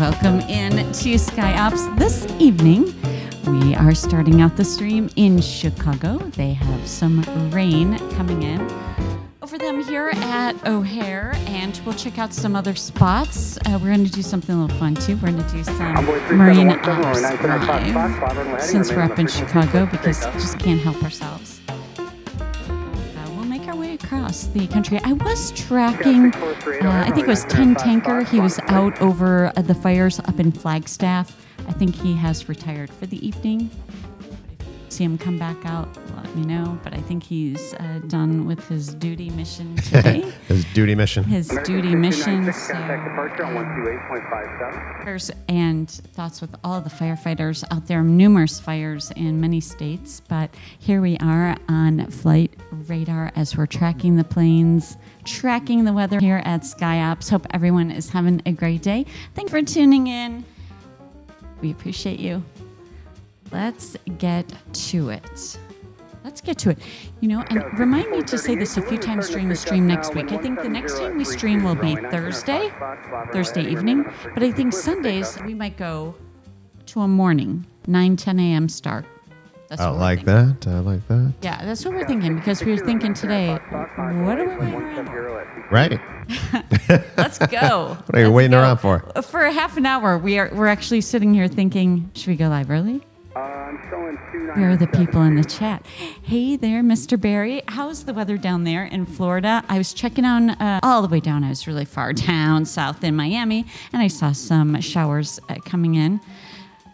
Welcome in to SkyOps. This evening, we are starting out the stream in Chicago. They have some rain coming in over them here at O'Hare, and we'll check out some other spots. We're going to do something a little fun, too. We're going to do some marine ops live, since we're up in Chicago, because we just can't help ourselves. We'll make our way across the country. I was tracking, I think it was Ken Tanker. He was out over the fires up in Flagstaff. I think he has retired for the evening. See him come back out, let me know. But I think he's done with his duty mission today. His duty mission. So, prayers and thoughts with all the firefighters out there. Numerous fires in many states. But here we are on flight radar as we're tracking the planes, tracking the weather here at SkyOps. Hope everyone is having a great day. Thanks for tuning in. We appreciate you. Let's get to it. You know, and remind me to say this a few times during the stream next week. I think the next time we stream will be Thursday evening. But I think Sundays we might go to a morning, 9, 10 a.m. start. I like that. Yeah, that's what we're thinking, because we were thinking today, what are we waiting around for? Right. Let's go. What are you waiting around for? For a half an hour, we're actually sitting here thinking, should we go live early? Where are the people in the chat? Hey there, Mr. Barry. How's the weather down there in Florida? I was checking on all the way down. I was really far down south in Miami, and I saw some showers coming in.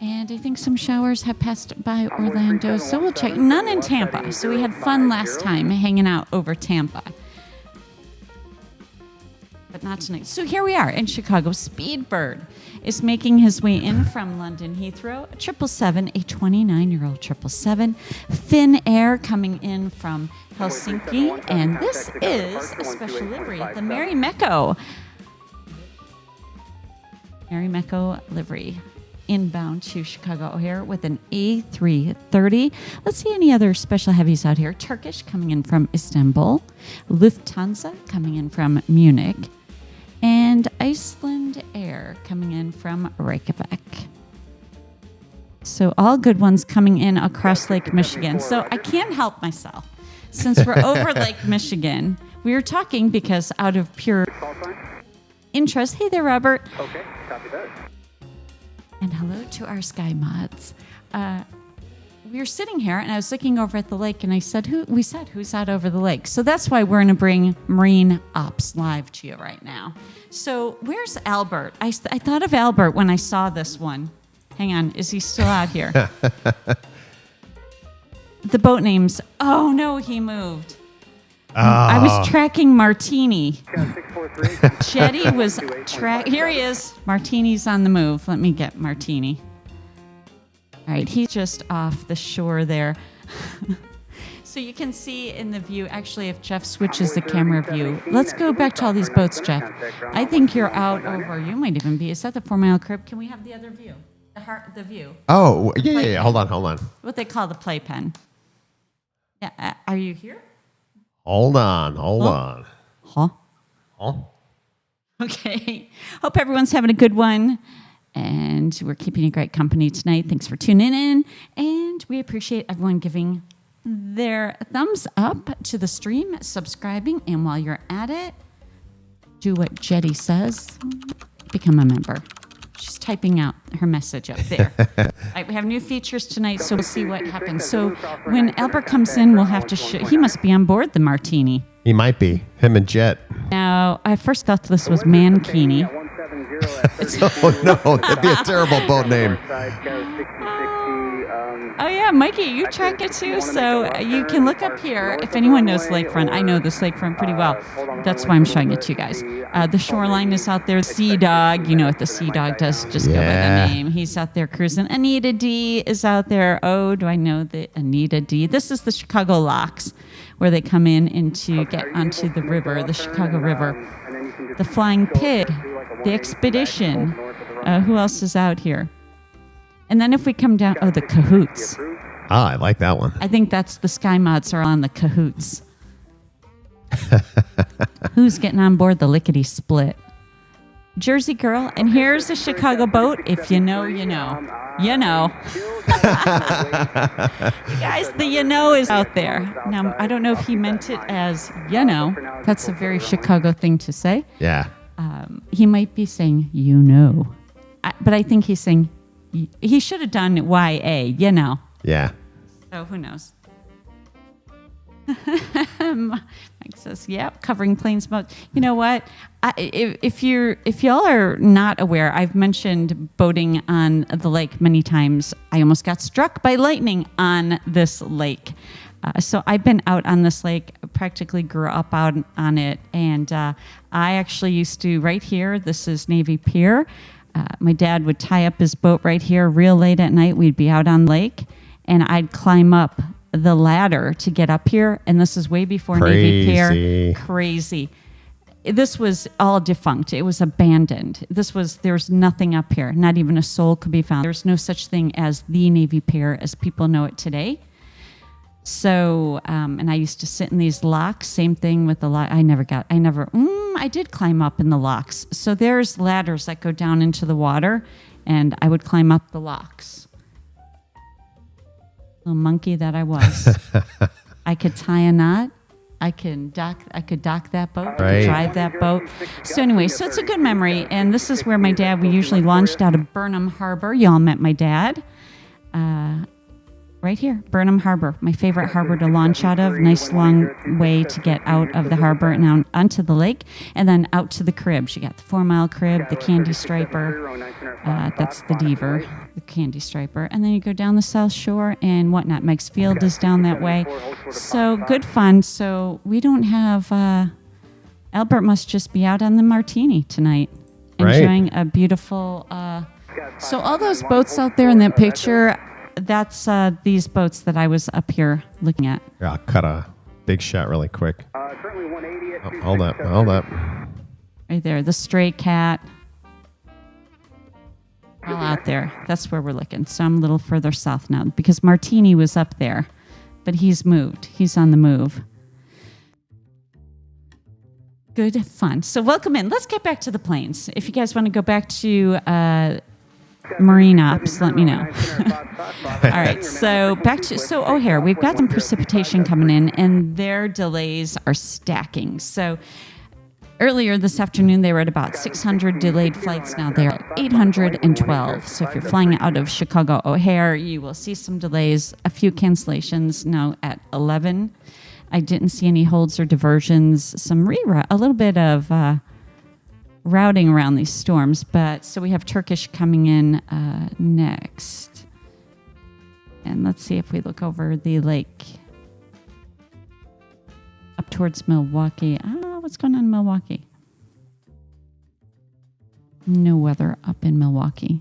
And I think some showers have passed by Orlando, so we'll check. None in Tampa, so we had fun last time hanging out over Tampa. But not tonight. So here we are in Chicago. Speedbird is making his way in from London Heathrow. A 777, a 29-year-old 777. Finnair coming in from Helsinki. And this is a special livery, the Mary Mecco. Mary Mecco livery. Inbound to Chicago O'Hare with an A330. Let's see any other special heavies out here. Turkish coming in from Istanbul. Lufthansa coming in from Munich. And Iceland Air coming in from Reykjavik. So all good ones coming in across Lake Michigan. So I can't help myself. Since we're over Lake Michigan, we were talking because out of pure interest. Hey there, Robert. Okay, copy that. And hello to our Sky Mods. We were sitting here, and I was looking over at the lake, and I said, who's out over the lake? So that's why we're going to bring Marine Ops live to you right now. So where's Albert? I thought of Albert when I saw this one. Hang on, is he still out here? The boat names. Oh, no, he moved. I was tracking Martini. Jetty was here he is. Martini's on the move. Let me get Martini. All right, he's just off the shore there. So you can see in the view, actually, if Jeff switches the camera view. Let's go back to all these boats, Jeff. I think you're out over, you might even be. Is that the 4 Mile Crib? Can we have the other view? The view. Oh, yeah. Hold on. What they call the playpen. Yeah, are you here? Hold on. Huh? Okay. Hope everyone's having a good one. And we're keeping you great company tonight. Thanks for tuning in. And we appreciate everyone giving their thumbs up to the stream, subscribing. And while you're at it, do what Jetty says. Become a member. She's typing out her message up there. All right, we have new features tonight, so we'll see what happens. So when Albert comes in, we'll have to he must be on board the Martini. He might be. Him and Jet. Now, I first thought this was Mankini. Oh, no. That'd be a terrible boat name. Oh, yeah, Mikey, you track it too. So you can look up here if anyone knows Lakefront. I know this Lakefront pretty well. That's why I'm showing it to you guys. The shoreline is out there. Sea Dog, you know what the Sea Dog does. Just go by the name. He's out there cruising. Anita D is out there. Oh, do I know the Anita D? This is the Chicago Locks, where they come in to get onto the river, the Chicago River. The Flying Pig, the Expedition. Who else is out here? And then if we come down, the Cahoots. Ah, I like that one. I think that's the Sky Mods are on the Cahoots. Who's getting on board the lickety split? Jersey girl, and here's a Chicago boat. If you know, you know. You know. You guys, the you know is out there. Now, I don't know if he meant it as you know. That's a very Chicago thing to say. Yeah. He might be saying, you know. But I think he's saying, he should have done YA, you know. Yeah. So who knows? Mike says, "Yep, covering planes boats." You know what? If y'all are not aware, I've mentioned boating on the lake many times. I almost got struck by lightning on this lake. So I've been out on this lake, practically grew up out on it, and I actually used to right here. This is Navy Pier. My dad would tie up his boat right here real late at night. We'd be out on lake, and I'd climb up the ladder to get up here, and this is way before Navy Pier. Crazy. This was all defunct. It was abandoned. There's nothing up here. Not even a soul could be found. There's no such thing as the Navy Pier as people know it today. So, and I used to sit in these locks. Same thing with the lock. I did climb up in the locks. So there's ladders that go down into the water, and I would climb up the locks. Little monkey that I was. I could tie a knot. I could dock that boat. I could drive that boat. So anyway, so it's a good memory. And this is where we usually launched out of Burnham Harbor. Y'all met my dad. Right here, Burnham Harbor, my favorite harbor to launch out of. Nice long way to get out of the harbor and out onto the lake, and then out to the cribs. You got the 4 Mile crib, the Candy Striper, that's the Deaver, the Candy Striper, and then you go down the South Shore and whatnot. Mike's Field is down that way. So good fun. So we don't have, Albert must just be out on the Martini tonight, enjoying a beautiful, so all those boats out there in that picture, that's these boats that I was up here looking at. Yeah, I'll cut a big shot really quick. Hold up. Right there, the Stray Cat. All out there. That's where we're looking. So I'm a little further south now because Martini was up there, but he's moved. He's on the move. Good fun. So welcome in. Let's get back to the planes. If you guys want to go back to Marine Ops, let me know. All right, so O'Hare, we've got some precipitation coming in, and their delays are stacking. So earlier this afternoon, they were at about 600 delayed flights. Now they're at 812. So if you're flying out of Chicago O'Hare, you will see some delays, a few cancellations now at 11. I didn't see any holds or diversions, some reroute, a little bit of routing around these storms, but so we have Turkish coming in next. And let's see if we look over the lake up towards Milwaukee. What's going on in Milwaukee? No weather up in Milwaukee.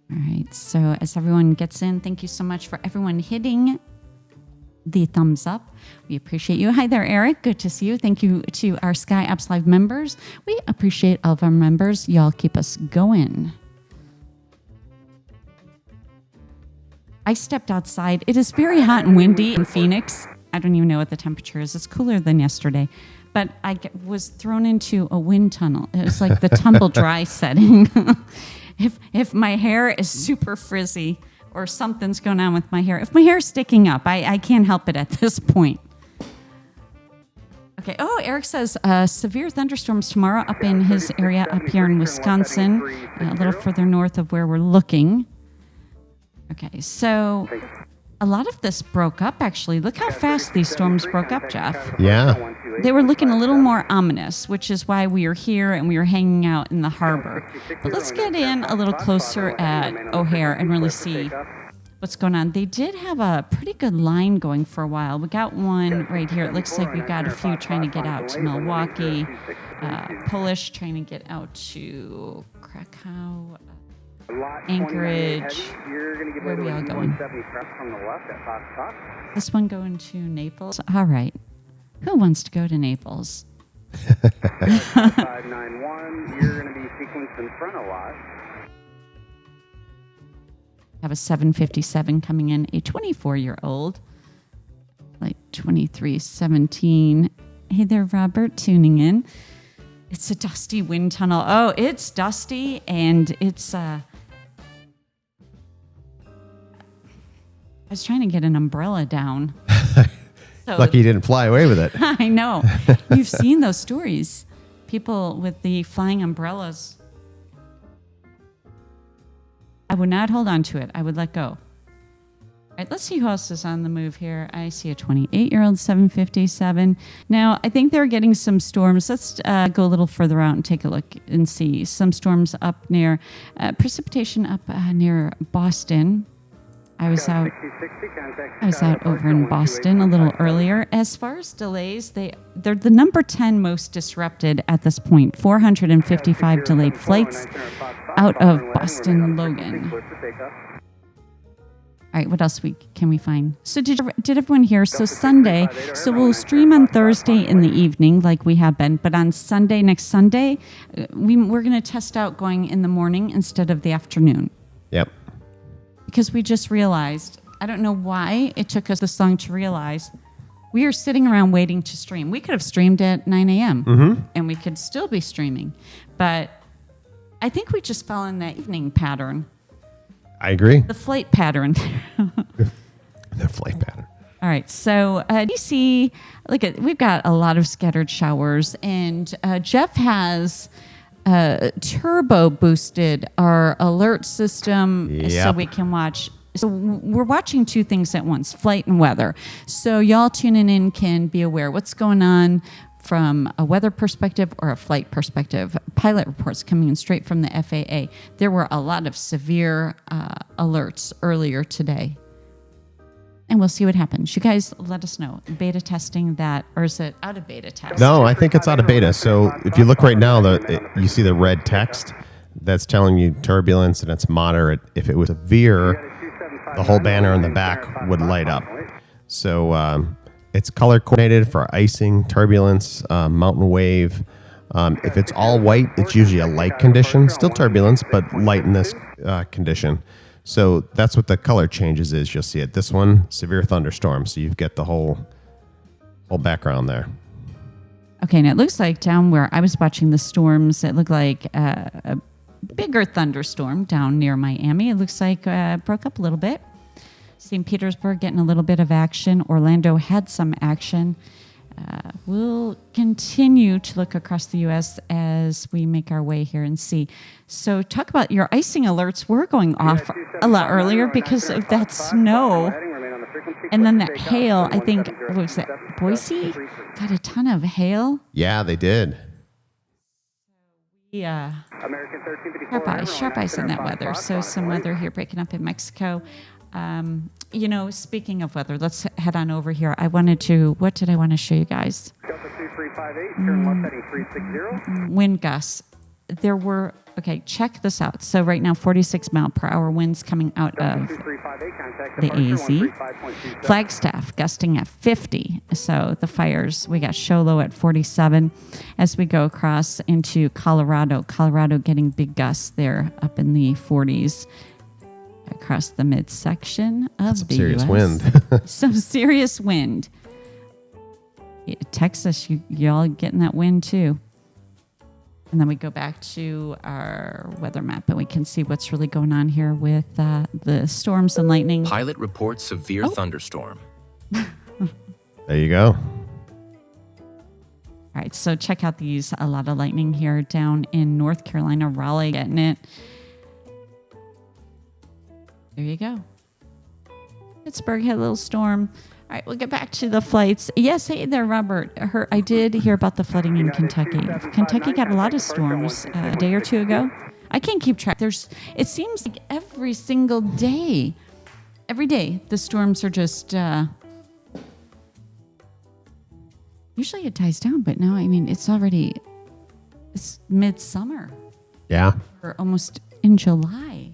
All right, so as everyone gets in, thank you so much for everyone hitting the thumbs up. We appreciate you. Hi there, Eric. Good to see you. Thank you to our SkyOps Live members. We appreciate all of our members. Y'all keep us going. I stepped outside. It is very hot and windy in Phoenix. I don't even know what the temperature is. It's cooler than yesterday. But I was thrown into a wind tunnel. It was like the tumble dry setting. If my hair is super frizzy, or something's going on with my hair. If my hair's sticking up, I can't help it at this point. Okay. Oh, Eric says severe thunderstorms tomorrow up in his area up here in Wisconsin, a little further north of where we're looking. Okay, so a lot of this broke up, actually. Look how fast these storms broke up, Jeff. Yeah. They were looking a little more ominous, which is why we are here and we are hanging out in the harbor. But let's get in a little closer at O'Hare and really see what's going on. They did have a pretty good line going for a while. We got one right here. It looks like we've got a few trying to get out to Milwaukee, Polish trying to get out to Krakow, Anchorage. Where are we all going? This one going to Naples. All right. Who wants to go to Naples? 591, you're going to be sequenced in front a lot. Have a 757 coming in, a 24-year-old, like 2317. Hey there, Robert, tuning in. It's a dusty wind tunnel. Oh, it's dusty, and it's... I was trying to get an umbrella down. So, Lucky you didn't fly away with it. I know. You've seen those stories. People with the flying umbrellas. I would not hold on to it. I would let go. All right, let's see who else is on the move here. I see a 28-year-old 757. Now, I think they're getting some storms. Let's go a little further out and take a look and see. Some storms up near, precipitation up near Boston. I was out over in Boston a little earlier. As far as delays, they're the number 10 most disrupted at this point. 455 delayed flights out of Boston Logan. All right, what else can we find? So did everyone hear? So Sunday, so we'll stream on Thursday in the evening like we have been, but on Sunday, next Sunday, we're going to test out going in the morning instead of the afternoon. Yep. Because we just realized, I don't know why it took us this long to realize, we are sitting around waiting to stream. We could have streamed at 9 a.m. And we could still be streaming. But I think we just fell in that evening pattern. I agree. The flight pattern. The flight pattern. All right, so DC, we've got a lot of scattered showers, and Jeff has turbo boosted our alert system so we can watch. So we're watching two things at once, flight and weather. So y'all tuning in can be aware what's going on from a weather perspective or a flight perspective. Pilot reports coming in straight from the FAA. There were a lot of severe alerts earlier today. And we'll see what happens. You guys let us know. Beta testing that, or is it out of beta test? No, I think it's out of beta. So if you look right now, you see the red text that's telling you turbulence, and it's moderate. If it was severe, the whole banner in the back would light up. So it's color coordinated for icing, turbulence, mountain wave. If it's all white, it's usually a light condition. Still turbulence, but light in this condition. So that's what the color changes is. You'll see it. This one, severe thunderstorm. So you've got the whole background there. Okay, and it looks like down where I was watching the storms, it looked like a bigger thunderstorm down near Miami. It looks like broke up a little bit. St. Petersburg getting a little bit of action. Orlando had some action. We'll continue to look across the U.S. as we make our way here and see. So talk about your icing alerts. We're going off a lot earlier because of that snow. And then that hail, I think, what was that, Boise? Got a ton of hail. Yeah, they did. Yeah. Sharp ice in that weather. So some weather here breaking up in Mexico. Speaking of weather, let's head on over here. What did I want to show you guys? Wind gusts. Check this out. So right now, 46 mile per hour winds coming out of the AZ. Flagstaff gusting at 50. So the fires, we got Show Low at 47. As we go across into Colorado getting big gusts there up in the 40s. Across the midsection of the serious US. Wind. Some serious wind. Texas, y'all getting that wind too. And then we go back to our weather map and we can see what's really going on here with the storms and lightning. Pilot reports severe thunderstorm. There you go. All right, so check out these. A lot of lightning here down in North Carolina, Raleigh getting it. There you go. Pittsburgh had a little storm. All right, we'll get back to the flights. Yes, hey there, Robert. I did hear about the flooding in Kentucky. Kentucky got a lot of storms a day or two ago. I can't keep track. It seems like every single day, the storms are just... usually it dies down, but now, it's midsummer. Yeah. We're almost in July.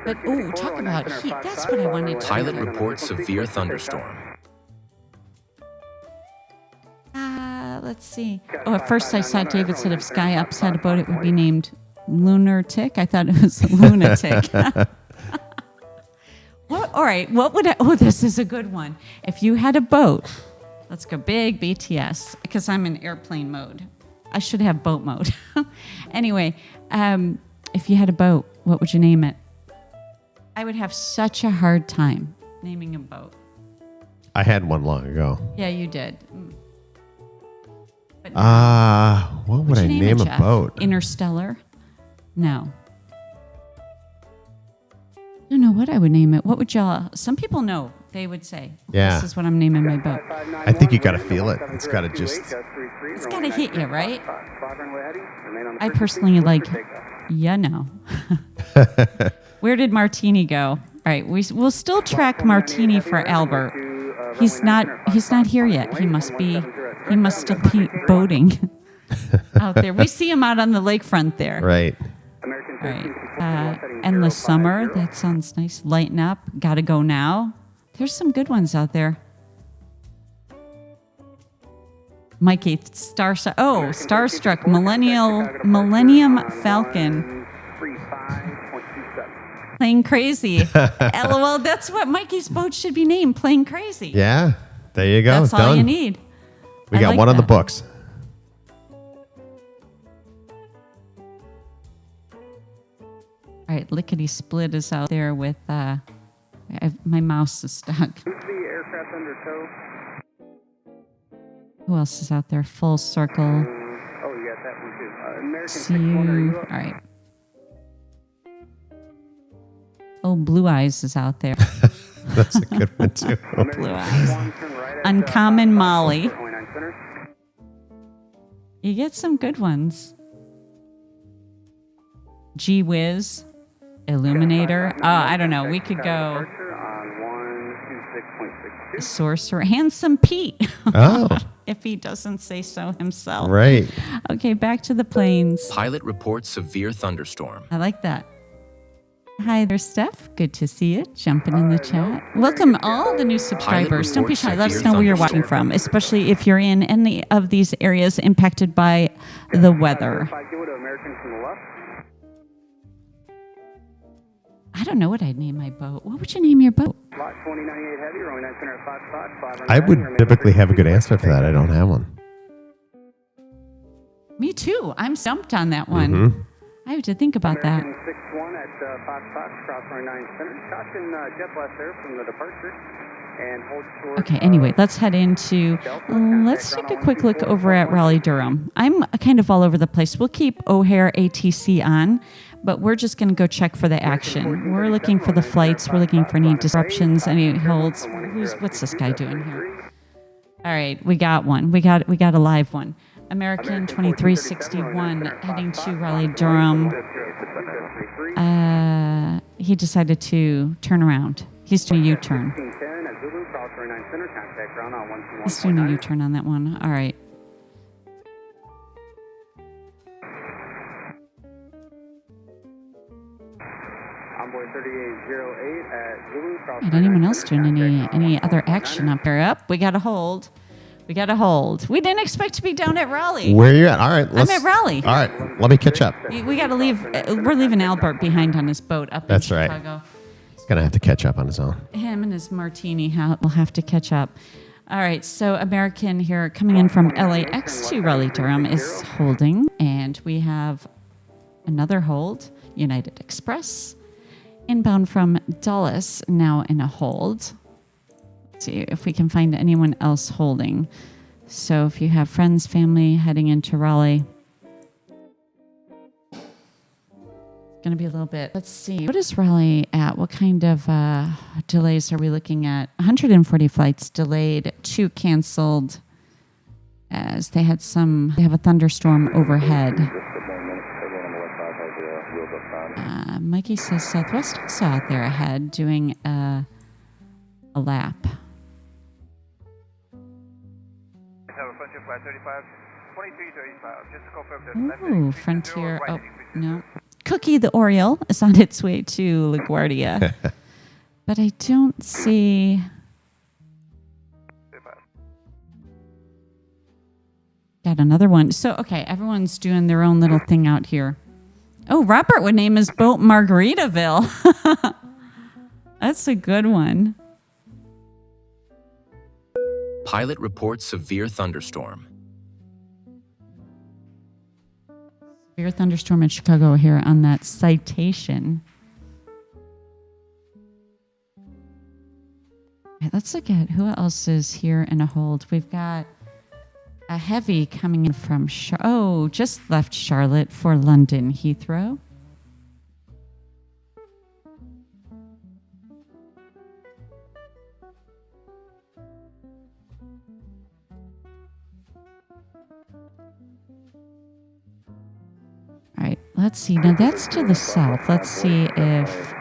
But, talk about heat. That's what I wanted to Pilot reports severe thunderstorm. Let's see. At first I saw David said if SkyOps had a boat, it would be named Lunar Tick. I thought it was Lunatic. What? All right. What would this is a good one. If you had a boat Let's go big BTS because I'm in airplane mode. I should have boat mode. Anyway, if you had a boat, what would you name it? I would have such a hard time naming a boat. I had one long ago. Yeah, you did. But what would I you name it, a Jeff? boat? Interstellar? No. I don't know what I would name it. What would y'all... Some people know. They would say, Yeah. this is what I'm naming my boat. I think you got to feel it. It's got to just... It's got to hit you, right? I personally like, yeah, no. Where did Martini go? All right, we'll still track Martini for Albert. He's not here yet. He must still be boating out there. We see him out on the lakefront there. Right. All right. Endless Summer. That sounds nice. Lighten Up. Gotta Go Now. There's some good ones out there. Mikey, Starstruck. Millennium Falcon. Plane Crazy. LOL, that's what Mikey's boat should be named. Plane Crazy. Yeah. There you go. That's Done. all you need. We I got like one on the that. books. All right, Lickety Split is out there with... my mouse is stuck. The aircraft under tow. Who else is out there? Full Circle. Oh, you got that one too. American See 6-1, are you. you up? All right. Oh, Blue Eyes is out there. That's a good one, too. Blue Eyes. One, turn right at, Uncommon Molly. 29 center. You get some good ones. Gee Whiz. Illuminator. Oh, I don't know. We could go Departure on 126.62. Sorcerer. Handsome Pete. Oh, If he doesn't say so himself. right. Okay, back to the planes. Pilot reports severe thunderstorm. I like that. Hi there, Steph. Good to see you. Jumping in the chat. Welcome all the new subscribers. Don't be shy. Let us know where you're watching from, especially if you're in any of these areas impacted by the weather. 5 kilo to American from the left. I don't know what I'd name my boat. What would you name your boat? Lot 2098 heavy, rolling 9 center at 5 spots. I would typically have a good answer for that. I don't have one. Me too. I'm stumped on that one. Mhm. I have to think about that. American 6-1 at 5 spots, cross runway 9 center. Caution jet blast there from the departure. And hold short. Okay, anyway, let's head into, let's take a quick look over at Raleigh-Durham. I'm kind of all over the place. We'll keep O'Hare ATC on, but we're just going to go check for the action. We're looking for the flights. We're looking for any disruptions, any holds. What's this guy doing here? All right, we got one. We got a live one. American 2361 heading to Raleigh-Durham. He decided to turn around. He's doing a U-turn. 1510 at Zulu, cross runway 9 center, contact ground on 121.9. He's doing a U-turn on that one. All right. Onboard 3808 at Zulu, cross Right, runway anyone 9 else center, doing contact ground any on other 121.9. action up there? Up. We got a hold. We got a hold. We didn't expect to be down at Raleigh. Where are you at? All right. I'm at Raleigh. All right. Let me catch up. We got to leave. We're leaving Albert behind on his boat up That's in right. Chicago. He's going to have to catch up on his own. Him and his martini will have to catch up. All right, so American here coming in from LAX to Raleigh-Durham is holding, and we have another hold, United Express, inbound from Dulles, now in a hold. Let's see if we can find anyone else holding. So if you have friends, family heading into Raleigh, going to be a little bit. Let's see. What is Raleigh at? What kind of delays are we looking at? 140 flights delayed, 2 canceled as they have a thunderstorm overhead. Mikey says Southwest is out there ahead doing a lap. Ooh, Frontier. Oh, no. Cookie the Oriole is on its way to LaGuardia. But I don't see... Got another one. So, okay, everyone's doing their own little thing out here. Oh, Robert would name his boat Margaritaville. That's a good one. Pilot reports severe thunderstorm. Severe thunderstorm in Chicago here on that citation. Right, let's look at who else is here in a hold. We've got a heavy coming in from just left Charlotte for London Heathrow. All right, let's see. Now that's to the south. Let's see if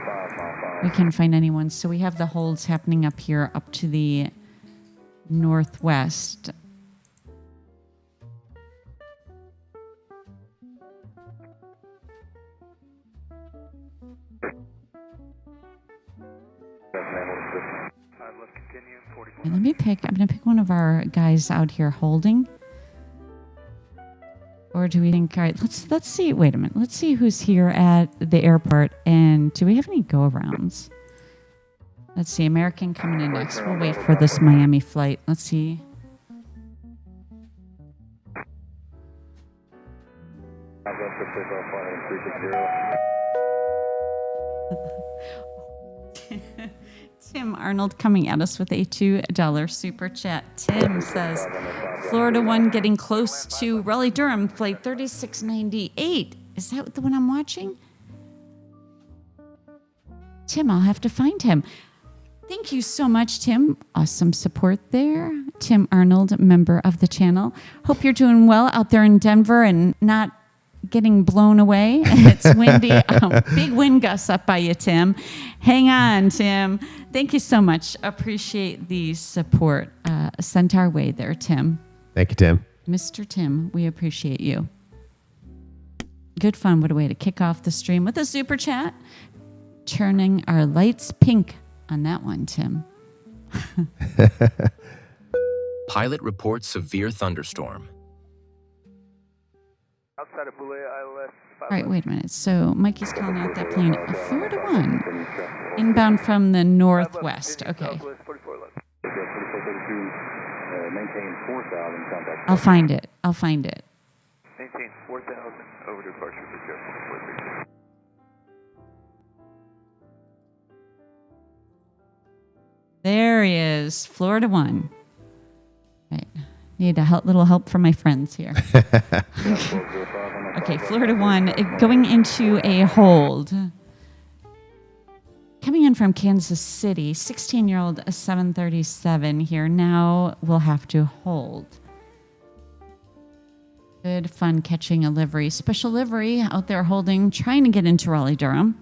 we can find anyone. So we have the holds happening up here, up to the northwest. Okay, I'm going to pick one of our guys out here holding. Or do we think, all right, let's see, wait a minute. Let's see who's here at the airport, and do we have any go-arounds? Let's see, American coming in next. We'll wait for this Miami flight. Let's see. Tim Arnold coming at us with a $2 super chat. Tim says, Florida 1 getting close to Raleigh-Durham, flight 3698. Is that the one I'm watching? Tim, I'll have to find him. Thank you so much, Tim. Awesome support there. Tim Arnold, member of the channel. Hope you're doing well out there in Denver and not getting blown away. It's windy. Big wind gusts up by you, Tim. Hang on, Tim. Thank you so much. Appreciate the support sent our way there, Tim. Thank you, Tim. Mr. Tim, we appreciate you. Good fun. What a way to kick off the stream with a super chat. Turning our lights pink on that one, Tim. Pilot reports severe thunderstorm. Outside of Boulay, ILS. All right, wait a minute. So Mikey's calling out that plane, Florida 1, inbound from the northwest. Okay. I'll find it. Maintain 4,000 over departure for Jeff. There he is, Florida 1. Right. Need a little help from my friends here. Okay, Florida 1 going into a hold. Coming in from Kansas City, 16-year-old 737 here. Now we'll have to hold. Good fun catching a livery. Special livery out there holding, trying to get into Raleigh-Durham.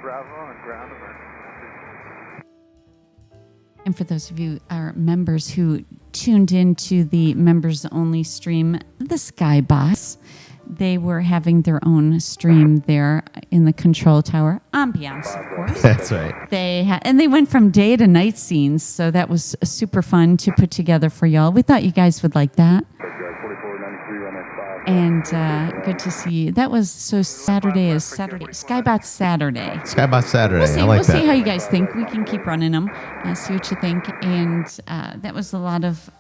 Bravo on ground. And for those of you, our members who tuned into the members only stream, the SkyBots, they were having their own stream there in the control tower. Ambiance, of course. That's right. And they went from day to night scenes, so that was super fun to put together for y'all. We thought you guys would like that. And good to see you. That was, so Saturday is Saturday. SkyBots Saturday. SkyBots Saturday. We'll see how you guys think. We can keep running them, see what you think. And that was a lot of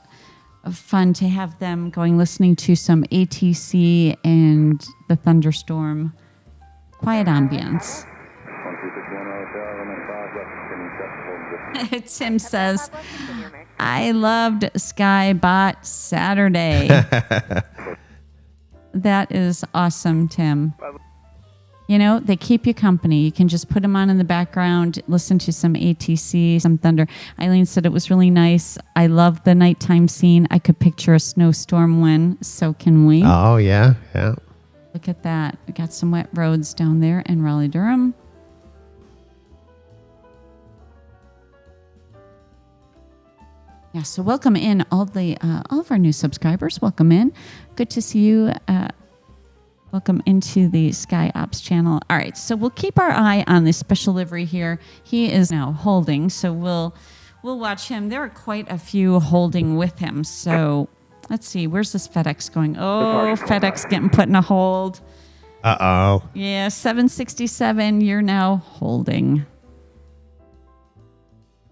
fun to have them going, listening to some ATC and the thunderstorm. Quiet ambience. Tim says, I loved SkyBot Saturday. That is awesome, Tim. You know, they keep you company. You can just put them on in the background, listen to some ATC, some thunder. Eileen said it was really nice. I love the nighttime scene. I could picture a snowstorm when, so can we. Oh, yeah, yeah. Look at that. We got some wet roads down there in Raleigh-Durham. Yeah, so welcome in all of our new subscribers. Welcome in. Good to see you. Welcome into the SkyOps channel. All right, so we'll keep our eye on this special livery here. He is now holding, so we'll watch him. There are quite a few holding with him. So let's see, where's this FedEx going? Oh, FedEx getting put in a hold. Uh-oh. Yeah, 767, you're now holding.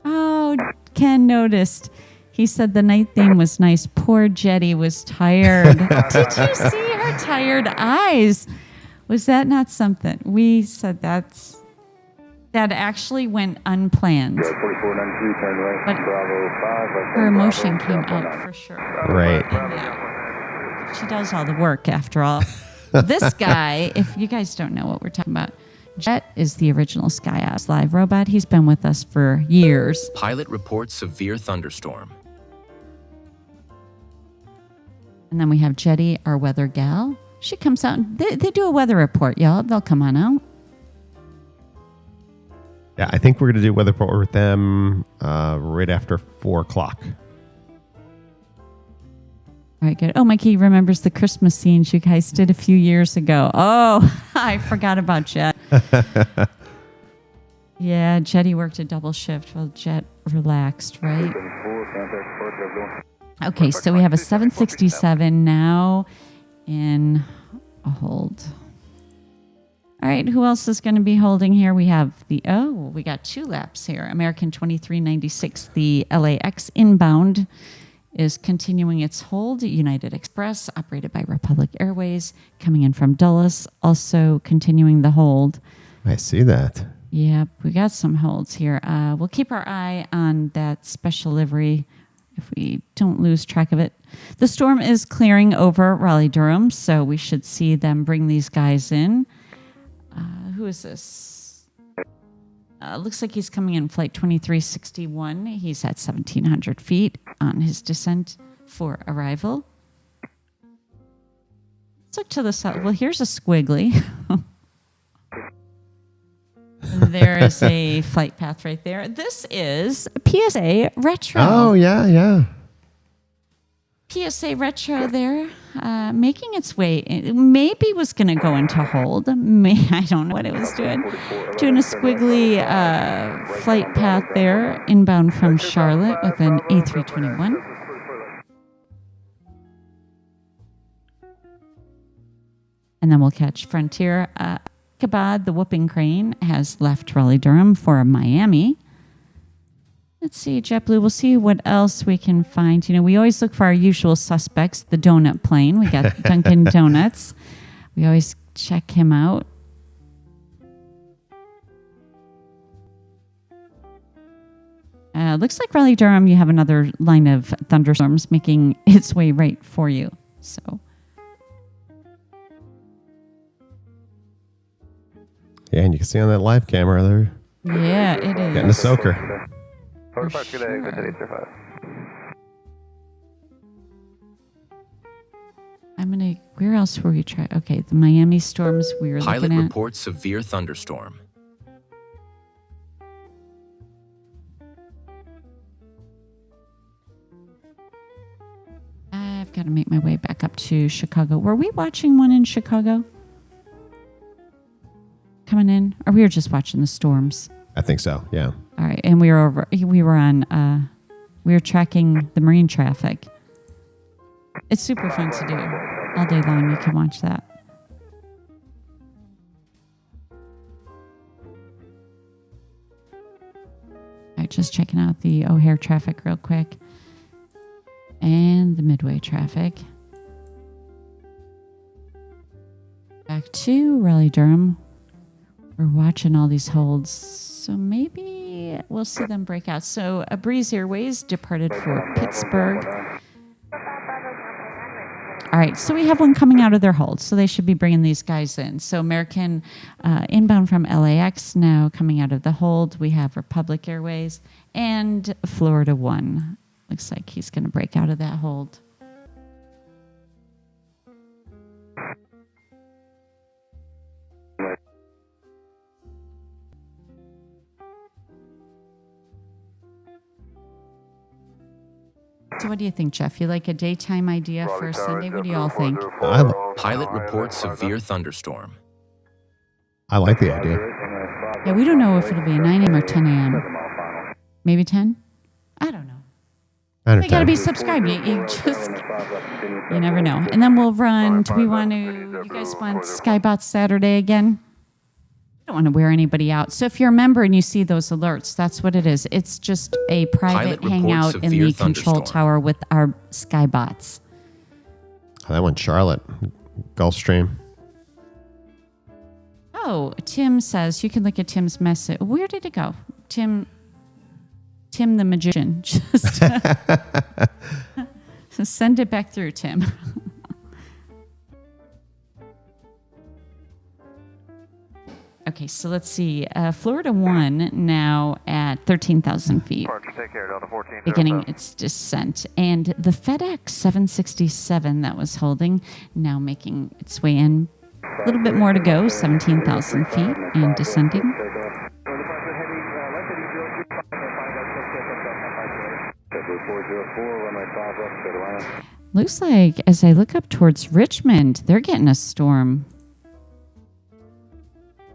Oh, Ken noticed. He said the night theme was nice. Poor Jetty was tired. Did you see her tired eyes? Was that not something? We said that actually went unplanned. But her emotion came out for sure. Right. Yeah. She does all the work after all. This guy, if you guys don't know what we're talking about, Jet is the original SkyOps live robot. He's been with us for years. Pilot reports severe thunderstorm. And then we have Jetty, our weather gal. She comes out and they do a weather report, y'all. They'll come on out. Yeah, I think we're going to do weather report with them right after 4 o'clock. All right, good. Oh, Mikey remembers the Christmas scenes you guys did a few years ago. Oh, I forgot about Jet. Yeah, Jetty worked a double shift while Jet relaxed, right? Okay, so we have a 767 now in a hold. All right, who else is going to be holding here? We have we got 2 laps here. American 2396, the LAX inbound, is continuing its hold. United Express, operated by Republic Airways, coming in from Dulles, also continuing the hold. I see that. Yep, we got some holds here. We'll keep our eye on that special livery if we don't lose track of it. The storm is clearing over Raleigh-Durham, so we should see them bring these guys in. Who is this? Looks like he's coming in flight 2361. He's at 1,700 feet on his descent for arrival. Let's look to the south. Well, here's a squiggly. There is a flight path right there. This is PSA Retro. Oh, yeah. PSA Retro there, making its way. It maybe was going to go into hold. I don't know what it was doing. Doing a squiggly flight path there, inbound from Charlotte with an A321. And then we'll catch Frontier. Kabad, the whooping crane, has left Raleigh-Durham for Miami. Let's see, JetBlue. We'll see what else we can find. You know, we always look for our usual suspects. The donut plane. We got Dunkin' Donuts. We always check him out. Looks like Raleigh-Durham, you have another line of thunderstorms making its way right for you. So, Yeah, and you can see on that live camera there. yeah, it is. Getting a soaker. For sure. Where else were we trying? Okay, the Miami storms we were Pilot looking at. reports severe thunderstorm. I've got to make my way back up to Chicago. Were we watching one in Chicago? Coming in? Or we were just watching the storms? I think so, yeah. All right, and we were tracking the marine traffic. It's super fun to do. All day long, you can watch that. All right, just checking out the O'Hare traffic real quick. And the Midway traffic. Back to Raleigh-Durham. We're watching all these holds, so maybe we'll see them break out. So a Breeze Airways departed for Pittsburgh. All right, so we have one coming out of their hold, so they should be bringing these guys in. So American inbound from LAX now coming out of the hold. We have Republic Airways and Florida One. Looks like he's going to break out of that hold. So what do you think, Jeff? You like a daytime idea for Sunday? What do you all think? Pilot reports severe thunderstorm. I like the idea. Yeah, we don't know if it'll be a 9 a.m. or 10 a.m. Maybe 10? I don't know. I They got to understand. be subscribed. You never know. And then we'll run. Do we want to? You guys want Skybots Saturday again? Don't want to wear anybody out. So if you're a member and you see those alerts, that's what it is. It's just a private Pilot reports hangout in severe the control thunderstorm. tower with our Skybots. Oh, that one's Charlotte. Gulfstream. Oh, Tim says you can look at Tim's message. Where did it go? Tim the magician. Just so send it back through, Tim. Okay, so let's see. Florida 1 now at 13,000 feet, Take care, Delta 14. beginning its descent. And the FedEx 767 that was holding now making its way in. A little bit more to go, 17,000 feet and descending. Looks like as I look up towards Richmond, they're getting a storm.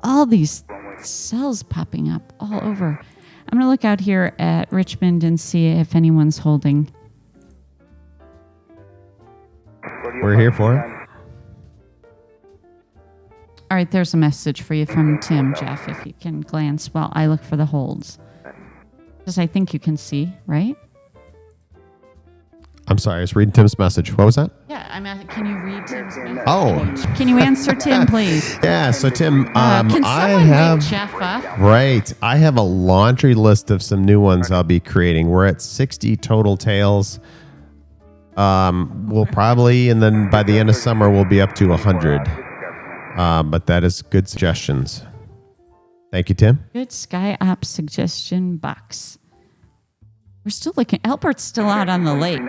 All these cells popping up all over. I'm going to look out here at Richmond and see if anyone's holding. We're here for it. All right, there's a message for you from Tim, Jeff, if you can glance while I look for the holds. Because I think you can see, right? I'm sorry, I was reading Tim's message. What was that? Yeah, can you read Tim's message? Oh. Can you answer Tim, please? Yeah, so Tim, Can I someone have wake Jeff up? right. I have a laundry list of some new ones I'll be creating. We're at 60 total tails. We'll probably, and then by the end of summer, we'll be up to 100. But that is good suggestions. Thank you, Tim. Good SkyOps suggestion box. We're still looking. Albert's still out on the lake.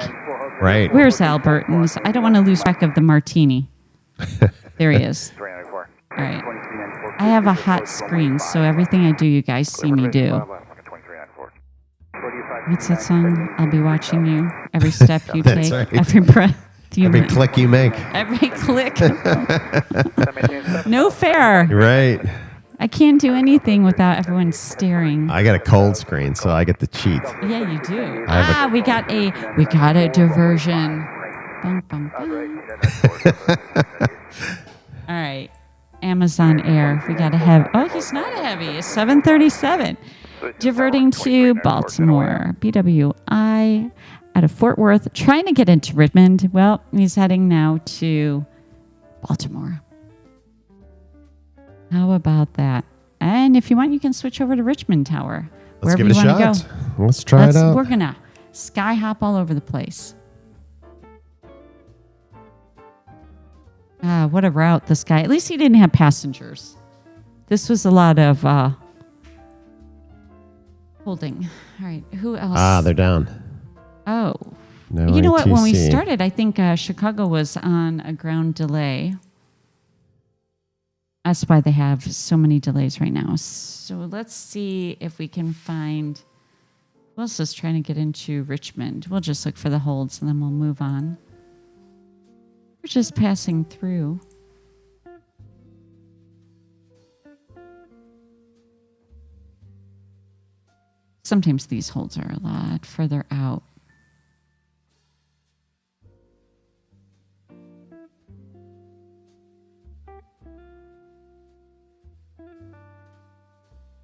Right. Where's Albert? And I don't want to lose track of the martini. There he is. All right. I have a hot screen, so everything I do, you guys see me do. What's that song? I'll be watching you. Every step you That's take, right. every breath you Every make. click you make. Every click. No fair. Right. I can't do anything without everyone staring. I got a cold screen, so I get to cheat. Yeah, you do. I have We got a diversion. Bum, bum, bum. All right. Amazon Air. We got to have. Oh, he's not a heavy. It's 737. Diverting to Baltimore. BWI out of Fort Worth. Trying to get into Richmond. Well, he's heading now to Baltimore. How about that? And if you want, you can switch over to Richmond Tower. Let's wherever give it a you wanna shot. go. Let's try it out. We're going to sky hop all over the place. What a route this guy. At least he didn't have passengers. This was a lot of holding. All right. Who else? They're down. Oh. No You know what? When we ATC. started, I think Chicago was on a ground delay. That's why they have so many delays right now. So let's see if we can find who else is trying to get into Richmond. We'll just look for the holds and then we'll move on. We're just passing through. Sometimes these holds are a lot further out.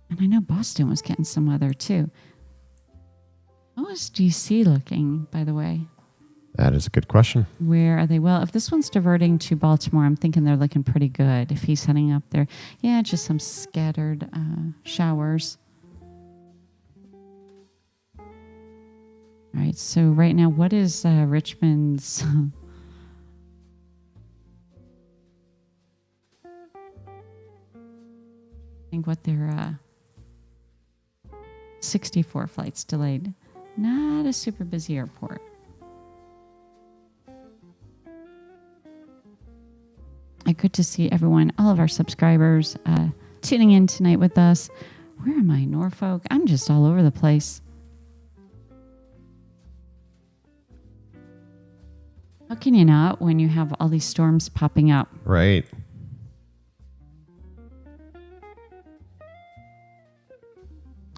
And I know Boston was getting some weather too. How is DC looking, by the way? That is a good question. Where are they? Well, if this one's diverting to Baltimore, I'm thinking they're looking pretty good. If he's heading up there, yeah, just some scattered showers. All right, so right now, what is Richmond's? I think what they're 64 flights delayed. Not a super busy airport. Good to see everyone, all of our subscribers, tuning in tonight with us. Where am I, Norfolk? I'm just all over the place. How can you not when you have all these storms popping up? Right.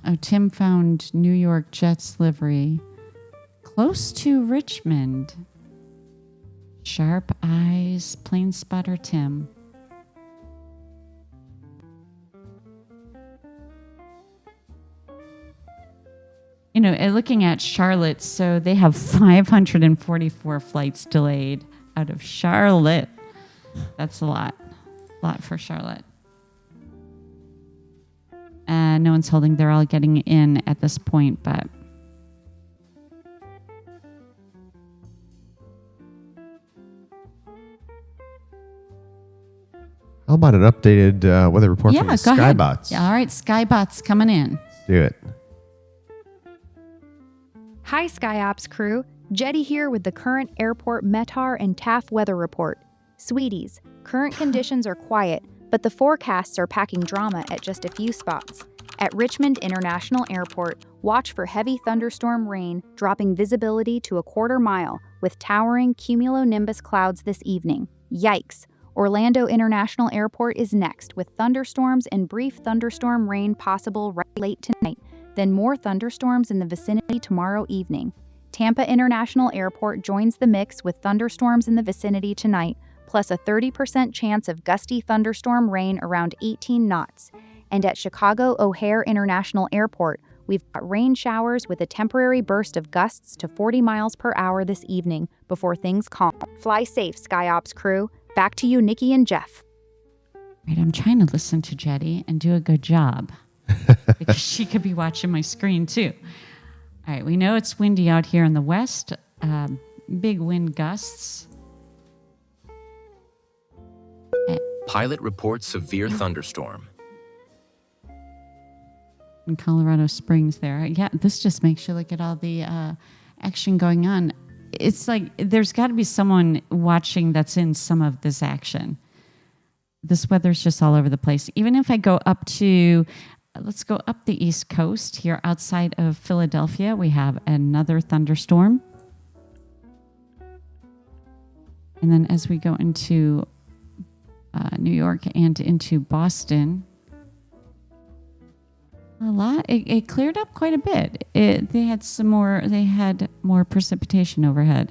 Oh, Tim found New York Jets livery. Close to Richmond. Sharp eyes, plane spotter Tim. You know, looking at Charlotte, so they have 544 flights delayed out of Charlotte. That's a lot. A lot for Charlotte. No one's holding. They're all getting in at this point, but... How about an updated weather report from the go ahead. SkyBots? Yeah, all right, SkyBots coming in. Let's do it. Hi, SkyOps crew. Jetty here with the current airport METAR and TAF weather report. Sweeties, current conditions are quiet, but the forecasts are packing drama at just a few spots. At Richmond International Airport, watch for heavy thunderstorm rain dropping visibility to a quarter mile with towering cumulonimbus clouds this evening. Yikes! Orlando International Airport is next with thunderstorms and brief thunderstorm rain possible right late tonight, then more thunderstorms in the vicinity tomorrow evening. Tampa International Airport joins the mix with thunderstorms in the vicinity tonight, plus a 30% chance of gusty thunderstorm rain around 18 knots. And at Chicago O'Hare International Airport, we've got rain showers with a temporary burst of gusts to 40 miles per hour this evening before things calm. Fly safe, SkyOps crew. Back to you, Nikki and Jeff. Right, I'm trying to listen to Jetty and do a good job because she could be watching my screen too. All right, we know it's windy out here in the west. Big wind gusts. Pilot reports severe thunderstorm. In Colorado Springs there. Yeah, this just makes you look at all the action going on. It's like there's got to be someone watching that's in some of this action. This weather's just all over the place. Even if I go up to, let's go up the East Coast here outside of Philadelphia, we have another thunderstorm. And then as we go into New York and into Boston, a lot. It cleared up quite a bit. They had more precipitation overhead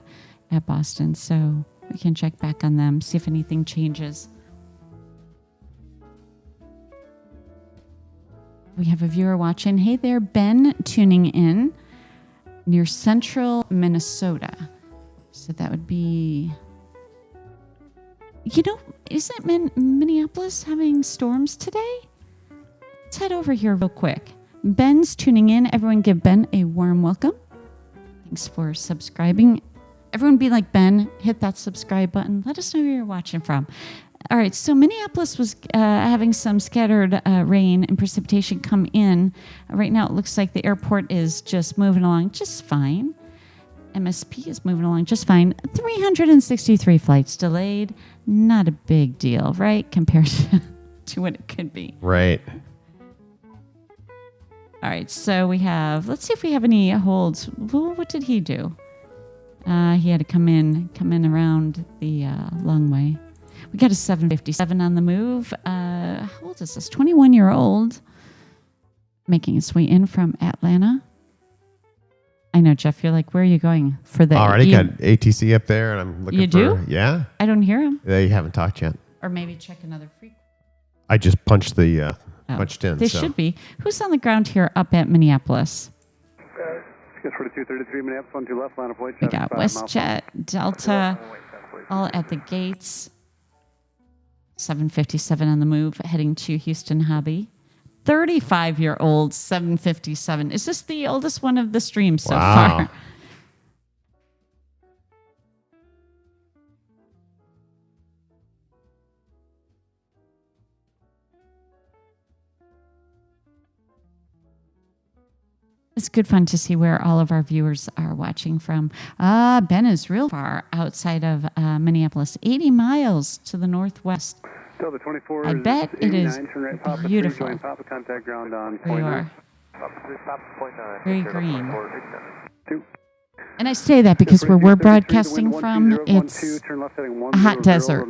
at Boston, so we can check back on them, see if anything changes. We have a viewer watching. Hey there, Ben, tuning in near central Minnesota. So that would be, isn't Minneapolis having storms today? Let's head over here real quick. Ben's tuning in. Everyone give Ben a warm welcome. Thanks for subscribing. Everyone be like Ben. Hit that subscribe button. Let us know where you're watching from. All right, so Minneapolis was having some scattered rain and precipitation come in. Right now it looks like the airport is just moving along just fine. MSP is moving along just fine. 363 flights delayed. Not a big deal, right? Compared to what it could be. Right. All right, so we have, let's see if we have any holds. Well, what did he do? He had to come in around the long way. We got a 757 on the move. How old is this? 21-year-old. Making its way in from Atlanta. I know, Jeff, you're like, where are you going? For the Already got ATC up there, and I'm looking You do? Yeah. I don't hear him. They haven't talked yet. Or maybe check another frequency. I just punched the punched in. They should be. Who's on the ground here up at Minneapolis? 4233 Minneapolis, 1 2 left, line of flight. We got WestJet, Delta, all at the gates. 757 on the move, heading to Houston Hobby. 35-year-old 757. Is this the oldest one of the stream so far? It's good fun to see where all of our viewers are watching from. Ben is real far outside of Minneapolis, 80 miles to the northwest. Delta 24 I bet it is beautiful. Papa, contact ground on There you are. Very green. 2. And I say that because where we're broadcasting from, it's a hot desert.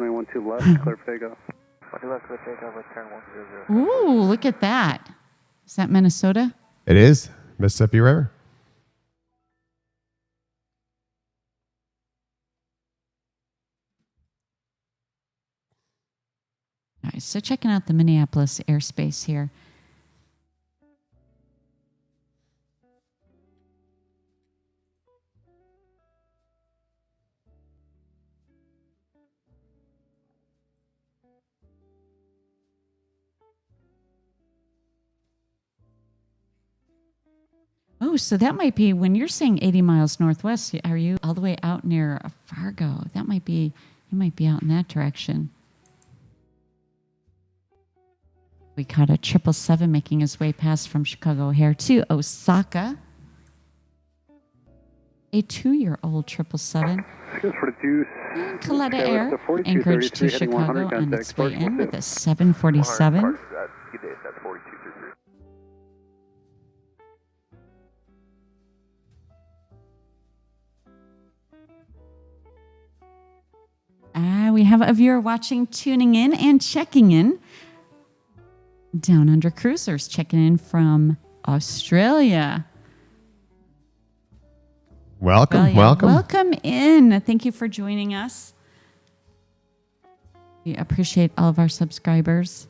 Ooh, look at that. Is that Minnesota? It is. Mississippi River. nice. So checking out the Minneapolis airspace here. Oh, so that might be when you're saying 80 miles northwest. Are you all the way out near Fargo? That might be, you might be out in that direction. We caught a 777 making his way past from Chicago O'Hare to Osaka. A 2-year-old 777. Coletta Air anchorage to Chicago on its way in with a 747. We have a viewer watching, tuning in, and checking in. Down Under Cruisers checking in from Australia. Welcome. Welcome in. Thank you for joining us. We appreciate all of our subscribers.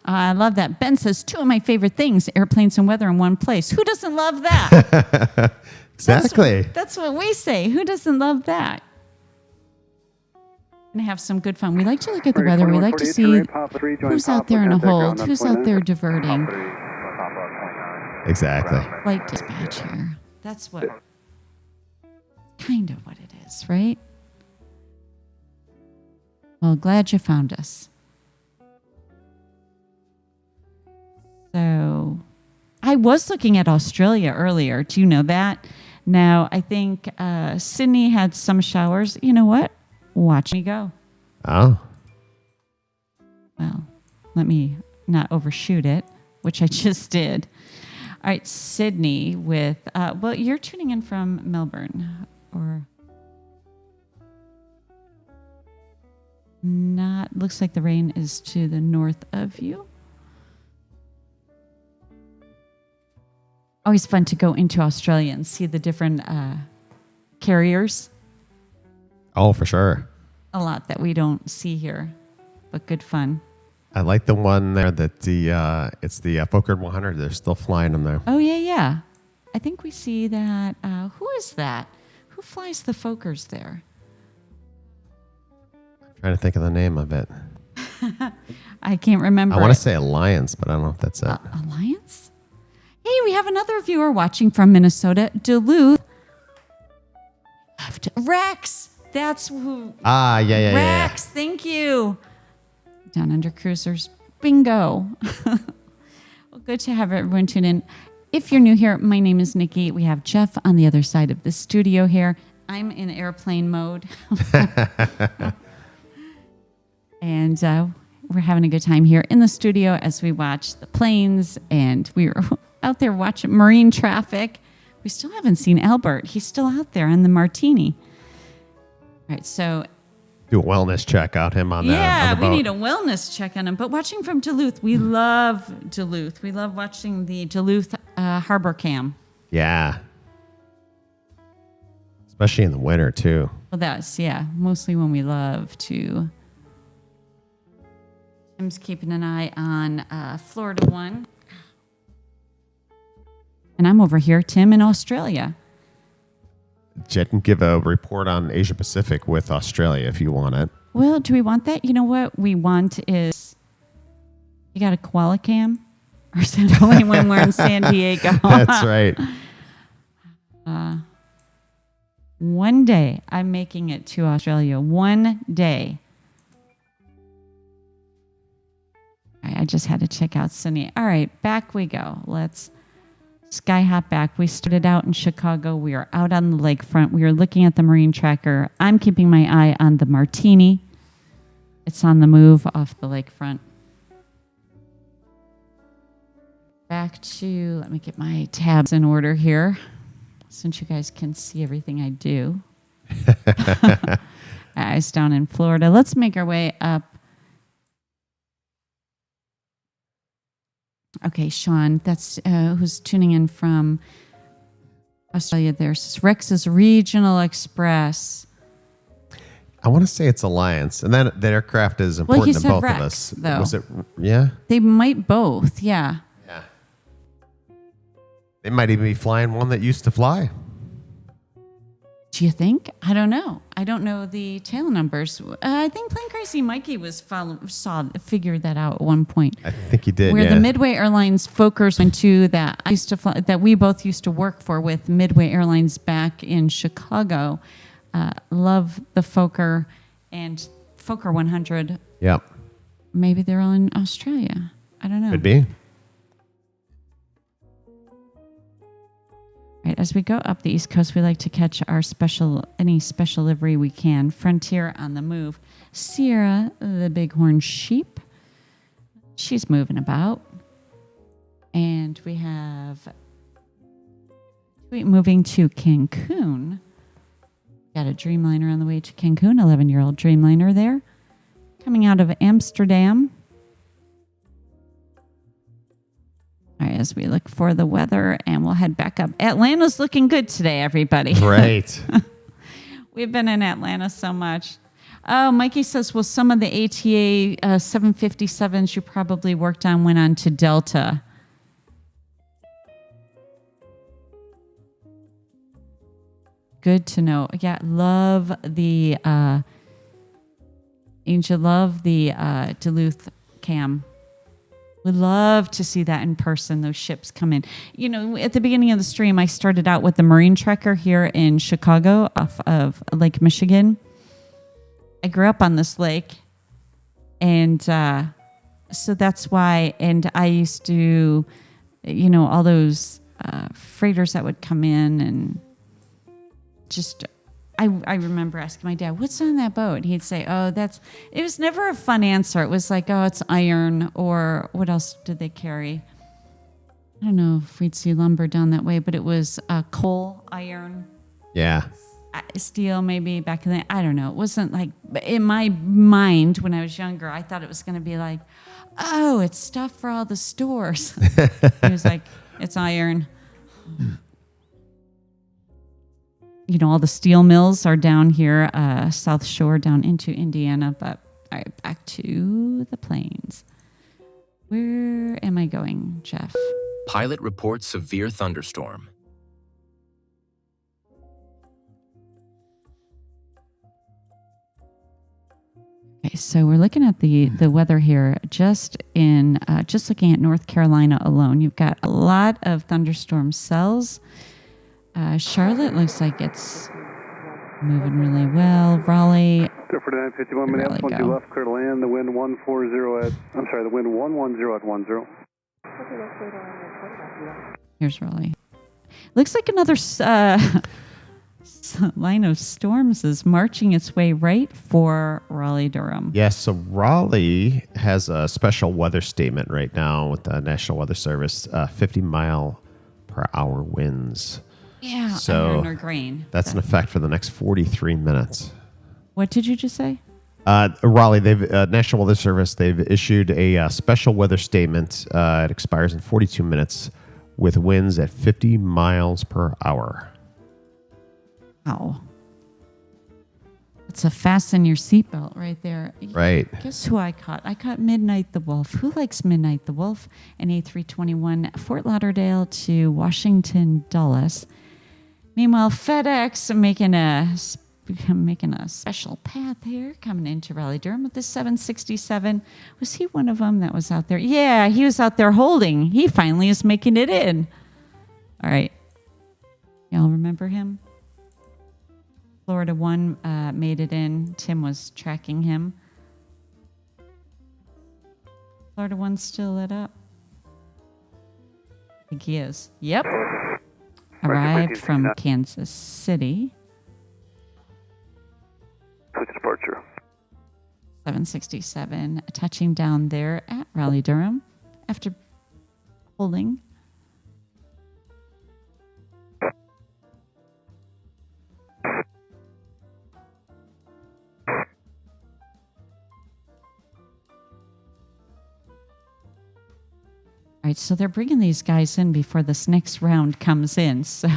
I love that. Ben says, 2 of my favorite things, airplanes and weather in one place. Who doesn't love that? Exactly. That's what we say. Who doesn't love that? And have some good fun. We like to look at the weather. We like to see who's out there in a hold, who's out there diverting. Exactly. Flight dispatch here. That's what, kind of what it is, right? Well, glad you found us. So, I was looking at Australia earlier. Do you know that? Now, I think Sydney had some showers. You know what? Watch me go. Oh. Well, let me not overshoot it, which I just did. All right, Sydney with, well, you're tuning in from Melbourne, or not. Looks like the rain is to the north of you. Always fun to go into Australia and see the different carriers. Oh, for sure. A lot that we don't see here, but good fun. I like the one there that it's the Fokker 100. They're still flying them there. Oh, yeah. I think we see that. Who is that? Who flies the Fokkers there? Trying to think of the name of it. I can't remember. I want to say Alliance, but I don't know if that's it. Alliance? Hey, we have another viewer watching from Minnesota, Duluth. Rex. That's who. Yeah. Rex, thank you. Down Under Cruisers. Bingo. Well, good to have everyone tune in. If you're new here, my name is Nikki. We have Jeff on the other side of the studio here. I'm in airplane mode. And we're having a good time here in the studio as we watch the planes. And we were out there watching marine traffic. We still haven't seen Albert. He's still out there on the Martini. All right, so do a wellness check out him on the boat. We need a wellness check on him. But watching from Duluth, we love Duluth. We love watching the Duluth Harbor Cam. Yeah. Especially in the winter, too. Well, that's, mostly when we love to. Tim's keeping an eye on Florida 1. And I'm over here, Tim, in Australia. Jet can give a report on Asia Pacific with Australia if you want it. Well, do we want that? You know what we want is, you got a koala cam? Or is that only when we're in San Diego? That's right. One day, I'm making it to Australia. One day. All right, I just had to check out Sydney. All right, back we go. Let's sky hop back. We started out in Chicago. We are out on the lakefront. We are looking at the marine tracker. I'm keeping my eye on the Martini. It's on the move off the lakefront. Back to, let me get my tabs in order here, since you guys can see everything I do. Eyes down in Florida. Let's make our way up. Okay, Sean, that's who's tuning in from Australia. There's Rex's Regional Express. I want to say it's Alliance, and then the aircraft is important he to said both Rex, of us. though. Was it? Yeah. They might both. Yeah. Yeah. They might even be flying one that used to fly. Do you think? I don't know. I don't know the tail numbers. I think Plane Crazy Mikey figured that out at one point. I think he did. Where yeah. the Midway Airlines Fokkers went to that I used to fly, that we both used to work for with Midway Airlines back in Chicago. Love the Fokker and Fokker 100. Yep. Maybe they're all in Australia. I don't know. Could be. Right, as we go up the East Coast, we like to catch any special livery we can. Frontier on the move. Sierra, the bighorn sheep. She's moving about. And we have moving to Cancun. Got a Dreamliner on the way to Cancun, 11-year-old Dreamliner there. Coming out of Amsterdam. All right, as we look for the weather, and we'll head back up. Atlanta's looking good today, everybody. Great. We've been in Atlanta so much. Oh, Mikey says, well, some of the ATA 757s you probably worked on went on to Delta. Good to know. Yeah, love the Angel, love the Duluth cam. Would love to see that in person, those ships come in. You know, at the beginning of the stream, I started out with the Marine Trekker here in Chicago off of Lake Michigan. I grew up on this lake, and so that's why. And I used to, you know, all those freighters that would come in, and just... I remember asking my dad, what's on that boat? And he'd say, it was never a fun answer. It was like, oh, it's iron, or what else did they carry? I don't know if we'd see lumber down that way, but it was coal, iron. Yeah. Steel, maybe back in the, I don't know. It wasn't like, in my mind when I was younger, I thought it was going to be like, oh, it's stuff for all the stores. He was like, it's iron. You know, all the steel mills are down here, South Shore, down into Indiana. But all right, back to the planes. Where am I going, Jeff? Pilot reports severe thunderstorm. Okay, so we're looking at the weather here. Just looking at North Carolina alone, you've got a lot of thunderstorm cells. Charlotte looks like it's moving really well. Raleigh. For 951 minutes, once you left, clear to land. The wind 140 at, I'm sorry, the wind 110 at 10. Here's Raleigh. Looks like another line of storms is marching its way right for Raleigh-Durham. Yes, so Raleigh has a special weather statement right now with the National Weather Service, 50-mile-per-hour winds. Yeah, so iron or grain. That's in effect for the next 43 minutes. What did you just say? Raleigh, National Weather Service, they've issued a special weather statement. It expires in 42 minutes with winds at 50 miles per hour. Wow. It's a fasten your seatbelt right there. Right. Guess who I caught? I caught Midnight the Wolf. Who likes Midnight the Wolf? An A321 Fort Lauderdale to Washington Dulles. Meanwhile, FedEx making a special path here, coming into Raleigh-Durham with the 767. Was he one of them that was out there? Yeah, he was out there holding. He finally is making it in. All right. Y'all remember him? Florida 1 made it in. Tim was tracking him. Florida 1's still lit up. I think he is. Yep. Arrived from Kansas City. Switch departure. 767 touching down there at Raleigh-Durham after holding. All right, so they're bringing these guys in before this next round comes in, so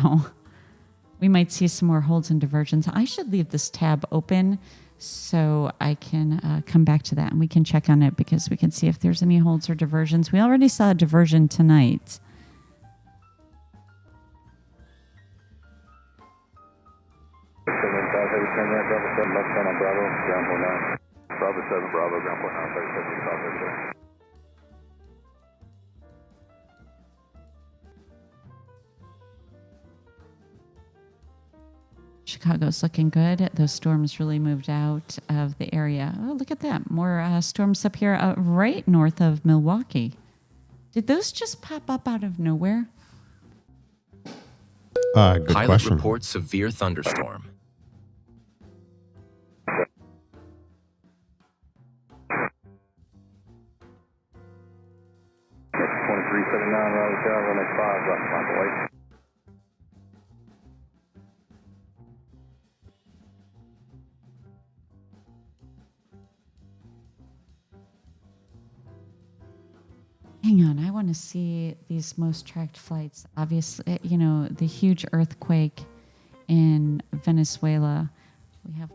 we might see some more holds and diversions. I should leave this tab open So I can come back to that and we can check on it because we can see if there's any holds or diversions. We already saw a diversion tonight. Bravo 7, Bravo, ground point 9, 37, South Air. Chicago's looking good. Those storms really moved out of the area. Oh, look at that. More storms up here right north of Milwaukee. Did those just pop up out of nowhere? Good Pilot question. reports severe thunderstorm. Hang on, I want to see these most tracked flights. Obviously, you know, the huge earthquake in Venezuela. We have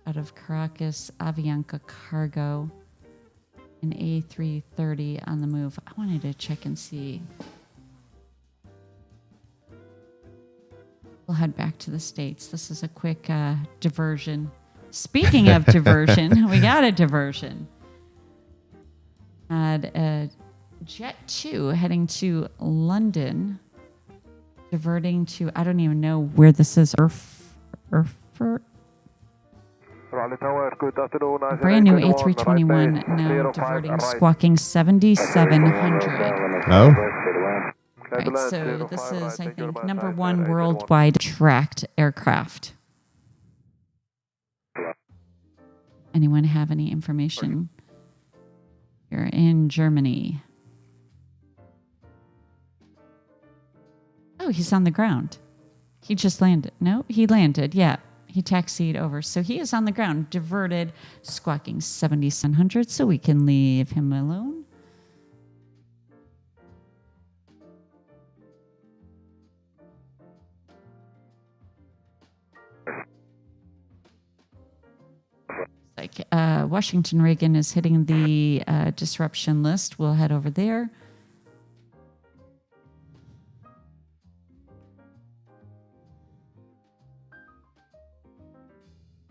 out of Caracas, Avianca Cargo, an A330 on the move. I wanted to check and see. We'll head back to the States. This is a quick diversion. Speaking of diversion, we got a diversion. Had a Jet 2 heading to London, diverting to, I don't even know where this is, Erfurt. Brand new A321 now diverting, squawking 7,700. Oh, Right, so this is, I think, #1 worldwide tracked aircraft. Anyone have any information? You're in Germany. Oh, he's on the ground. He just landed. No, he landed. Yeah, he taxied over. So he is on the ground, diverted, squawking 7,700, so we can leave him alone. Like Washington Reagan is hitting the disruption list. We'll head over there.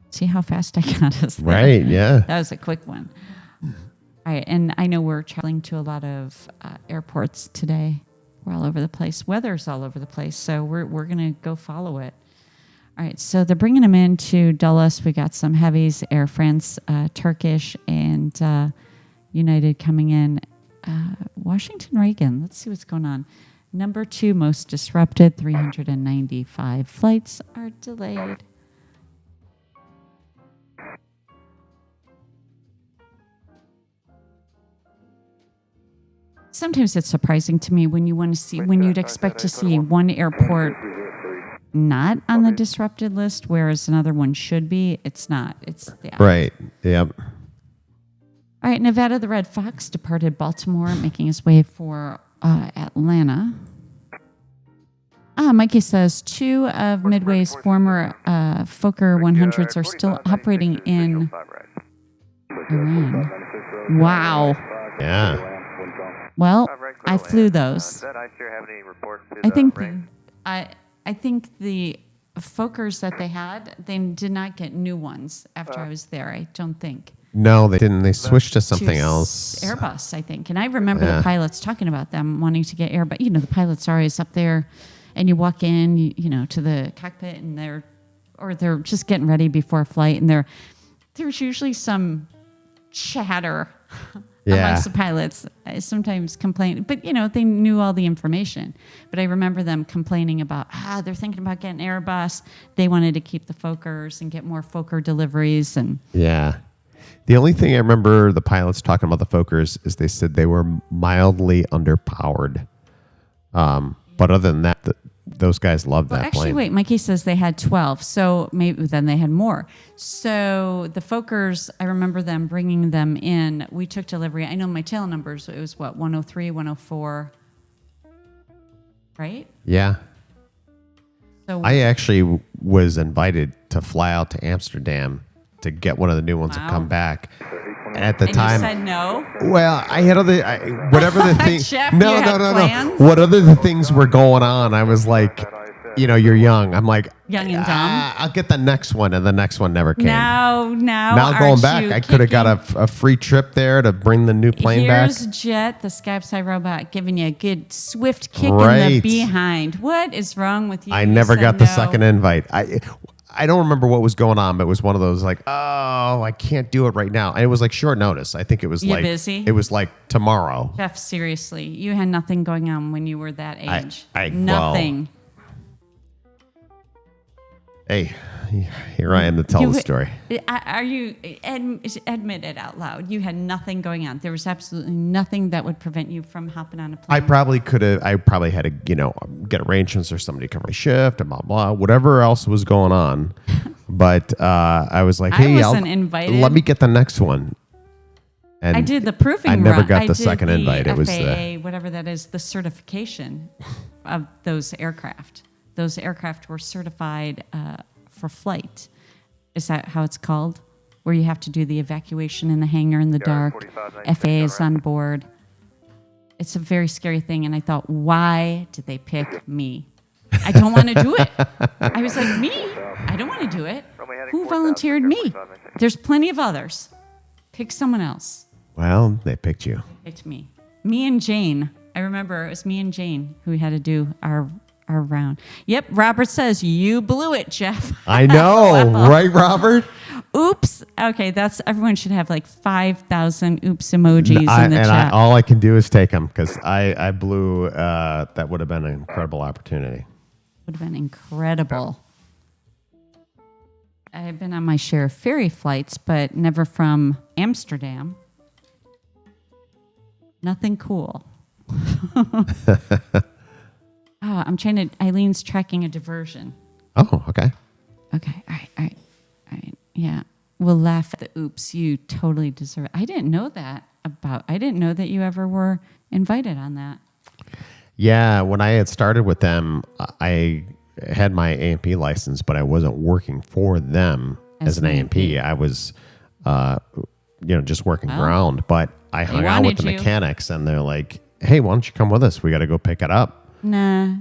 See how fast I got us there. right. Yeah. That was a quick one. All right, and I know we're traveling to a lot of airports today. We're all over the place. Weather's all over the place, so we're going to go follow it. All right, so they're bringing them in to Dulles. We got some heavies, Air France, Turkish, and United coming in. Washington Reagan, let's see what's going on. #2 most disrupted, 395 flights are delayed. Sometimes it's surprising to me when you want to see, when you'd expect to see one airport not on the disrupted list, whereas another one should be. It's not. It's the Right. Yep. All right, Nevada, the Red Fox departed Baltimore, making his way for Atlanta. Mikey says 2 of Midway's former Fokker 100s are still operating in Iran. Wow. Yeah. Well, I flew those. I think the Fokkers that they had, they did not get new ones after I was there. I don't think. No, they didn't. They switched to something else. Airbus, I think. And I remember the pilots talking about them wanting to get Airbus. You know, the pilots are always up there, and you walk in, you know, to the cockpit, and they're just getting ready before a flight, and there's usually some chatter amongst the pilots. I sometimes complain, but you know, they knew all the information. But I remember them complaining about, they're thinking about getting Airbus. They wanted to keep the Fokkers and get more Fokker deliveries. And yeah. The only thing I remember the pilots talking about the Fokkers is they said they were mildly underpowered. But other than that, those guys loved that actually, plane. wait, Mikey says they had 12, so maybe then they had more. So the Fokkers, I remember them bringing them in. We took delivery. I know my tail numbers, it was what, 103, 104, right? Yeah. So I actually was invited to fly out to Amsterdam to get one of the new ones and come back. And at the And time, you said no? well, I had other whatever the thing. Jeff, no, you no, had no, plans? no. What other things were going on? I was like, you're young. I'm like, Young and dumb? I'll get the next one, and the next one never came. Now going aren't back, you I could have got kicking- a free trip there to bring the new plane Here's back. Jet, the SkyOps robot, giving you a good swift kick in Right. the behind. What is wrong with you? I You never said got the no. second invite. I don't remember what was going on, but it was one of those like, oh, I can't do it right now. And it was like short notice. I think it was You like busy? It was like tomorrow. Jeff, seriously, you had nothing going on when you were that age. well, nothing. Hey, here I am to tell You- the story. Are you admit it out loud? You had nothing going on. There was absolutely nothing that would prevent you from hopping on a plane. I probably could have. I probably had to, get arrangements or somebody to cover my shift and blah blah, whatever else was going on. But I was like, I hey, wasn't invited. let me get the next one. And I did the proofing. I never run. got I the did second the invite. It was FAA, whatever that is, the certification of those aircraft. Those aircraft were certified for flight. Is that how it's called? Where you have to do the evacuation in the hangar in the dark. FAA is on board. It's a very scary thing. And I thought, why did they pick me? I don't want to do it. I was like, me? I don't want to do it. Who volunteered me? There's plenty of others. Pick someone else. well, they picked you. Picked me. Me and Jane. I remember it was me and Jane who had to do our round. Yep, Robert says, you blew it, Jeff. I know, right, Robert? Oops. Okay, everyone should have like 5,000 oops emojis in the chat. All I can do is take them because I blew. That would have been an incredible opportunity. Would have been incredible. I've been on my share of ferry flights, but never from Amsterdam. Nothing cool. I'm trying to. Eileen's tracking a diversion. Oh, okay. Okay. All right. Yeah. We'll laugh at the oops. You totally deserve it. I didn't know that you ever were invited on that. Yeah, when I had started with them, I had my AMP license, but I wasn't working for them as an AMP. I was, just working ground. But I hung out with the mechanics, and they're like, "Hey, why don't you come with us? We got to go pick it up." Nah.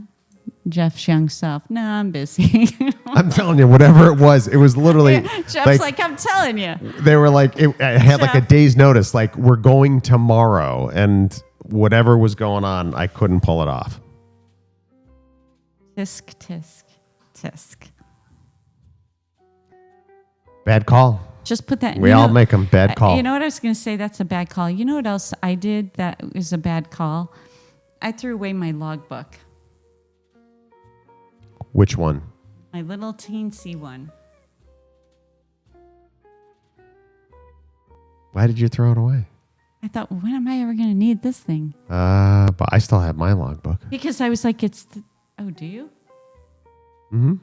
Jeff's young self. No, I'm busy. I'm telling you, whatever it was literally. Jeff's like, I'm telling you. They were like, I had like a day's notice, like we're going tomorrow, and whatever was going on, I couldn't pull it off. Tisk, tisk, tisk. Bad call. Just put that. We all make them. Bad call. You know what I was going to say? That's a bad call. You know what else I did that was a bad call? I threw away my logbook. Which one? My little teensy one. Why did you throw it away? I thought, when am I ever going to need this thing? But I still have my logbook. Because I was like, oh, do you? Mm-hmm.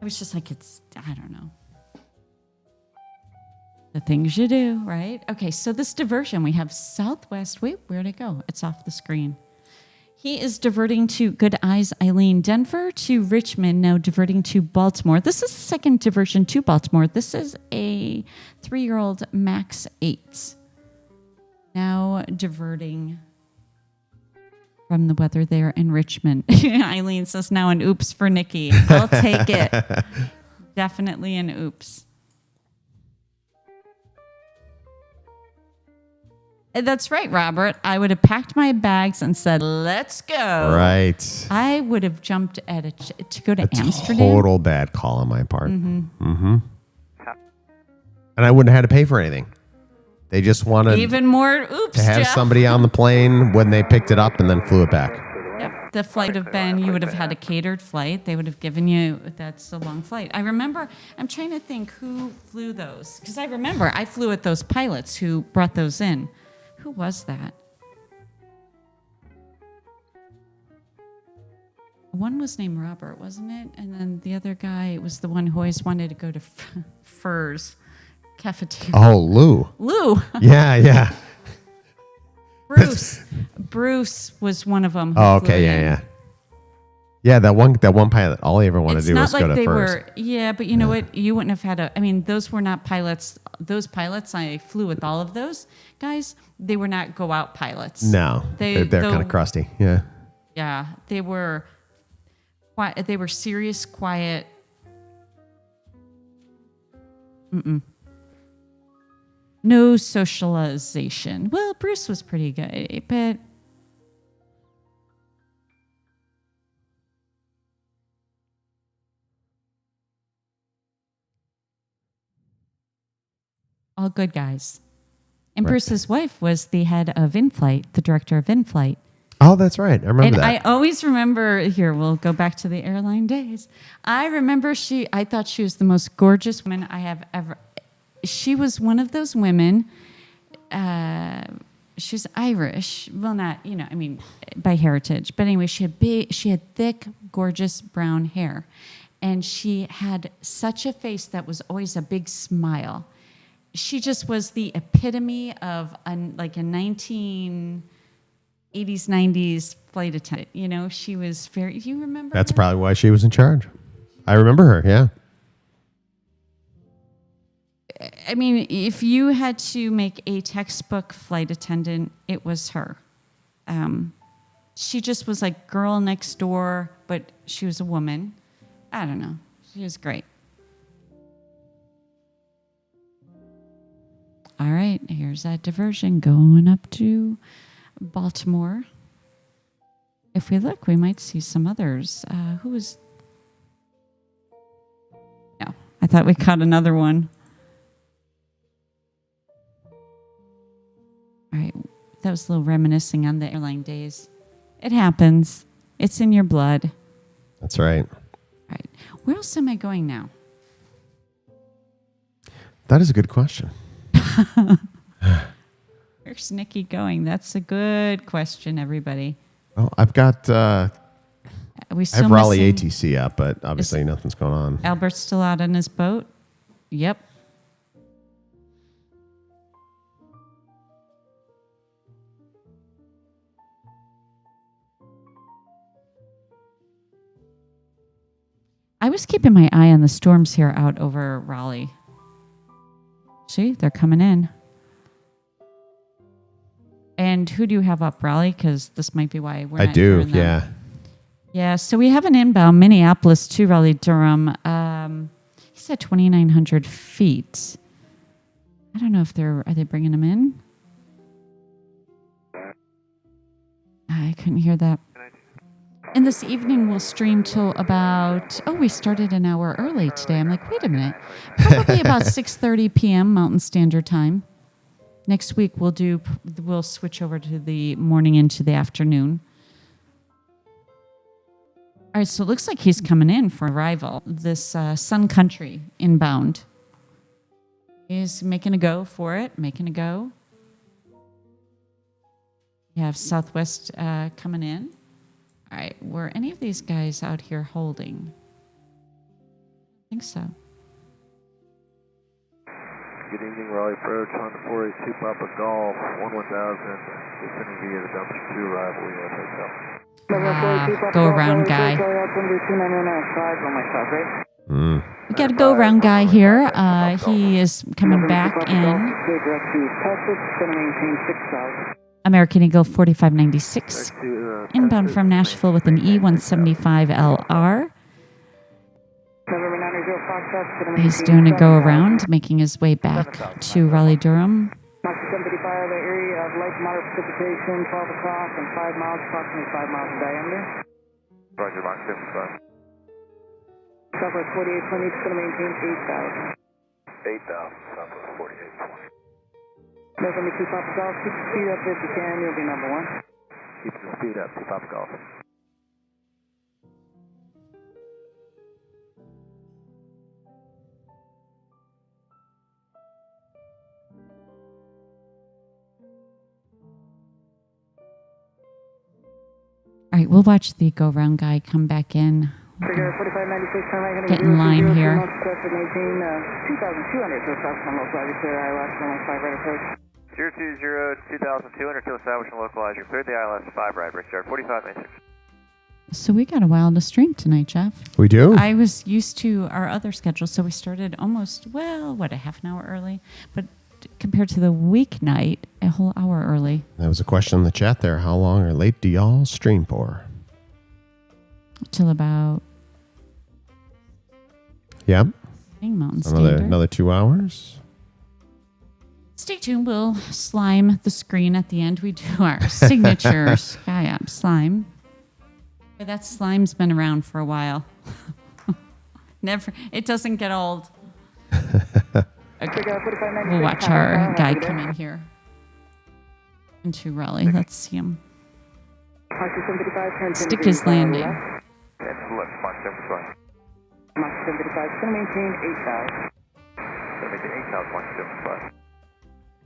I was just like, I don't know. The things you do, right? Okay, so this diversion, we have Southwest. Wait, where'd it go? It's off the screen. He is diverting to Good Eyes, Eileen. Denver to Richmond, now diverting to Baltimore. This is the second diversion to Baltimore. This is a 3-year-old MAX 8. Now diverting from the weather there in Richmond. Eileen says now an oops for Nikki. I'll take it. Definitely an oops. That's right, Robert. I would have packed my bags and said, let's go. Right. I would have jumped at to go to Amsterdam. Total bad call on my part. Mm-hmm. And I wouldn't have had to pay for anything. They just wanted Even more oops, to have Jeff. somebody on the plane when they picked it up and then flew it back. Yep. The flight would have been, you would have had a catered flight. They would have given you, that's a long flight. I remember, I'm trying to think who flew those. Because I remember I flew with those pilots who brought those in. Who was that? One was named Robert, wasn't it? And then the other guy was the one who always wanted to go to Furs cafeteria. Oh, Lou. Lou. Yeah. Bruce. Bruce was one of them. Oh, okay. Yeah. Yeah, that one pilot, all he ever wanted It's to do not was like go to they first. were. Yeah, but you know what? You wouldn't have had I mean, those were not pilots. Those pilots, I flew with all of those guys. They were not go out pilots. No, they're kind of crusty. Yeah. Yeah, they were. They were serious, quiet. No socialization. Well, Bruce was pretty good, but all good guys. And Right. Bruce's wife was the head of in-flight, the director of in-flight. Oh, that's right. I remember And that. I always remember, here, we'll go back to the airline days. I remember I thought she was the most gorgeous woman I have ever. She was one of those women. She's Irish. Well, not, I mean, by heritage. But anyway, she had thick, gorgeous brown hair. And she had such a face that was always a big smile. She just was the epitome of a 1980s, 90s flight attendant. She was very, do you remember That's her? probably why she was in charge. I remember her, yeah. I mean, if you had to make a textbook flight attendant, it was her. She just was like girl next door, but she was a woman. I don't know. She was great. All right, here's that diversion going up to Baltimore. If we look, we might see some others. Who was... No, I thought we caught another one. All right, that was a little reminiscing on the airline days. It happens. It's in your blood. That's right. All right, where else am I going now? That is a good question. Where's Nikki going? That's a good question, everybody. Well, I've got... I We still have Raleigh missing- ATC up, but obviously nothing's going on. Albert's still out on his boat? Yep. I was keeping my eye on the storms here out over Raleigh. See, they're coming in. And who do you have up, Raleigh? Because this might be why we're I not do, hearing them. yeah. Yeah, so we have an inbound Minneapolis to Raleigh Durham. He's at 2,900 feet. I don't know if are they bringing him in? I couldn't hear that. And this evening we'll stream till about, we started an hour early today. I'm like, wait a minute. Probably about 6:30 p.m. Mountain Standard Time. Next week we'll switch over to the morning into the afternoon. All right, so it looks like he's coming in for arrival. This Sun Country inbound is making a go for it, making a go. You have Southwest coming in. All right, were any of these guys out here holding? I think so. Good evening, Raleigh approach, Honda 482 Papa Golf, 11000, descending via the dumpster 2 arrival, Go around guy. We got a go around guy here. He is coming back in. American Eagle 4596. Inbound from Nashville with an E175LR. He's doing a go around, making his way back to Raleigh Durham. Mach 75, area of light moderate precipitation, 12 o'clock and 5 miles, approximately 5 miles in diameter. Roger, Mach 75. Southwest 4820, it's going to maintain 8,000. 8,000, Southwest 4820. November 2 Papa Golf, keep the speed up if you can, you'll be number 1. Keep the speed up, 2 Papa Golf. All right, we'll watch the go round guy come back in. Figure 4596, turn right, heading Get in line here. Maintain 2,200 to approximate local clear ILS 115 right approach. 020, 2,200 to establish and localize. You're cleared the ILS 5 right, Richard, 4596. So we got a while to stream tonight, Jeff. We do? I was used to our other schedule, so we started almost, a half an hour early. But compared to the weeknight, a whole hour early. That was a question in the chat there. How long or late do y'all stream for? Till about... Yep. Mountain Standard. Another 2 hours? Stay tuned. We'll slime the screen at the end. We do our signature SkyOps slime. That slime's been around for a while. It doesn't get old. Okay. We'll watch our guy come in here into Raleigh. Let's see him stick his landing. Mach 75, going to maintain 8,000.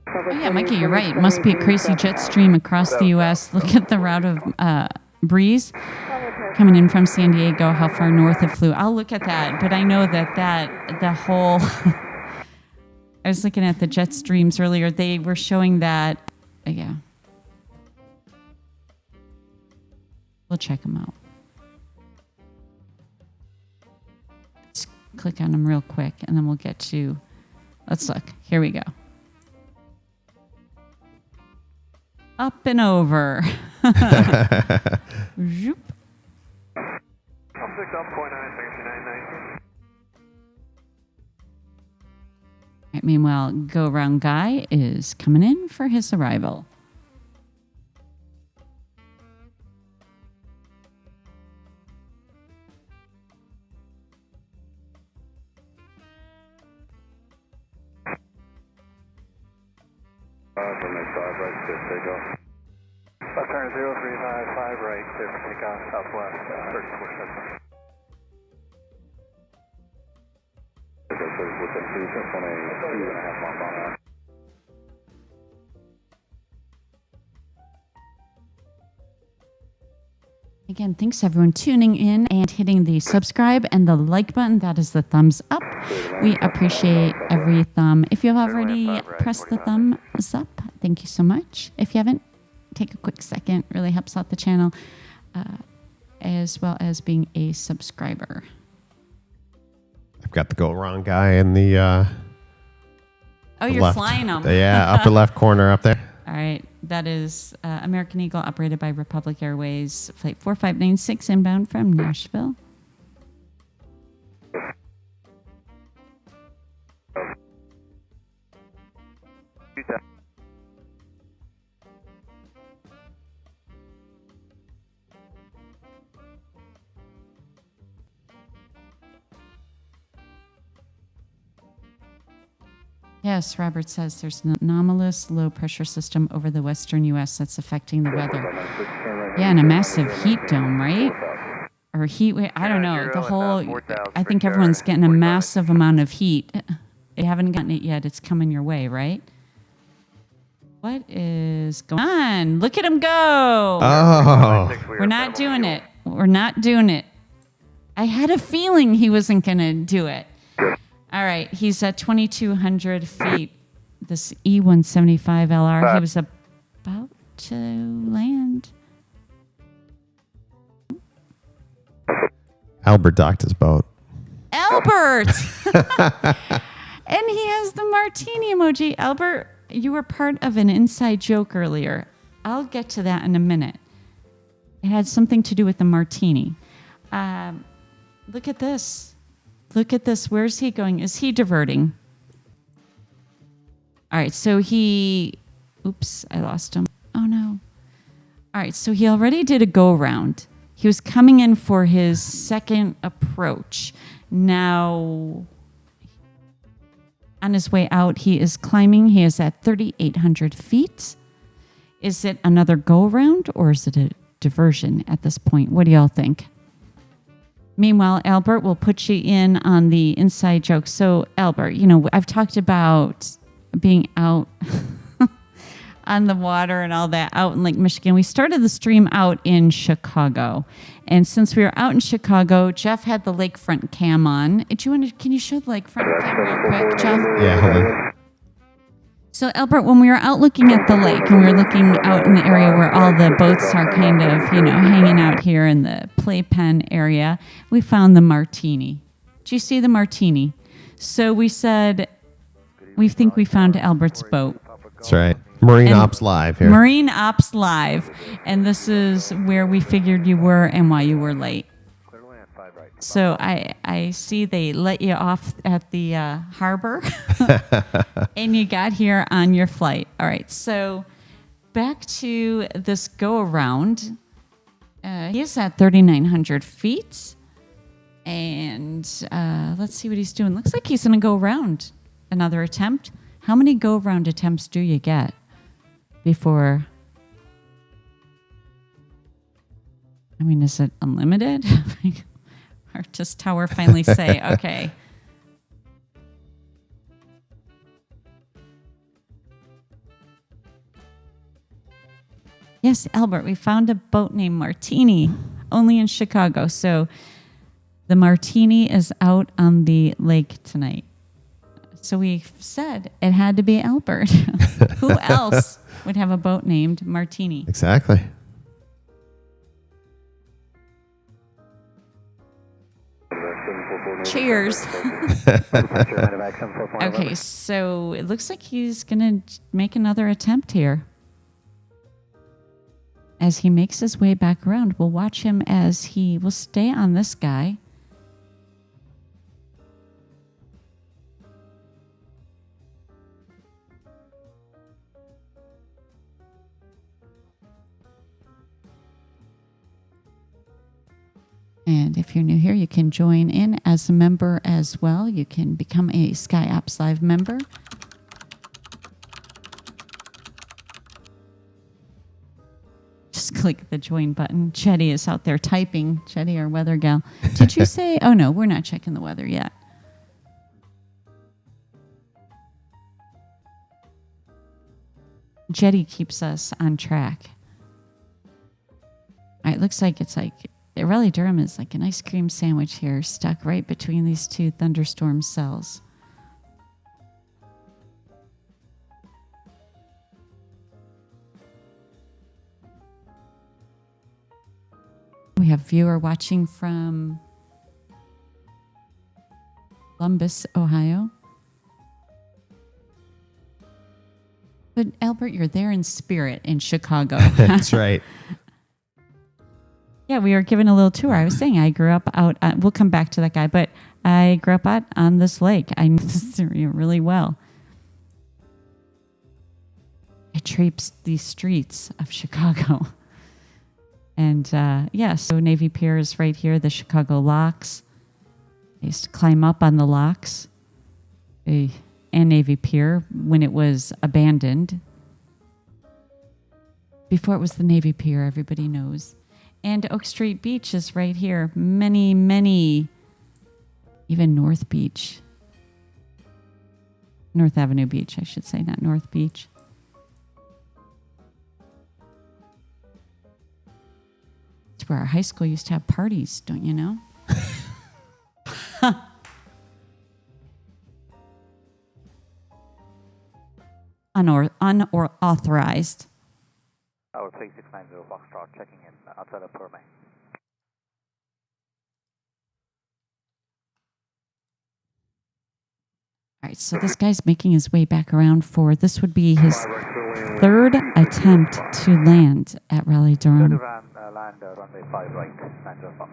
Oh yeah, Mikey, you're right. It must be a crazy jet stream across the U.S. Look at the route of breeze coming in from San Diego, how far north it flew. I'll look at that, but I know that the whole... I was looking at the jet streams earlier. They were showing that... yeah. We'll check them out. Let's click on them real quick, and then we'll get to... Let's look. Here we go. Up and over. Zoop. Right, meanwhile, Go Round Guy is coming in for his arrival. Left turn 0355 right, clear for takeoff, southwest, 34 Again, thanks everyone tuning in and hitting the subscribe and the like button. That is the thumbs up. We appreciate every thumb. If you've already pressed the thumbs up, thank you so much. If you haven't, take a quick second. Really helps out the channel, as well as being a subscriber. I've got the Go Round Guy in the oh, you're left. Flying them. Yeah, upper left corner up there. All right. That is American Eagle operated by Republic Airways, Flight 4596 inbound from Nashville. Yes, Robert says there's an anomalous low pressure system over the western U.S. that's affecting the weather. Yeah, and a massive heat dome, right? Or heat wave. I don't know. The whole, I think everyone's getting a massive amount of heat. You haven't gotten it yet. It's coming your way, right? What is going on? Look at him go. Oh. We're not doing it. We're not doing it. I had a feeling he wasn't going to do it. All right, he's at 2,200 feet. This E-175LR, he was about to land. Albert docked his boat. Albert! And he has the martini emoji. Albert, you were part of an inside joke earlier. I'll get to that in a minute. It had something to do with the martini. Look at this. Look at this. Where's he going? Is he diverting? All right, so oops, I lost him. Oh, no. All right, so he already did a go-round. He was coming in for his second approach. Now, on his way out, he is climbing. He is at 3,800 feet. Is it another go-round or is it a diversion at this point? What do y'all think? Meanwhile, Albert will put you in on the inside joke. So, Albert, I've talked about being out on the water and all that out in Lake Michigan. We started the stream out in Chicago. And since we were out in Chicago, Jeff had the lakefront cam on. Can you show the lakefront cam real quick, Jeff? Yeah, hold on. So, Albert, when we were out looking at the lake and we were looking out in the area where all the boats are kind of, hanging out here in the playpen area, we found the Martini. Do you see the Martini? So we said, we think we found Albert's boat. That's right. Marine Ops Live here. Marine Ops Live. And this is where we figured you were and why you were late. So I see they let you off at the harbor and you got here on your flight. All right, so back to this go-around. He's at 3,900 feet. And let's see what he's doing. Looks like he's going to go around another attempt. How many go-around attempts do you get before... I mean, is it unlimited? Or does Tower finally say, okay. Yes, Albert, we found a boat named Martini, only in Chicago. So the Martini is out on the lake tonight. So we said it had to be Albert. Who else would have a boat named Martini? Exactly. Cheers. Okay, so it looks like he's going to make another attempt here. As he makes his way back around, we'll watch him as he will stay on this guy. And if you're new here, you can join in as a member as well. You can become a SkyOps Live member. Just click the join button. Chetty is out there typing. Chetty, our weather gal. Did you say? Oh, no, we're not checking the weather yet. Jetty keeps us on track. All right, looks like it's like Raleigh Durham is like an ice cream sandwich here, stuck right between these two thunderstorm cells. We have viewer watching from Columbus, Ohio. But Albert, you're there in spirit in Chicago. That's right. Yeah, we were given a little tour. I was saying I grew up out, we'll come back to that guy, but I grew up out on this lake. I know this area really well. I traipsed these streets of Chicago. And yeah, so Navy Pier is right here, the Chicago locks. I used to climb up on the locks and Navy Pier when it was abandoned. Before it was the Navy Pier, everybody knows. And Oak Street Beach is right here. Many, many, even North Beach. North Avenue Beach, I should say, not North Beach. It's where our high school used to have parties, don't you know? Unauthorized. Tower 3690 Foxtrot checking in outside of Permay. All right, so this guy's making his way back around for, this would be his third attempt to land at Raleigh Durham. Land runway 5 right, 90 Fox.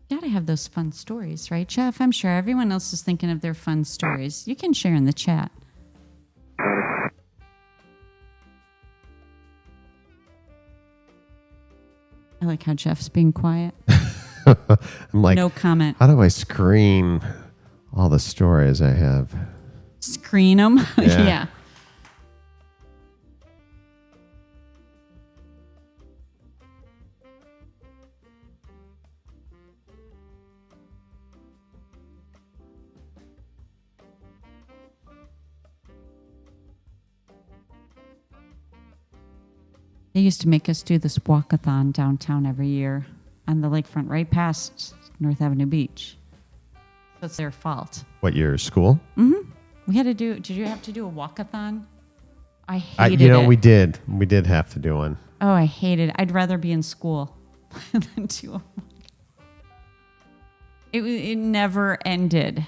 Gotta have those fun stories, right, Jeff? I'm sure everyone else is thinking of their fun stories. You can share in the chat. I like how Jeff's being quiet. I'm like, no comment. How do I screen all the stories I have? Screen them? Yeah. They used to make us do this walkathon downtown every year on the lakefront right past North Avenue Beach. So it's their fault. What, your school? Mm-hmm. We had to do, did you have to do a walkathon? I hated it. We did. We did have to do one. Oh, I hated it. I'd rather be in school than do a walk. It never ended.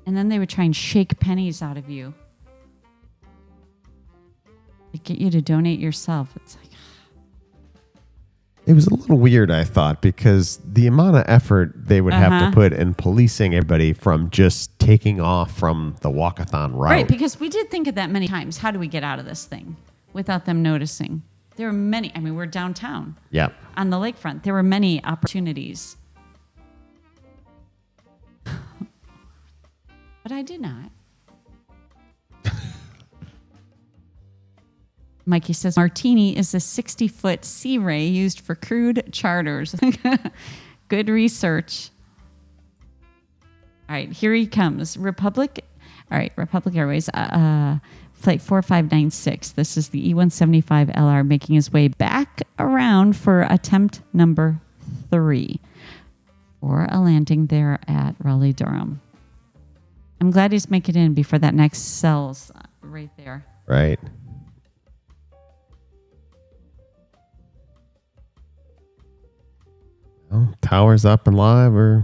And then they would try and shake pennies out of you. They get you to donate yourself. It's like... It was a little weird, I thought, because the amount of effort they would have to put in policing everybody from just taking off from the walkathon route. Right, because we did think of that many times. How do we get out of this thing without them noticing? There were many. I mean, we're downtown. Yeah. On the lakefront. There were many opportunities. But I did not. Mikey says, Martini is a 60-foot Sea Ray used for crude charters. Good research. All right, here he comes. Republic Airways, flight 4596. This is the E175 LR making his way back around for attempt number 3 for a landing there at Raleigh-Durham. I'm glad he's making it in before that next cell's right there. Right. Oh, tower's up and live, or...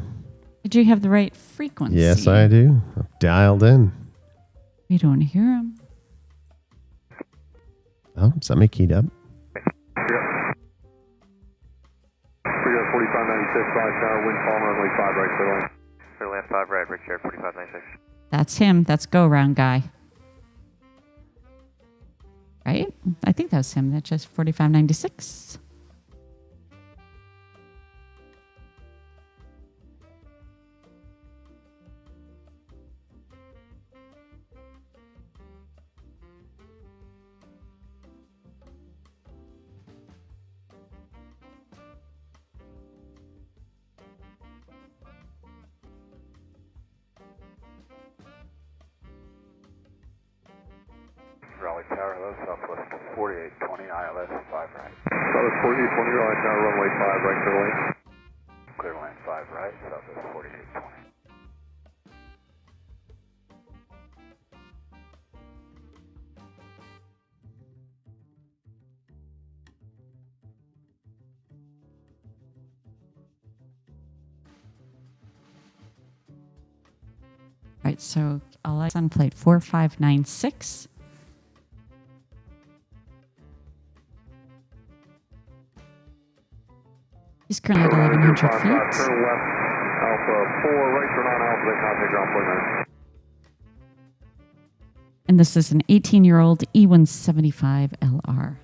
Did you have the right frequency? Yes, I do. I'm dialed in. We don't hear him. Oh, somebody keyed up. We got 4596, wind calm, runway 5 right, clear line. Clear land 5 right, bridge here, 4596. That's him. That's go round guy. Right? I think that was him. That's just 4596. Raleigh Tower, hello, Southwest 4820, ILS 5 right. Southwest 4820, Raleigh Tower, runway 5 right, clear lane. Clear land 5 right, Southwest 4820. All right, so all eyes on flight 4596. He's currently at 1100 feet. Turn left, Alpha 4, right turn on Alpha, they contact ground point 9. And this is an 18-year-old E175 LR.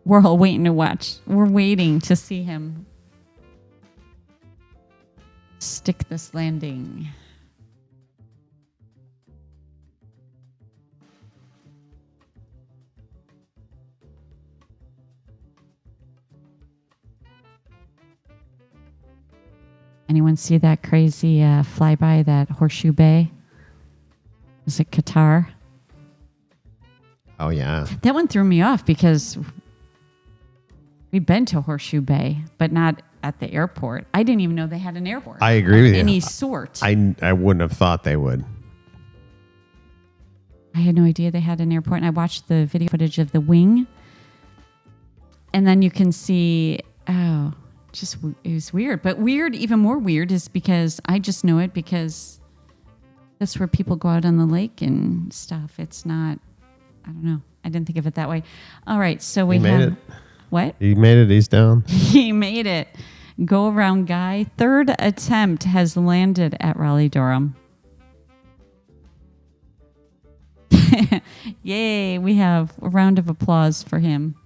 We're all waiting to watch. We're waiting to see him stick this landing. Anyone see that crazy flyby, that Horseshoe Bay? Is it Qatar? Oh, yeah. That one threw me off because we've been to Horseshoe Bay, but not at the airport. I didn't even know they had an airport. I agree with you. Any sort. I wouldn't have thought they would. I had no idea they had an airport, and I watched the video footage of the wing, and then you can see, it was weird. But even more weird is because I just know it because that's where people go out on the lake and stuff. It's not, I don't know. I didn't think of it that way. All right, so we made it. What? He made it. He's down. He made it. Go around guy. Third attempt has landed at Raleigh-Durham. Yay, we have a round of applause for him.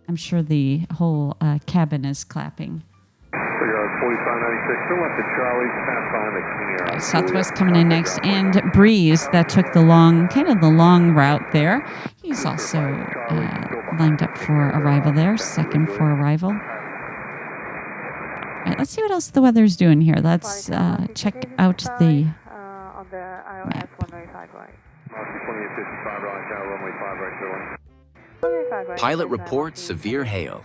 I'm sure the whole cabin is clapping. 4596, turn left at Charlie, pass behind the King Air. Southwest coming in next, and Breeze, that took the long route there. He's also lined up for arrival there, second for arrival. All right, let's see what else the weather's doing here. Let's check out the on the iOS 195 right. 2855 right now, runway 5 right, 01. Pilot reports severe hail.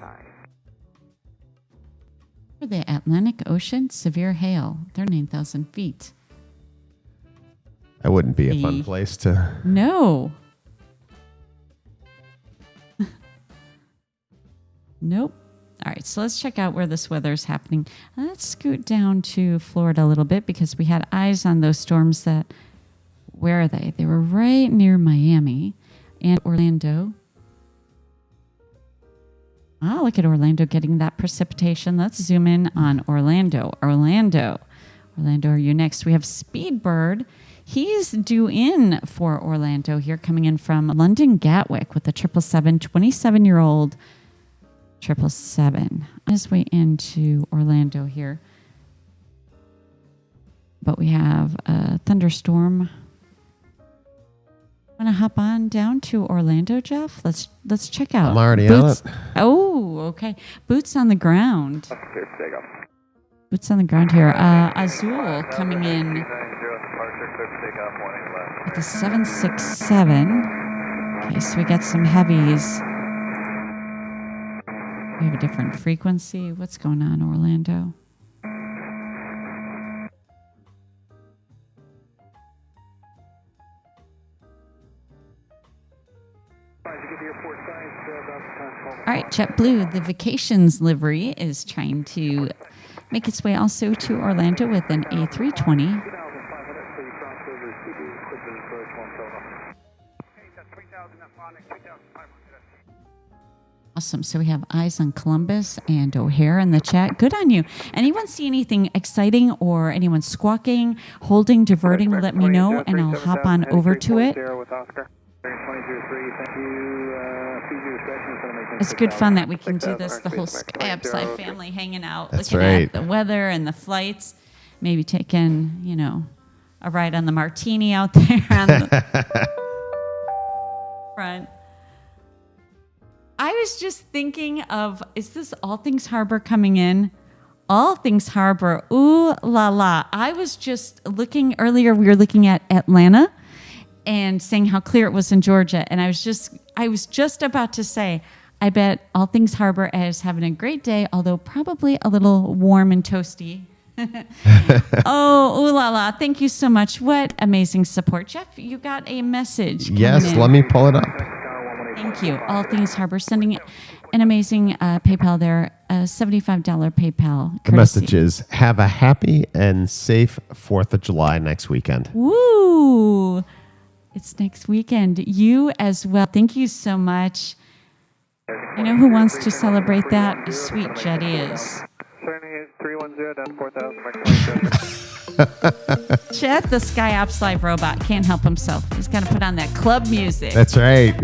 for the Atlantic Ocean, severe hail. They're 9,000 feet. That wouldn't be a fun place to... No. Nope. All right, so let's check out where this weather is happening. Let's scoot down to Florida a little bit because we had eyes on those storms that... Where are they? They were right near Miami and Orlando. Ah, look at Orlando getting that precipitation. Let's zoom in on Orlando. Orlando, are you next? We have Speedbird. He's due in for Orlando here, coming in from London Gatwick with the 777, 27-year-old 777. On his way into Orlando here. But we have a thunderstorm. Want to hop on down to Orlando, Jeff? Let's check out. I'm already on it. Oh, okay. Boots on the ground. Boots on the ground here. Azul coming in with the 767. Okay, so we got some heavies. We have a different frequency. What's going on, Orlando? All right, JetBlue, the vacations livery is trying to make its way also to Orlando with an A320. Awesome. So we have eyes on Columbus and O'Hare in the chat. Good on you. Anyone see anything exciting or anyone squawking, holding, diverting, let me know, and I'll hop on over to it. It's good fun that we can do this, the whole SkyOps Live family hanging out, That's looking right. at the weather and the flights, maybe taking, a ride on the martini out there on the front. I was just thinking of, is this All Things Harbor coming in? All Things Harbor, ooh la la. I was just looking earlier, we were looking at Atlanta and saying how clear it was in Georgia. And I was just about to say, I bet All Things Harbor is having a great day, although probably a little warm and toasty. Oh, ooh la la. Thank you so much. What amazing support. Jeff, you got a message. Yes, let me pull it up. Thank you. All Things Harbor sending an amazing PayPal there, a $75 PayPal courtesy. The message is, have a happy and safe 4th of July next weekend. Woo! It's next weekend. You as well. Thank you so much. You know who wants to celebrate that? Sweet Jetty is. 310 down 4,000. Jet, the SkyOps Live robot, can't help himself. He's got to put on that club music. That's right.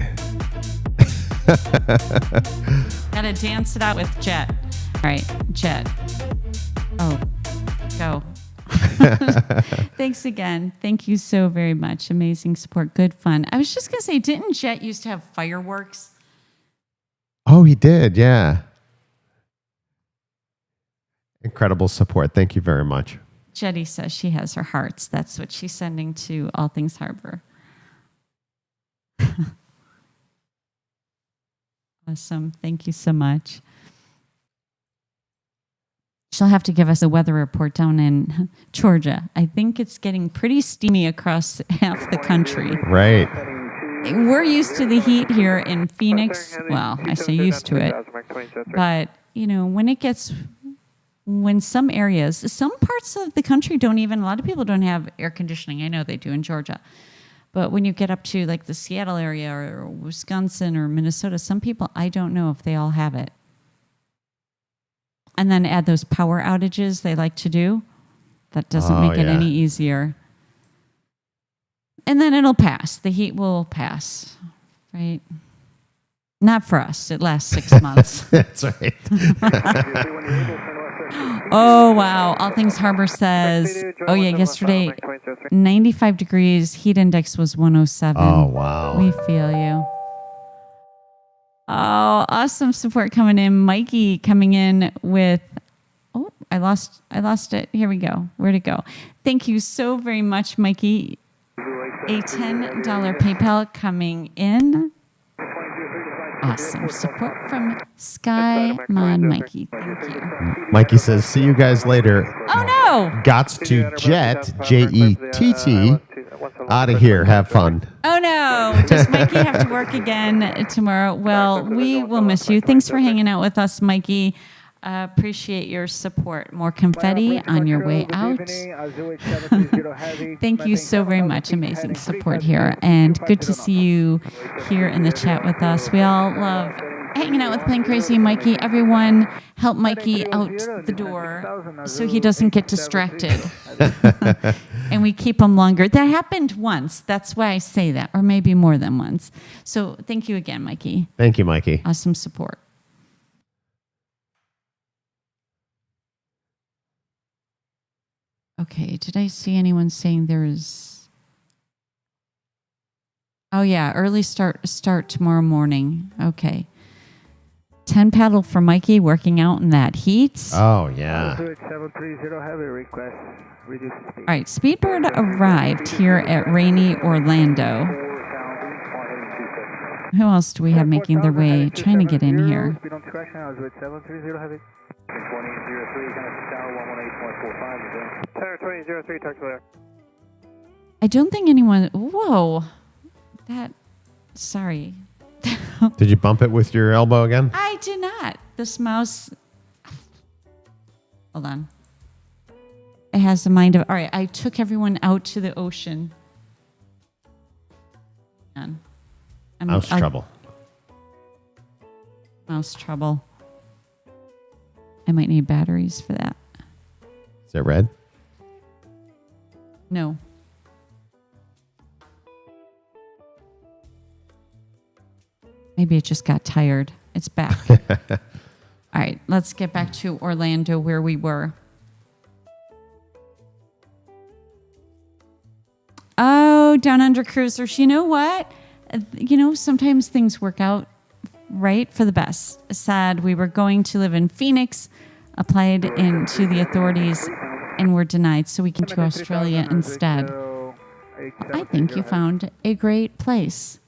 Got to dance it out with Jet. All right, Jet. Oh, go. Thanks again. Thank you so very much. Amazing support. Good fun. I was just going to say, didn't Jet used to have fireworks? Oh, he did. Yeah. Incredible support. Thank you very much. Jetty says she has her hearts. That's what she's sending to All Things Harbor. Awesome. Thank you so much. She'll have to give us a weather report down in Georgia. I think it's getting pretty steamy across half the country. Right. We're used to the heat here in Phoenix. Well, I say used to it. But, when some areas, some parts of the country a lot of people don't have air conditioning. I know they do in Georgia. But when you get up to like the Seattle area or Wisconsin or Minnesota, some people, I don't know if they all have it. And then add those power outages they like to do. That doesn't make it any easier. And then it'll pass. The heat will pass, right? Not for us. It lasts 6 months. That's right. Oh, wow. All Things Harbor says, yesterday, 95 degrees. Heat index was 107. Oh, wow. We feel you. Oh, awesome support coming in. Mikey coming in with I lost it. Here we go. Where'd it go? Thank you so very much, Mikey. A $10 PayPal coming in. Awesome support from Sky Mod Mikey. Thank you. Mikey says, see you guys later. Oh no! Gots to jet, J-E-T-T, out of here. Have fun. Oh no! Does Mikey have to work again tomorrow? Well, we will miss you. Thanks for hanging out with us, Mikey. Appreciate your support. More confetti on your way out. Thank you so very much. Amazing support here. And good to see you here in the chat with us. We all love hanging out with Plane Crazy Mikey. Everyone help Mikey out the door so he doesn't get distracted. And we keep him longer. That happened once. That's why I say that, or maybe more than once. So thank you again, Mikey. Thank you, Mikey. Awesome support. Okay, did I see anyone saying there is... Oh yeah, early start tomorrow morning. Okay. 10 paddle for Mikey working out in that heat. Oh, yeah. All right, Speedbird arrived here at rainy Orlando. Who else do we have making their way, trying to get in here? I don't think anyone... Whoa. Sorry. Did you bump it with your elbow again? I did not. This mouse... Hold on. It has the mind of... All right, I took everyone out to the ocean. Mouse trouble. Mouse trouble. I might need batteries for that. Is it red? No. Maybe it just got tired. It's back. All right, let's get back to Orlando where we were. Oh, Down Under Cruisers. You know what? Sometimes things work out right for the best. Sad we were going to live in Phoenix, applied into the authorities, and were denied, so we came to Australia instead. I think you found a great place.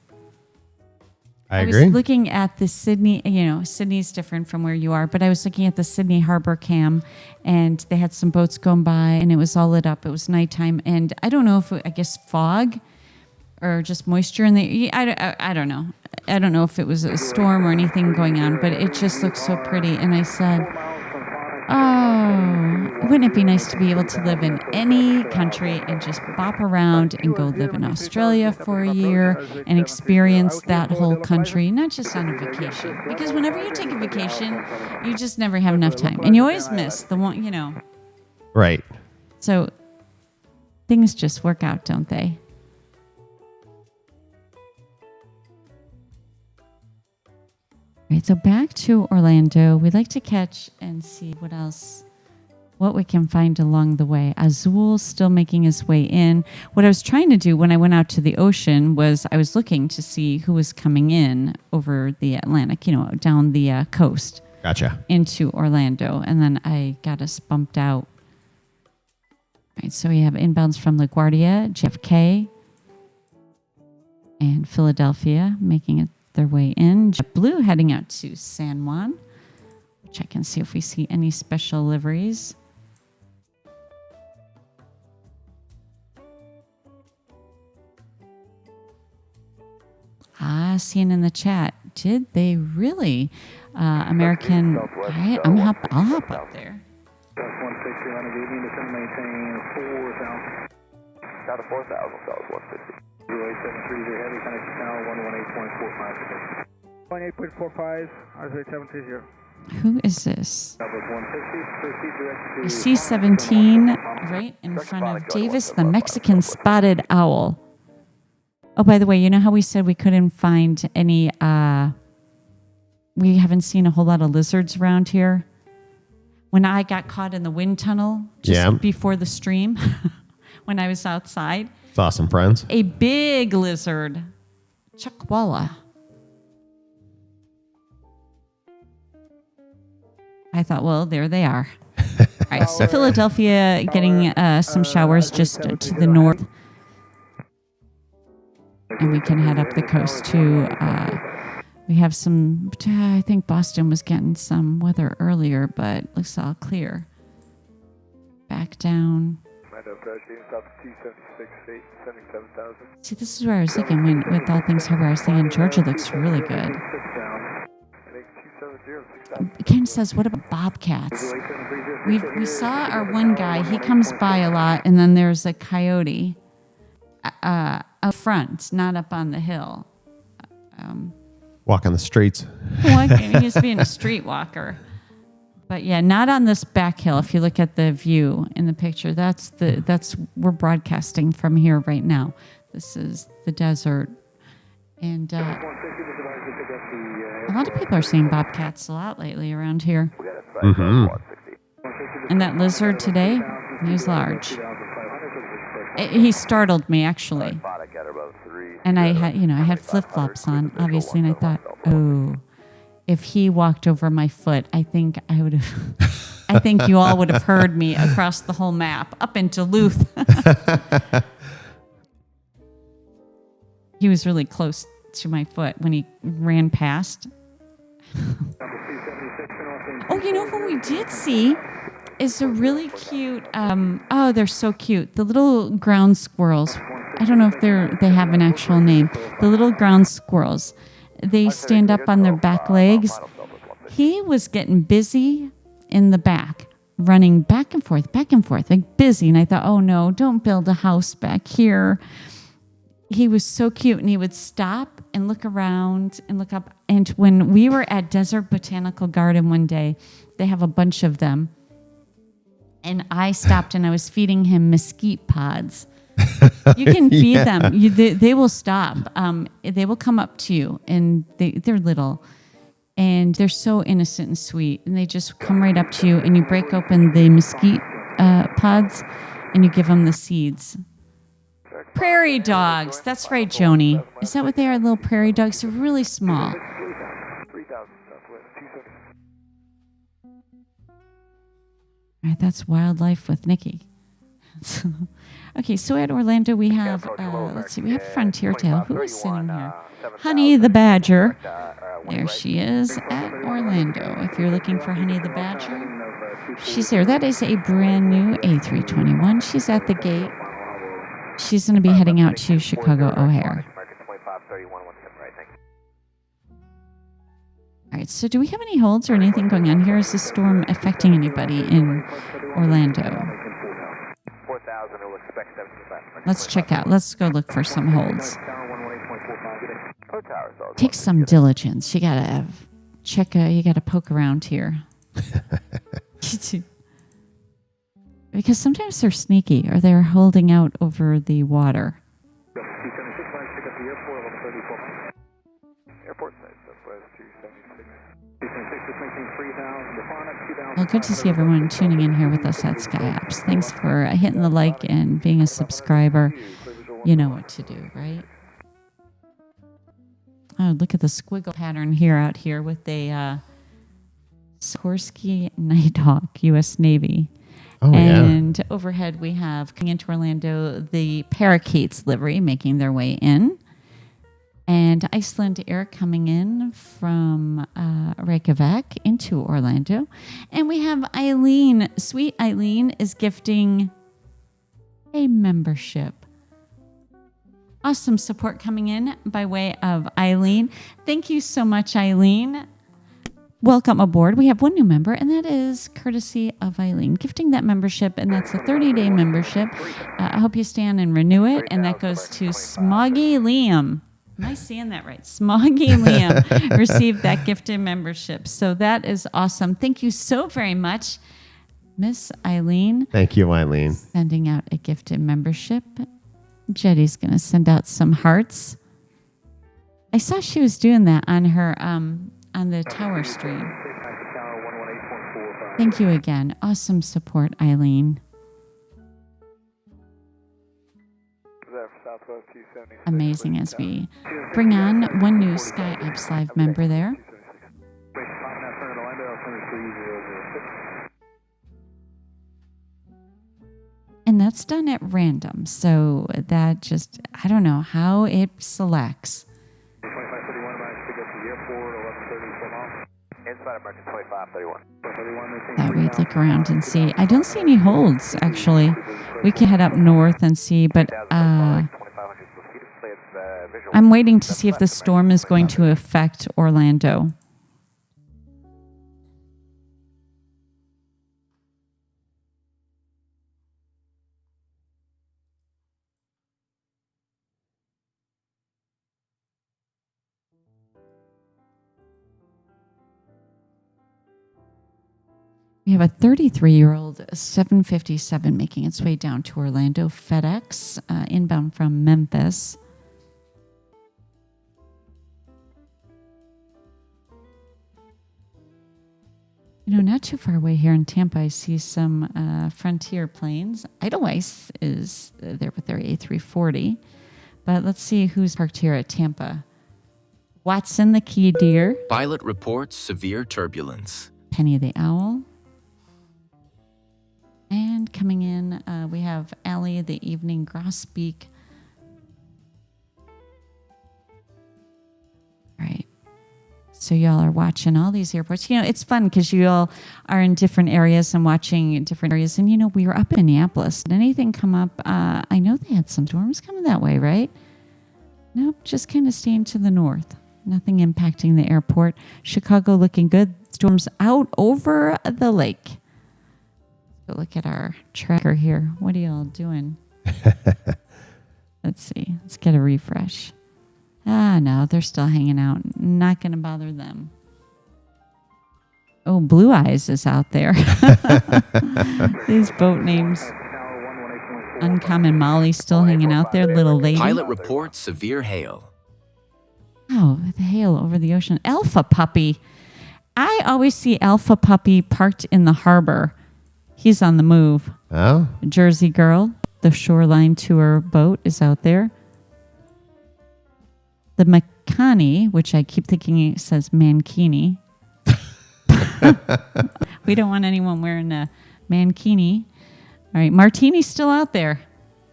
I agree. was looking at the Sydney, Sydney's different from where you are, but I was looking at the Sydney Harbor cam, and they had some boats going by, and it was all lit up. It was nighttime, and I don't know if I guess fog or just moisture in the. I don't know. I don't know if it was a storm or anything going on, but it just looked so pretty. And I said, "Oh, wouldn't it be nice to be able to live in any country and just bop around and go live in Australia for a year and experience that whole country, not just on a vacation? Because whenever you take a vacation, you just never have enough time, and you always miss the one, Right. So things just work out, don't they? Right, so back to Orlando. We'd like to catch and see what we can find along the way. Azul's still making his way in. What I was trying to do when I went out to the ocean was I was looking to see who was coming in over the Atlantic, down the coast. Gotcha. Into Orlando. And then I got us bumped out. Right, so we have inbounds from LaGuardia, JFK, and Philadelphia making their way in. JetBlue heading out to San Juan. Check and see if we see any special liveries. Seeing in the chat, did they really? American, I'll hop up there. Got a 4,000, that was 150. 0873 heavy, connect to channel 118.45. 1.8.45, Who is this? I see 17 right in front of Davis, the Mexican spotted owl. Oh, by the way, you know how we said we couldn't find any, we haven't seen a whole lot of lizards around here? When I got caught in the wind tunnel just before the stream, when I was outside. Saw some friends. A big lizard, chuckwalla. I thought, well, there they are. All All right, so Philadelphia getting some showers just to the north. And we can head up the coast to, we have some, I think Boston was getting some weather earlier, but looks all clear. Back down. See, this is where I was thinking, with all things harbor, I was thinking Georgia looks really good. Ken says, what about bobcats? We saw our one guy, he comes by a lot, and then there's a coyote up front, not up on the hill. Walk on the streets. He's being a street walker. But yeah, not on this back hill. If you look at the view in the picture, we're broadcasting from here right now. This is the desert. And a lot of people are seeing bobcats a lot lately around here. Mm-hmm. And that lizard today, he's large. He startled me, actually. And I had flip-flops on, obviously, and I thought, oh, if he walked over my foot, I think you all would have heard me across the whole map, up in Duluth. He was really close to my foot when he ran past. Oh, you know who we did see is a really cute, they're so cute. The little ground squirrels. I don't know if they have an actual name. The little ground squirrels. They stand up on their back legs. He was getting busy in the back, running back and forth, like busy. And I thought, oh no, don't build a house back here. He was so cute, and he would stop and look around and look up. And when we were at Desert Botanical Garden one day, they have a bunch of them. And I stopped and I was feeding him mesquite pods. You can feed them. They will stop. They will come up to you, and they're little, and they're so innocent and sweet. And they just come right up to you, and you break open the mesquite pods, and you give them the seeds. Prairie dogs. That's right, Joni. Is that what they are? Little prairie dogs. They're really small. All right, that's wildlife with Nikki. Okay, so at Orlando we have, we have Frontier Tail. Who is sitting here? Honey the Badger. There she is at Orlando. If you're looking for Honey the Badger, she's there. That is a brand new A321. She's at the gate. She's going to be heading out to Chicago O'Hare. All right, so do we have any holds or anything going on here? Is the storm affecting anybody in Orlando? Let's check out. Let's go look for some holds. Take some diligence. You gotta you gotta poke around here. Because sometimes they're sneaky, or they're holding out over the water. Well, good to see everyone tuning in here with us at SkyOps. Thanks for hitting the like and being a subscriber. You know what to do, right? Oh, look at the squiggle pattern out here with a Sikorsky Nighthawk, U.S. Navy. Oh, and overhead we have, coming into Orlando, the Parakeets livery making their way in. And Iceland Air coming in from Reykjavik into Orlando. And we have Eileen. Sweet Eileen is gifting a membership. Awesome support coming in by way of Eileen. Thank you so much, Eileen. Welcome aboard. We have one new member, and that is courtesy of Eileen, gifting that membership, and that's a 30-day membership. I hope you stand and renew it, and that goes to Smoggy Liam. Am I saying that right? Smoggy Liam received that gifted membership. So that is awesome. Thank you so very much, Miss Eileen. Thank you, Eileen. Sending out a gifted membership. Jetty's going to send out some hearts. I saw she was doing that on her on the tower stream. Thank you again. Awesome support, Eileen. Amazing as we bring on one new SkyOps Live member there. And that's done at random. So that just, I don't know how it selects. 2531, minus to go to the airport, 1130 full mile. Inside American 2531. That we'd look around and see. I don't see any holds, actually. We can head up north and see, but I'm waiting to see if the storm is going to affect Orlando. We have a 33-year-old 757 making its way down to Orlando FedEx, inbound from Memphis. You know, not too far away here in Tampa, I see some Frontier planes. Edelweiss is there with their A340. But let's see who's parked here at Tampa. Watson the Key Deer. Pilot reports severe turbulence. Penny the Owl. And coming in, we have Allie the Evening Grosbeak. All right. So y'all are watching all these airports. You know, it's fun because you all are in different areas and watching different areas. And, you know, we were up in Minneapolis. Did anything come up? I know they had some storms coming that way, right? Nope, just kind of staying to the north. Nothing impacting the airport. Chicago looking good. Storms out over the lake. Go look at our tracker here. What are y'all doing? Let's see. Let's get a refresh. No, they're still hanging out. Not going to bother them. Oh, Blue Eyes is out there. These boat names. Uncommon Molly still hanging out there. Little Lady. Pilot reports severe hail. Oh, the hail over the ocean. Alpha Puppy. I always see Alpha Puppy parked in the harbor. He's on the move. Oh? Jersey Girl, the Shoreline Tour boat, is out there. The Makani, which I keep thinking it says Mankini. We don't want anyone wearing a Mankini. All right, Martini's still out there.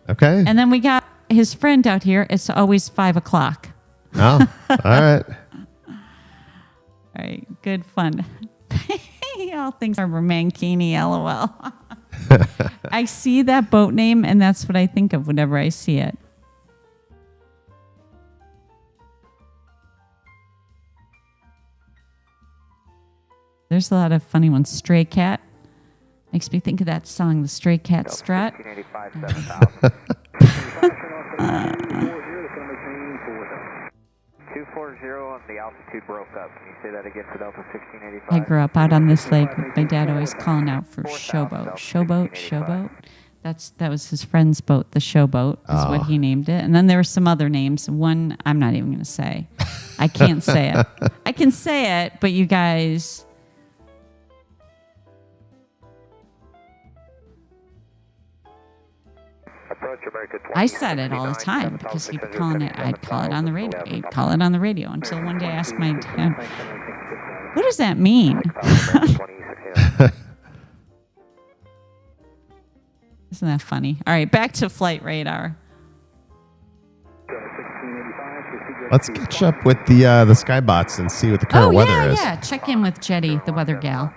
Okay. And then we got his friend out here. It's always 5 o'clock. Oh, all right. All right, good fun. All things are Mankini, LOL. I see that boat name, and that's what I think of whenever I see it. There's a lot of funny ones. Stray Cat. Makes me think of that song, The Stray Cat Strut. 240 and the altitude broke up. Can you say that again for Delta 1685? I grew up out on this lake with my dad always calling out for Showboat. Showboat, Showboat. That was his friend's boat, the Showboat is what he named it. And then there were some other names. One I'm not even going to say. I can't say it. I can say it, but you guys... I said it all the time because he'd be calling it. I'd call it on the radio. He'd call it on the radio until one day I asked my dad, "What does that mean?" Isn't that funny? All right, back to flight radar. Let's catch up with the Skybots and see what the current weather is. Yeah. Check in with Jetty, the weather gal.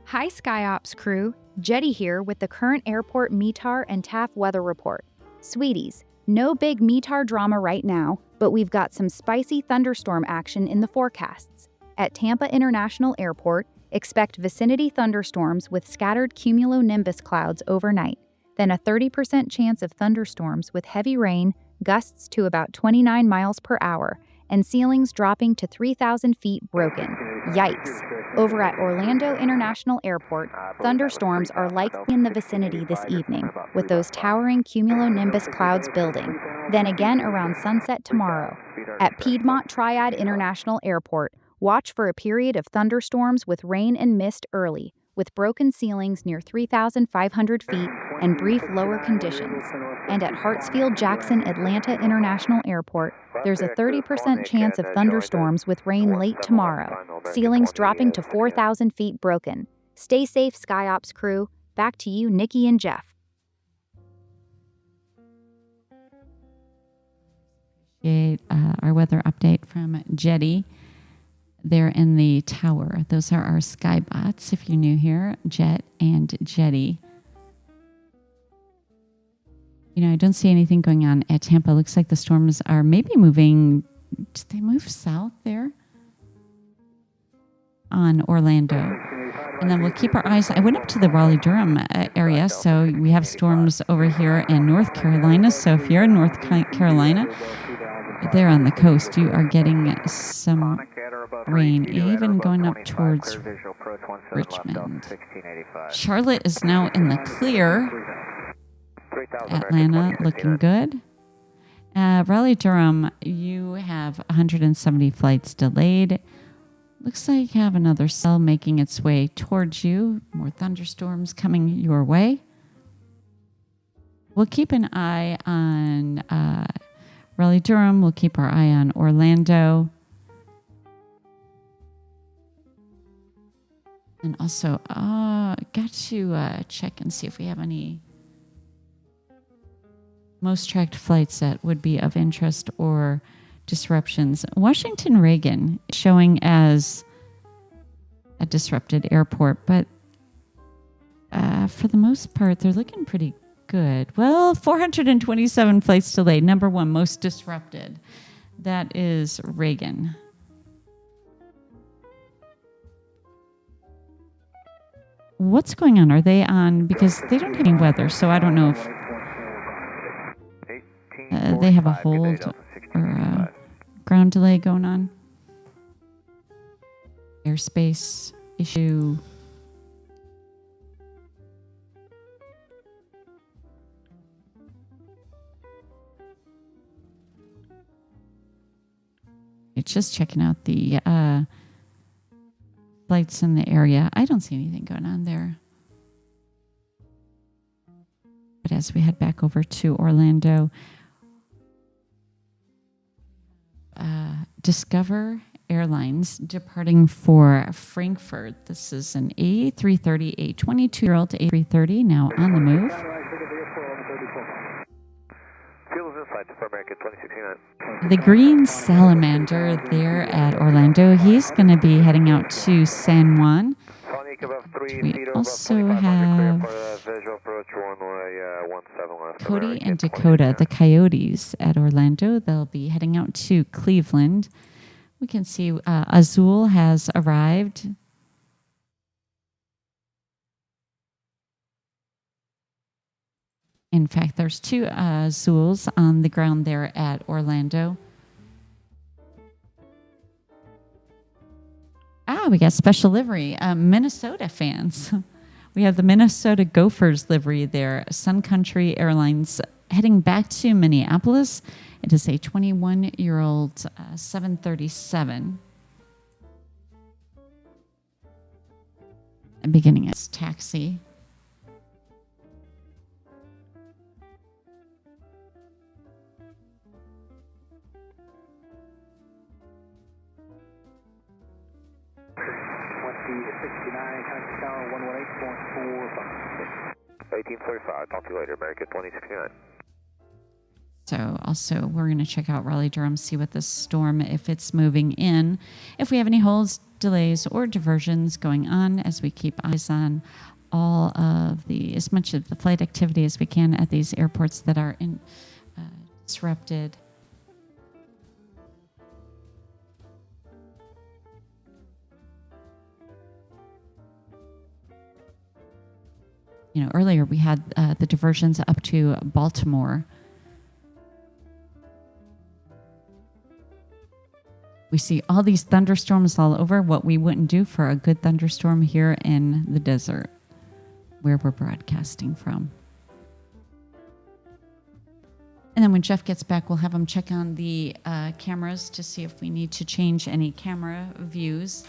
Hi, SkyOps crew. Jetty here with the current airport METAR and TAF weather report. Sweeties, no big METAR drama right now, but we've got some spicy thunderstorm action in the forecasts. At Tampa International Airport, expect vicinity thunderstorms with scattered cumulonimbus clouds overnight, then a 30% chance of thunderstorms with heavy rain, gusts to about 29 miles per hour, and ceilings dropping to 3,000 feet broken. Yikes. Over at Orlando International Airport, thunderstorms are likely in the vicinity this evening, with those towering cumulonimbus clouds building, then again around sunset tomorrow. At Piedmont Triad International Airport, watch for a period of thunderstorms with rain and mist early, with broken ceilings near 3,500 feet and brief lower conditions. And at Hartsfield-Jackson Atlanta International Airport, there's a 30% chance of thunderstorms with rain late tomorrow, ceilings dropping to 4,000 feet broken. Stay safe, SkyOps crew. Back to you, Nikki and Jeff. Our weather update from Jetty. They're in the tower. Those are our Skybots, if you're new here, Jet and Jetty. I don't see anything going on at Tampa. Looks like the storms are maybe moving. Did they move south there? On Orlando. And then we'll keep our eyes. I went up to the Raleigh-Durham area, so we have storms over here in North Carolina. So if you're in North Carolina, there on the coast, you are getting some rain, even going up towards Richmond. Charlotte is now in the clear. Atlanta looking good. Raleigh-Durham, you have 170 flights delayed. Looks like you have another cell making its way towards you. More thunderstorms coming your way. We'll keep an eye on Raleigh-Durham. We'll keep our eye on Orlando. And also, got to check and see if we have any most tracked flights that would be of interest or disruptions. Washington Reagan showing as a disrupted airport, but for the most part, they're looking pretty good. Well, 427 flights delayed. Number one, most disrupted. That is Reagan. What's going on? Are they on? Because they don't have any weather, so I don't know if they have a hold or a ground delay going on. Airspace issue. It's just checking out the flights in the area. I don't see anything going on there. But as we head back over to Orlando, Discover Airlines departing for Frankfurt. This is an A330, a 22-year-old A330 now on the move. The Green Salamander there at Orlando. He's going to be heading out to San Juan. We also have Cody and Dakota, the Coyotes at Orlando. They'll be heading out to Cleveland. We can see Azul has arrived. In fact, there's two Azuls on the ground there at Orlando. We got special livery. Minnesota fans. We have the Minnesota Gophers livery there. Sun Country Airlines heading back to Minneapolis. It is a 21-year-old 737. And beginning its taxi. Tower 1845. Talk to you later, America 2069. So also we're going to check out Raleigh-Durham, see what this storm, if it's moving in, if we have any holds, delays, or diversions going on as we keep eyes on all of as much of the flight activity as we can at these airports that are disrupted. Earlier we had the diversions up to Baltimore. We see all these thunderstorms all over. What we wouldn't do for a good thunderstorm here in the desert, where we're broadcasting from. And then when Jeff gets back, we'll have him check on the cameras to see if we need to change any camera views.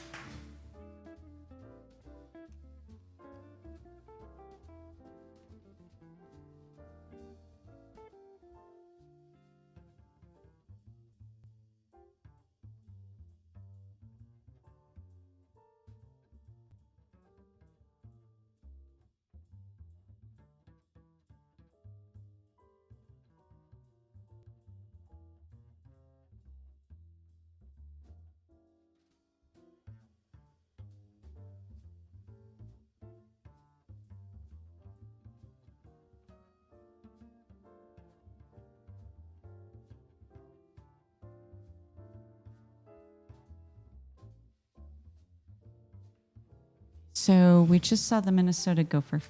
So we just saw the Minnesota Gopher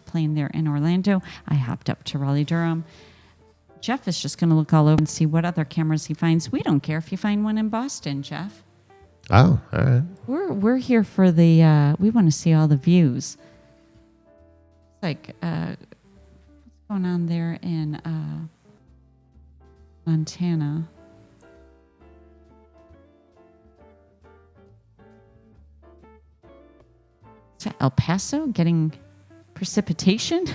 plane there in Orlando. I hopped up to Raleigh-Durham. Jeff is just going to look all over and see what other cameras he finds. We don't care if you find one in Boston, Jeff. Oh, all right. We're here for the, we want to see all the views. It's like, what's going on there in Montana? Is that El Paso getting precipitation?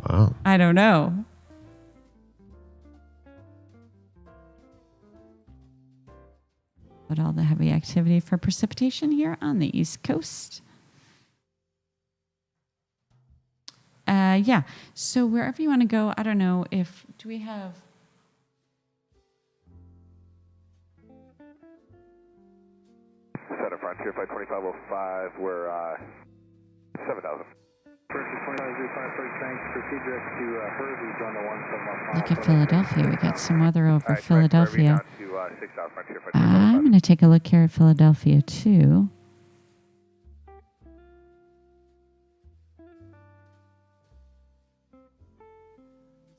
Wow. I don't know. But all the heavy activity for precipitation here on the East Coast. Yeah. So wherever you want to go, I don't know if, do we have... Center Frontier Flight 2505, we're 7,000. Look at Philadelphia. We got some weather over Philadelphia. I'm going to take a look here at Philadelphia too.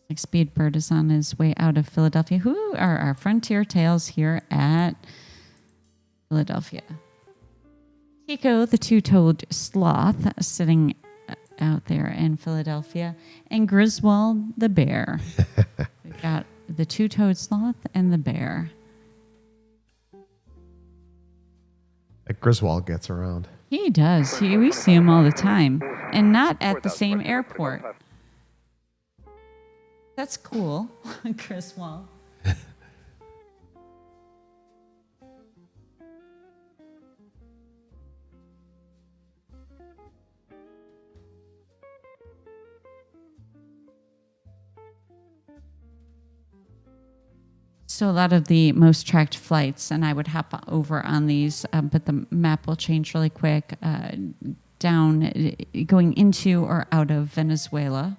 Like Speedbird is on his way out of Philadelphia. Who are our Frontier Tails here at Philadelphia? Tico, the two-toed sloth, sitting out there in Philadelphia, and Griswold the bear. We've got the two-toed sloth and the bear. Like Griswold gets around. He does. We see him all the time, and not at the same airport. That's cool, Griswold. So a lot of the most tracked flights, and I would hop over on these, but the map will change really quick, down, going into or out of Venezuela.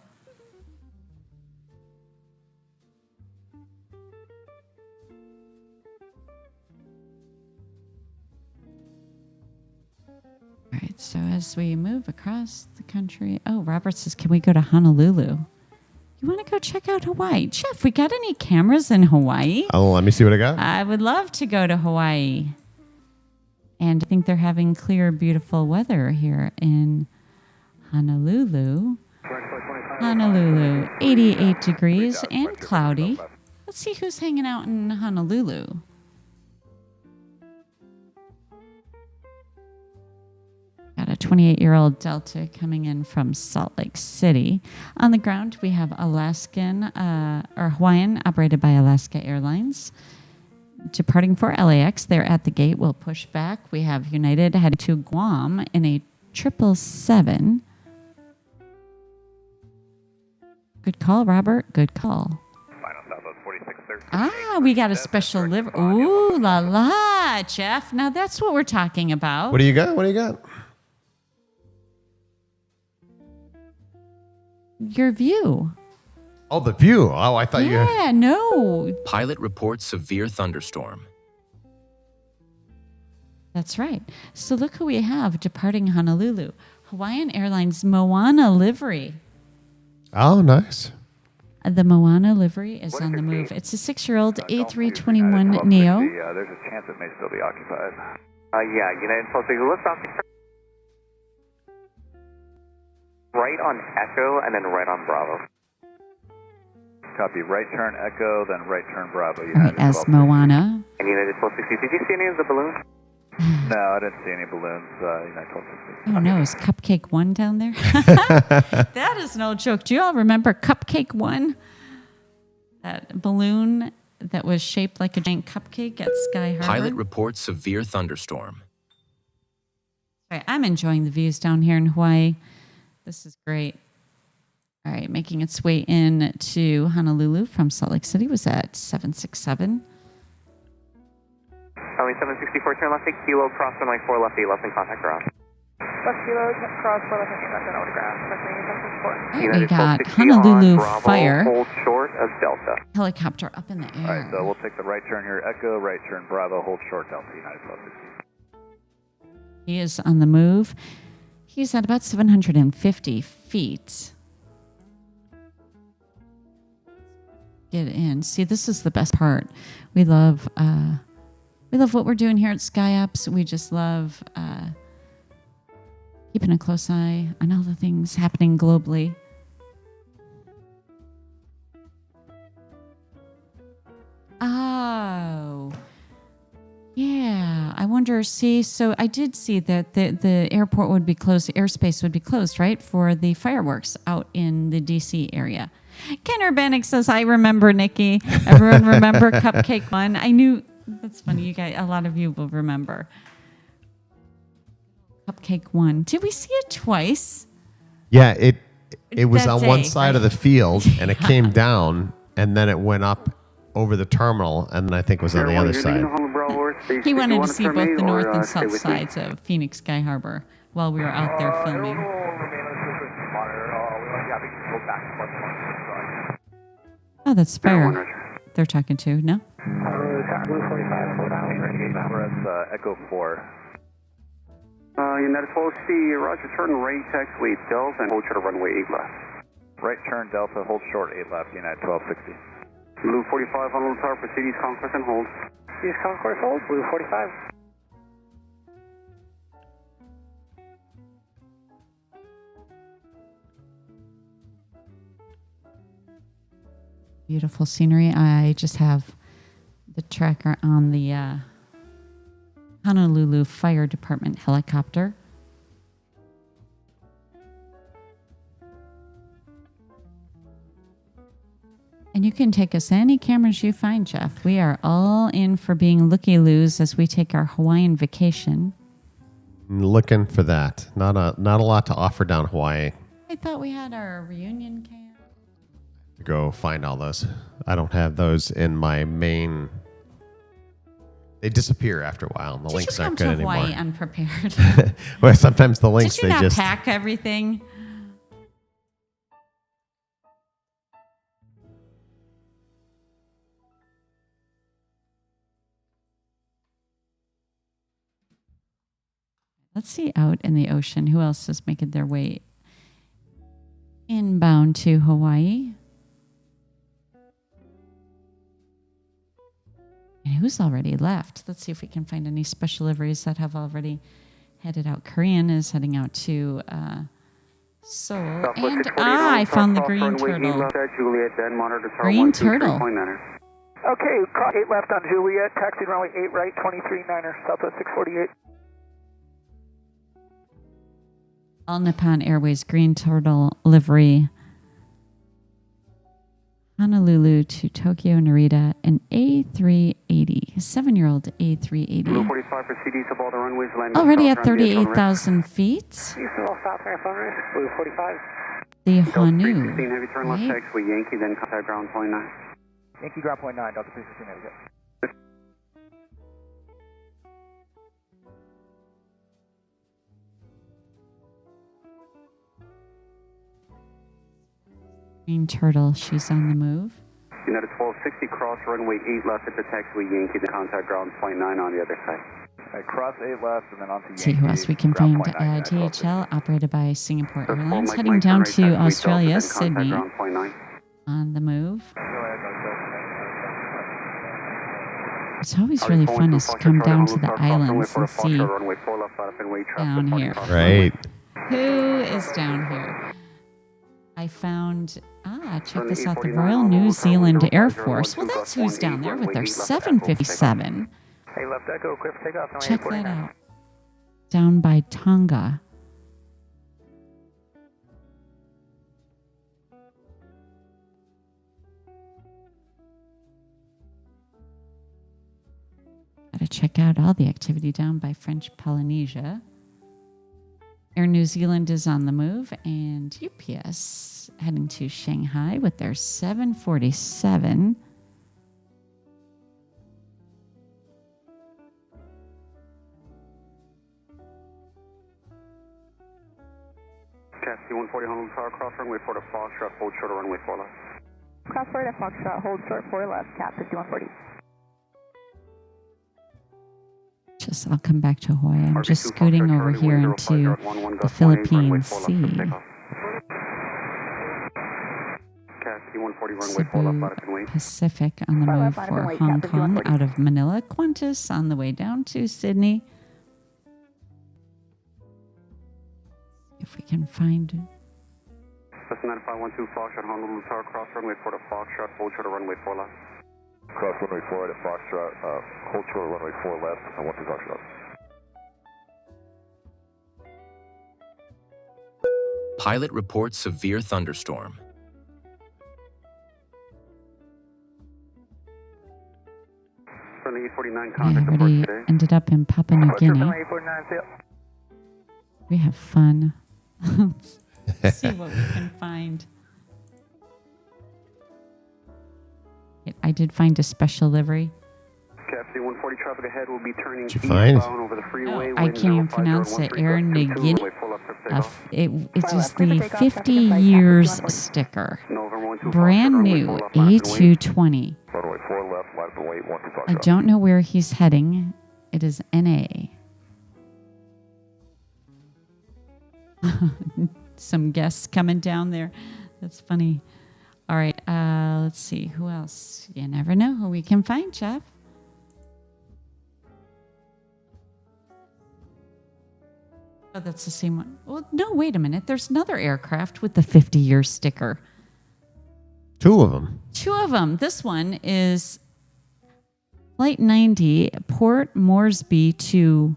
All right, so as we move across the country, oh, Robert says, can we go to Honolulu? You want to go check out Hawaii? Jeff, we got any cameras in Hawaii? Oh, let me see what I got. I would love to go to Hawaii. And I think they're having clear, beautiful weather here in Honolulu. Honolulu, 88 degrees and cloudy. Let's see who's hanging out in Honolulu. Got a 28-year-old Delta coming in from Salt Lake City. On the ground, we have Hawaiian, operated by Alaska Airlines. Departing for LAX, they're at the gate. We'll push back. We have United headed to Guam in a 777. Good call, Robert. Good call. We got a special liver. Ooh, la la, Jeff. Now that's what we're talking about. What do you got? What do you got? Your view. Oh, the view. Oh, I thought you... Yeah, no. Pilot reports severe thunderstorm. That's right. So look who we have departing Honolulu. Hawaiian Airlines Moana livery. Oh, nice. The Moana livery is on the move. It's a 6-year-old A321neo. There's a chance it may still be occupied. Yeah, United Pulse, let's stop. Right on Echo and then right on Bravo. Copy. Right turn Echo, then right turn Bravo. All right, as Moana. And United 1260. Did you see any of the balloons? No, I didn't see any balloons. United 1260. Oh, no. Is Cupcake 1 down there? That is no joke. Do you all remember Cupcake 1? That balloon that was shaped like a giant cupcake at Sky Harbor? Pilot reports severe thunderstorm. All right, I'm enjoying the views down here in Hawaii. This is great. All right, making its way in to Honolulu from Salt Lake City was at 767. Only 764, turn left, kilo, cross runway 4 lefty, left in contact ground. Left kilo, cross 4 left, left in autograph. We got Honolulu Bravo, Fire. Hold short of Delta. Helicopter up in the air. All right, so we'll take the right turn here, Echo, right turn Bravo, hold short Delta, United 1260. He is on the move. He's at about 750 feet. Get in. See, this is the best part. We love what we're doing here at SkyOps. We just love keeping a close eye on all the things happening globally. Oh, yeah. I wonder, see, so I did see that the airport would be closed, the airspace would be closed, right, for the fireworks out in the DC area. Ken Urbanic says, I remember, Nikki. Everyone remember Cupcake 1? I knew, that's funny, you guys, a lot of you will remember. Cupcake 1. Did we see it twice? Yeah, it was That on day, one side right? of the field, and it came down, and then it went up over the terminal, and then I think it was on the other side. He wanted to see both the north and south sides of Phoenix Sky Harbor while we were out there filming. Oh, that's fair. They're talking to, no? Echo 4. United 12C, roger, turn right, taxiway Delta, and hold short of runway 8 left. Right turn Delta, hold short 8 left, United 1260. Blue 45 on tower, proceed East Concourse and hold. East Concourse hold, Blue 45. Beautiful scenery. I just have the tracker on the Honolulu Fire Department helicopter. And you can take us any cameras you find, Jeff. We are all in for being looky-loos as we take our Hawaiian vacation. Looking for that. Not a lot to offer down Hawaii. I thought we had our reunion cam. To go find all those. I don't have those in my main. They disappear after a while, and the links aren't good anymore. Did you come to Hawaii unprepared? Well, sometimes the links Did you they not just pack everything? Let's see out in the ocean. Who else is making their way inbound to Hawaii? And who's already left? Let's see if we can find any special liveries that have already headed out. Korean is heading out to Seoul. And I found the green turtle. Green turtle. Okay, 8 left on Juliet, taxi runway 8 right, 23-9er, Southwest 648. All Nippon Airways green turtle livery. Honolulu to Tokyo, Narita, an A380, 7-year-old A380. Blue 45 proceed east of all the runways, land Already at 38,000 feet. East of all southbound runways, Blue 45. The Delta Honu. 316, heavy turn left, Right? taxiway Yankee, then contact ground 29. Yankee ground point 9, Delta 316, there we go. Green turtle, she's on the move. United 1260, cross runway 8 left at the taxiway Yankee, then contact ground 29 on the other side. Right, cross 8 left and then onto Let's see who else we can ground find. point 9, United 1260. DHL, operated by Singapore So Airlines, Mike heading Mike, down right, to taxiway Australia, Delta, then contact Sydney, ground 29. on the move. Go ahead, It's always really fun is to come down to the islands and see down here. right. Who is down here? I found, check this out, the Royal New Zealand Air Force. Well, that's who's down there with their 757. Hey, left echo, clear for takeoff. Check that out. Down by Tonga. Gotta check out all the activity down by French Polynesia. Air New Zealand is on the move, and UPS heading to Shanghai with their 747. Taxi 140 Honolulu Tower, cross runway 4 to Foxtrot, hold short of runway 4 left. Cross 4 to Foxtrot, hold short 4 left, cap 5140. Qantas. I'll come back to Hawaii. I'm just scooting over here into the Philippine Sea. Cebu Pacific on the move for Hong Kong out of Manila. Qantas on the way down to Sydney. If we can find it. That's 9512 Foxtrot, Honolulu Tower, cross runway 4 to Foxtrot, hold short of runway 4 left. Cross runway 4 right at Foxtrot, hold short of runway 4 left, and 12 Foxtrot. Pilot reports severe thunderstorm. Runway 849, I contact the port already today. ended up in Papua New Guinea. We have fun. Let's see what we can find. I did find a special livery. Captain 140 traffic ahead will be turning Did you find? eastbound over the freeway. I can't even pronounce it. Air Nagini. It's just the 50 years sticker. Brand new A220. Runway 4 left, line for weight, 12 I Foxtrot. don't know where he's heading. It is NA. Some guests coming down there. That's funny. All right, let's see. Who else? You never know who we can find, Jeff. Oh, that's the same one. Well, no, wait a minute. There's another aircraft with the 50-year sticker. Two of them. Two of them. This one is Flight 90, Port Moresby to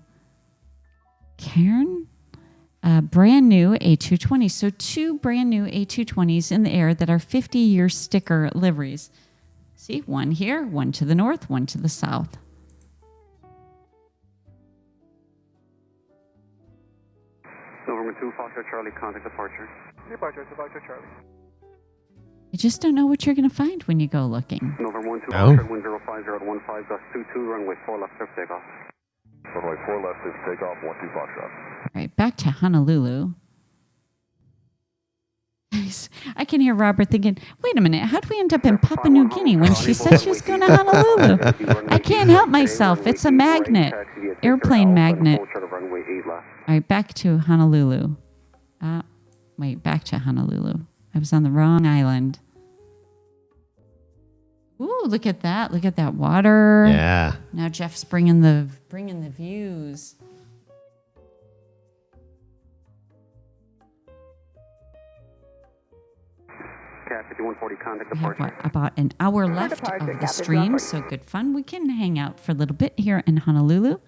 Cairn. Brand new A220. So two brand new A220s in the air that are 50-year sticker liveries. See, one here, one to the north, one to the south. November 2, Foxtrot Charlie, contact departure. Departure, Foxtrot Charlie. You just don't know what you're going to find when you go looking. November 1, 2, No. Foxtrot, wind 05015, gust 22, runway 4 left, clear for takeoff. Runway 4 left is takeoff, 12 Foxtrot. All right, back to Honolulu. I can hear Robert thinking, wait a minute, how'd we end up in Papua New Guinea when she said she was going to Honolulu? I can't help myself. It's a magnet. Airplane magnet. All right, back to Honolulu. Back to Honolulu. I was on the wrong island. Ooh, look at that. Look at that water. Yeah. Now Jeff's bringing the views. Cat 5140, contact We have departure. about an hour left of the stream, so good fun. We can hang out for a little bit here in Honolulu.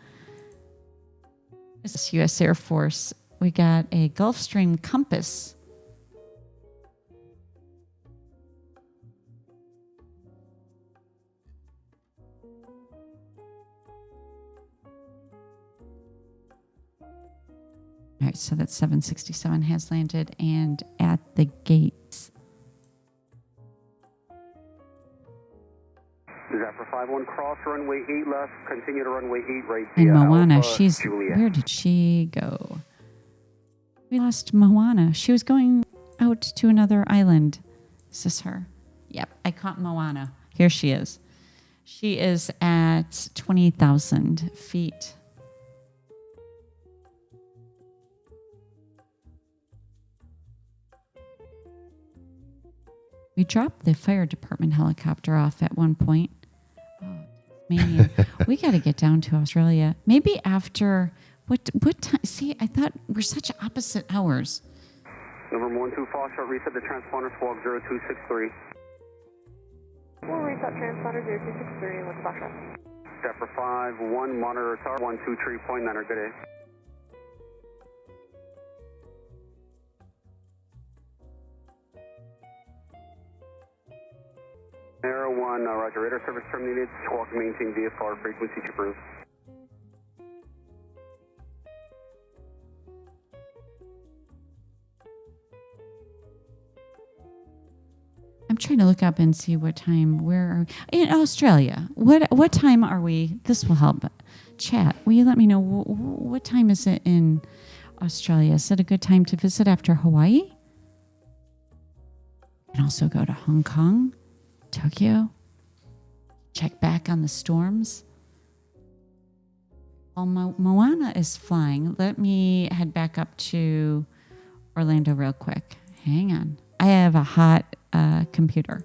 This is U.S. Air Force. We got a Gulfstream Compass. All right, so that 767 has landed and at the gates. Zafra 51, cross runway 8 left, continue to runway 8 right. And via Moana, Alpha Juliet. where did she go? We lost Moana. She was going out to another island. Is this her? Yep, I caught Moana. Here she is. She is at 20,000 feet. We dropped the fire department helicopter off at one point. Oh, man, we got to get down to Australia. Maybe after what time? See, I thought we're such opposite hours. November 1, 2, Foxtrot, reset the transponder, squawk 0263. We'll reset transponder 0263 with Foxtrot. Zafra 51, monitor tower 123.9, good day. Air 1, roger, radar service terminated, squawk maintain VFR frequency to approve. I'm trying to look up and see what time. Where are we? In Australia? What time are we? This will help. Chat. Will you let me know what time is it in Australia? Is it a good time to visit after Hawaii? And also go to Hong Kong, Tokyo. Check back on the storms. While Moana is flying, let me head back up to Orlando real quick. Hang on. I have a hot computer,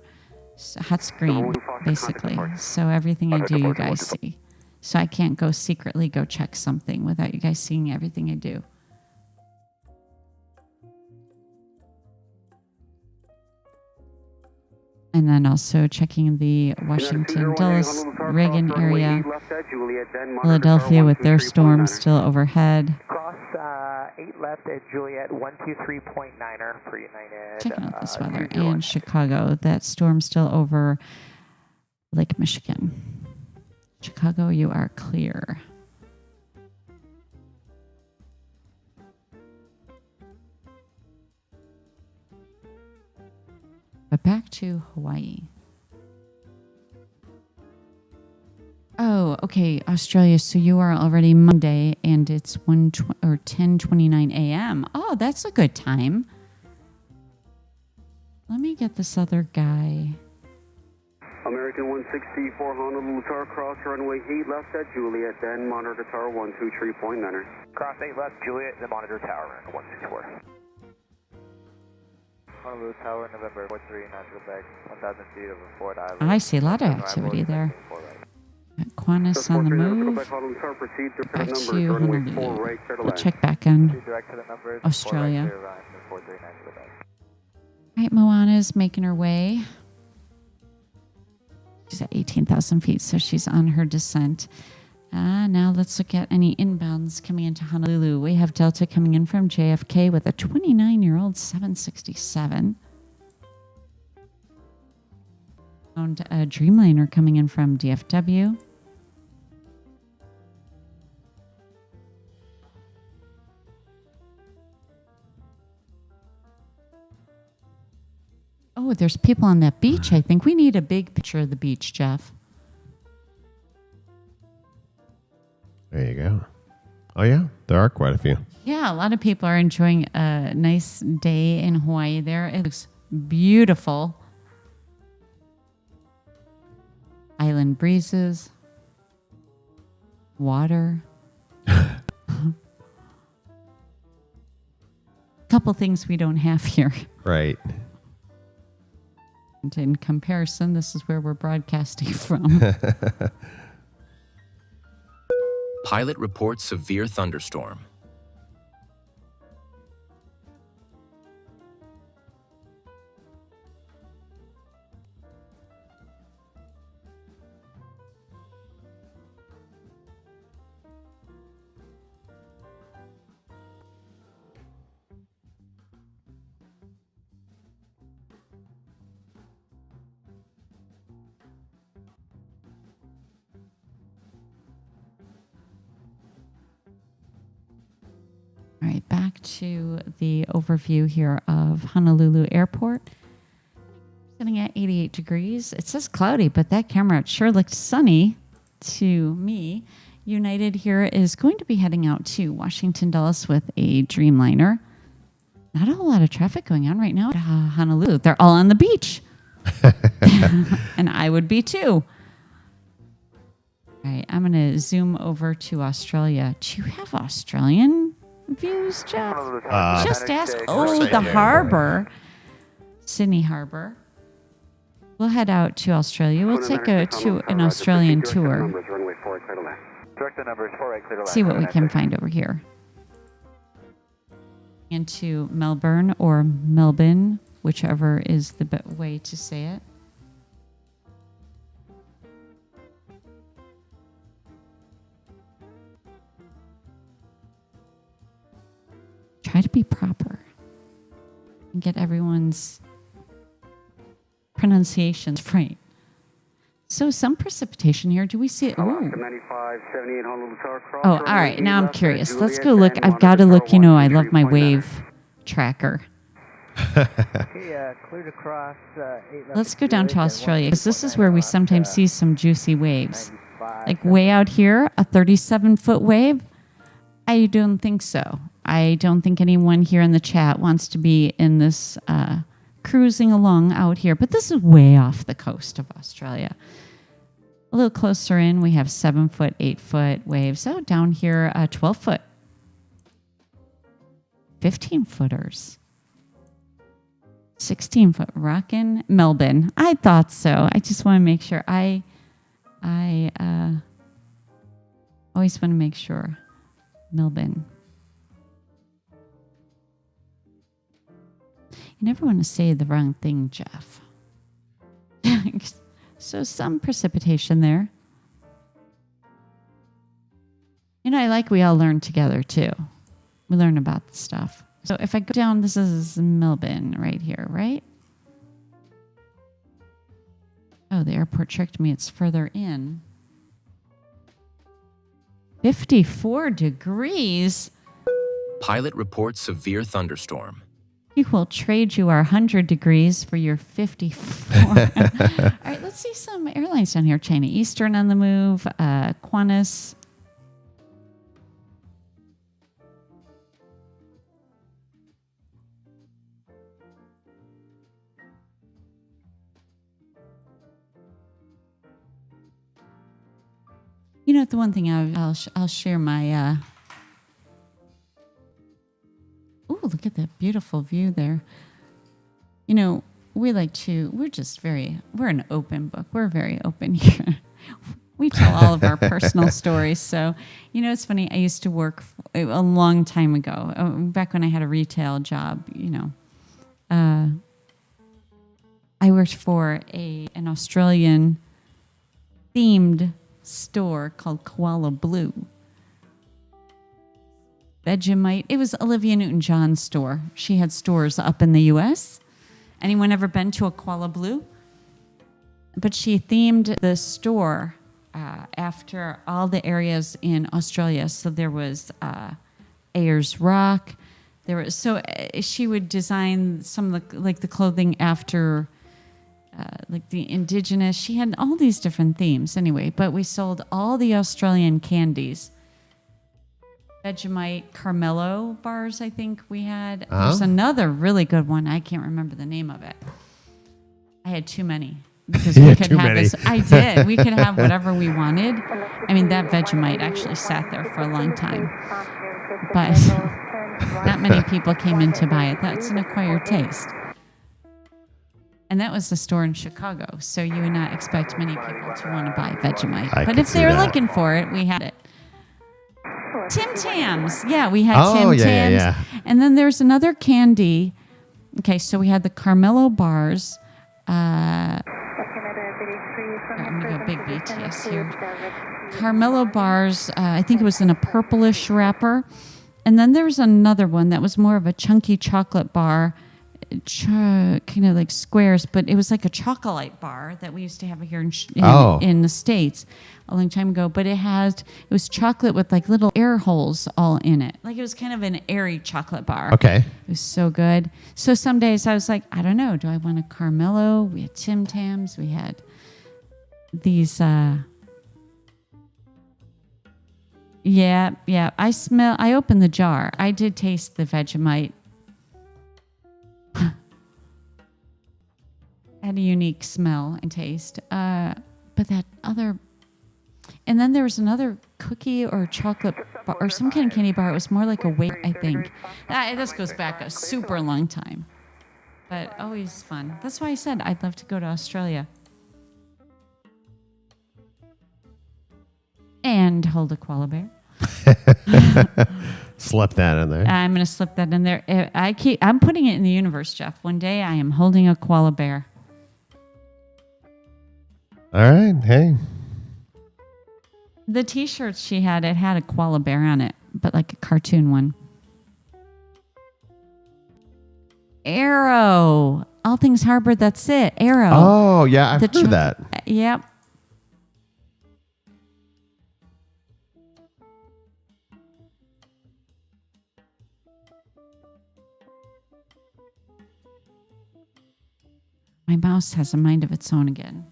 a hot screen, basically. So everything I do, you guys see. So I can't go secretly go check something without you guys seeing everything I do. And then also checking the Washington, Dulles, Reagan area, Philadelphia with their storms still overhead. Cross 8 left at Juliet, 123.9er for United. Checking out this weather. And Chicago, that storm still over Lake Michigan. Chicago, you are clear. But back to Hawaii. Oh, okay, Australia. So you are already Monday, and it's 10:29 a.m. Oh, that's a good time. Let me get this other guy. American 164 Honolulu Tower, cross runway 8 left at Juliet, then monitor tower 123.9er. Cross 8 left, Juliet, then monitor tower, 164. Honolulu Tower, November 43, natural back, 1,000 feet over Ford Island. I see a lot of activity there. Qantas on the move. Back to Honolulu. We'll check back on Australia. All right, Moana's making her way. She's at 18,000 feet, so she's on her descent. Now let's look at any inbounds coming into Honolulu. We have Delta coming in from JFK with a 29-year-old 767. Found a Dreamliner coming in from DFW. Oh, there's people on that beach. I think we need a big picture of the beach, Jeff. There you go. Oh, yeah, there are quite a few. Yeah, a lot of people are enjoying a nice day in Hawaii there. It looks beautiful. Island breezes. Water. Couple things we don't have here. Right. And in comparison, this is where we're broadcasting from. Pilot reports severe thunderstorm. All right, back to the overview here of Honolulu Airport. Sitting at 88 degrees. It says cloudy, but that camera sure looked sunny to me. United here is going to be heading out to Washington, Dulles with a Dreamliner. Not a whole lot of traffic going on right now at Honolulu. They're all on the beach. And I would be too. All right, I'm going to zoom over to Australia. Do you have Australian views, Jeff? Just ask. Oh, the harbor. Sydney Harbor. We'll head out to Australia. We'll take an Australian tour. See what we can find over here. Into Melbourne or Melbourne, whichever is the way to say it. Try to be proper and get everyone's pronunciations right. So some precipitation here. Do we see it? Oh, all right. Now I'm curious. Let's go look. I've got to look. You know, I love my wave tracker. Let's go down to Australia because this is where we sometimes see some juicy waves. Like way out here, a 37-foot wave. I don't think so. I don't think anyone here in the chat wants to be in this cruising along out here. But this is way off the coast of Australia. A little closer in, we have 7-foot, 8-foot waves. So down here, 12-foot, 15-footers, 16-foot rockin' Melbourne. I thought so. I just want to make sure. I always want to make sure. Melbourne. You never want to say the wrong thing, Jeff. So some precipitation there. You know, I like we all learn together too. We learn about the stuff. So if I go down, this is Melbourne right here, right? Oh, the airport tricked me. It's further in. 54 degrees. Pilot reports severe thunderstorm. We will trade you our 100 degrees for your 54. All right, let's see some airlines down here. China Eastern on the move. Qantas. You know, the one thing I'll share my... Ooh, look at that beautiful view there. You know, we're an open book. We're very open here. We tell all of our personal stories. So, you know, it's funny. I used to work a long time ago, back when I had a retail job, you know. I worked for an Australian themed store called Koala Blue. Vegemite. It was Olivia Newton-John's store. She had stores up in the U.S. Anyone ever been to a Koala Blue? But she themed the store after all the areas in Australia. So there was Ayers Rock. She would design some of the clothing after like the indigenous. She had all these different themes anyway. But we sold all the Australian candies. Vegemite Carmelo bars, I think we had. There's another really good one. I can't remember the name of it. I had too many because we could have this. I did. We could have whatever we wanted. I mean, that Vegemite actually sat there for a long time, but not many people came in to buy it. That's an acquired taste. And that was the store in Chicago, so you would not expect many people to want to buy Vegemite. But if they were looking for it, we had it. Tim Tams. Yeah, we had Tim Tams. Yeah. And then there's another candy. Okay, so we had the Carmelo bars. I'm going to go big BTS here. Carmelo bars, I think it was in a purplish wrapper. And then there was another one that was more of a chunky chocolate bar, kind of like squares, but it was like a chocolate bar that we used to have here in the States a long time ago. But it was chocolate with like little air holes all in it. Like it was kind of an airy chocolate bar. Okay. It was so good. So some days I was like, I don't know. Do I want a Carmelo? We had Tim Tams. We had these... Yeah. I opened the jar. I did taste the Vegemite. Had a unique smell and taste. But that other... And then there was another cookie or chocolate bar, or some kind of candy bar. It was more like a weight, I think. This goes back a super long time. But always fun. That's why I said I'd love to go to Australia. And hold a koala bear. Slip that in there. I'm going to slip that in there. I'm putting it in the universe, Jeff. One day I am holding a koala bear. All right. Hey. The T-shirts she had, it had a koala bear on it, but like a cartoon one. Arrow. All Things Harbor, that's it. Arrow. Oh, yeah. I've heard that. Yep. My mouse has a mind of its own again.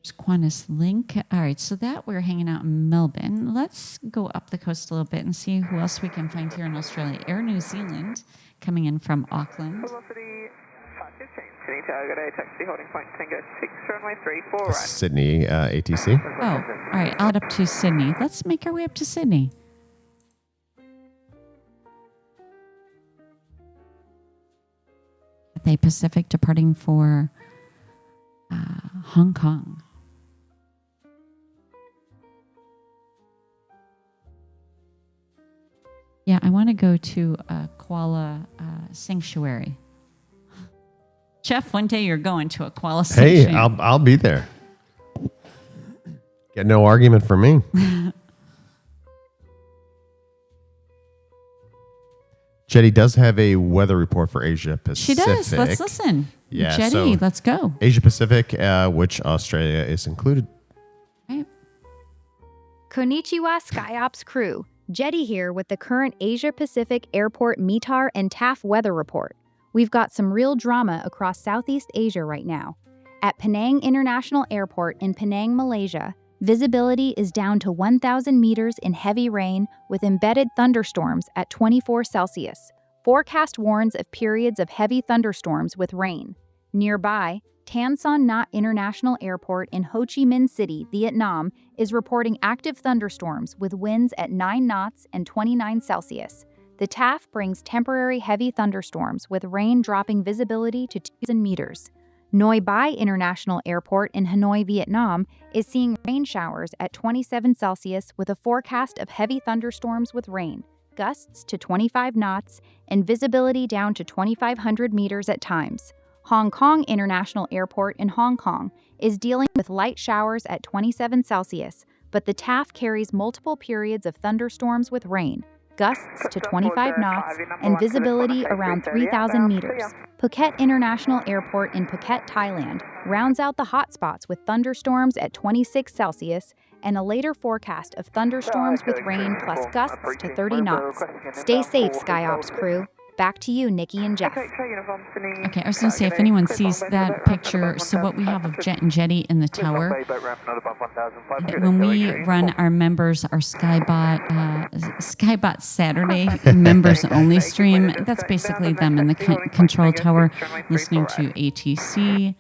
There's Qantas Link. All right, so that we're hanging out in Melbourne. Let's go up the coast a little bit and see who else we can find here in Australia. Air New Zealand coming in from Auckland. Velocity Sydney Tower, good day, taxi holding point Tango 6, runway 34 right. Sydney ATC. Oh, all right. I'll head up to Sydney. Let's make our way up to Sydney. Cathay Pacific departing for Hong Kong. Yeah, I want to go to a koala sanctuary. Jeff, one day you're going to a koala sanctuary. Hey, I'll be there. Get no argument from me. Jetty does have a weather report for Asia Pacific. She does. Let's listen. Yeah, Jetty, so let's go. Asia Pacific, which Australia is included. Right. Konnichiwa SkyOps crew. Jetty here with the current Asia Pacific Airport METAR and TAF weather report. We've got some real drama across Southeast Asia right now. At Penang International Airport in Penang, Malaysia, visibility is down to 1,000 meters in heavy rain with embedded thunderstorms at 24 Celsius. Forecast warns of periods of heavy thunderstorms with rain. Nearby, Tan Son Nhat International Airport in Ho Chi Minh City, Vietnam, is reporting active thunderstorms with winds at 9 knots and 29 Celsius. The TAF brings temporary heavy thunderstorms with rain dropping visibility to 2,000 meters. Noi Bai International Airport in Hanoi, Vietnam, is seeing rain showers at 27 Celsius with a forecast of heavy thunderstorms with rain, gusts to 25 knots, and visibility down to 2,500 meters at times. Hong Kong International Airport in Hong Kong is dealing with light showers at 27 Celsius, but the TAF carries multiple periods of thunderstorms with rain, gusts to 25 knots, and visibility around 3,000 meters. Phuket International Airport in Phuket, Thailand, rounds out the hotspots with thunderstorms at 26 Celsius and a later forecast of thunderstorms with rain plus gusts to 30 knots. Stay safe, SkyOps crew. Back to you, Nikki and Jeff. Okay, I was going to say, if anyone sees that picture, so what we have of Jet and Jetty in the tower, when we run our members, our Skybot Saturday members only stream, that's basically them in the control tower listening to ATC,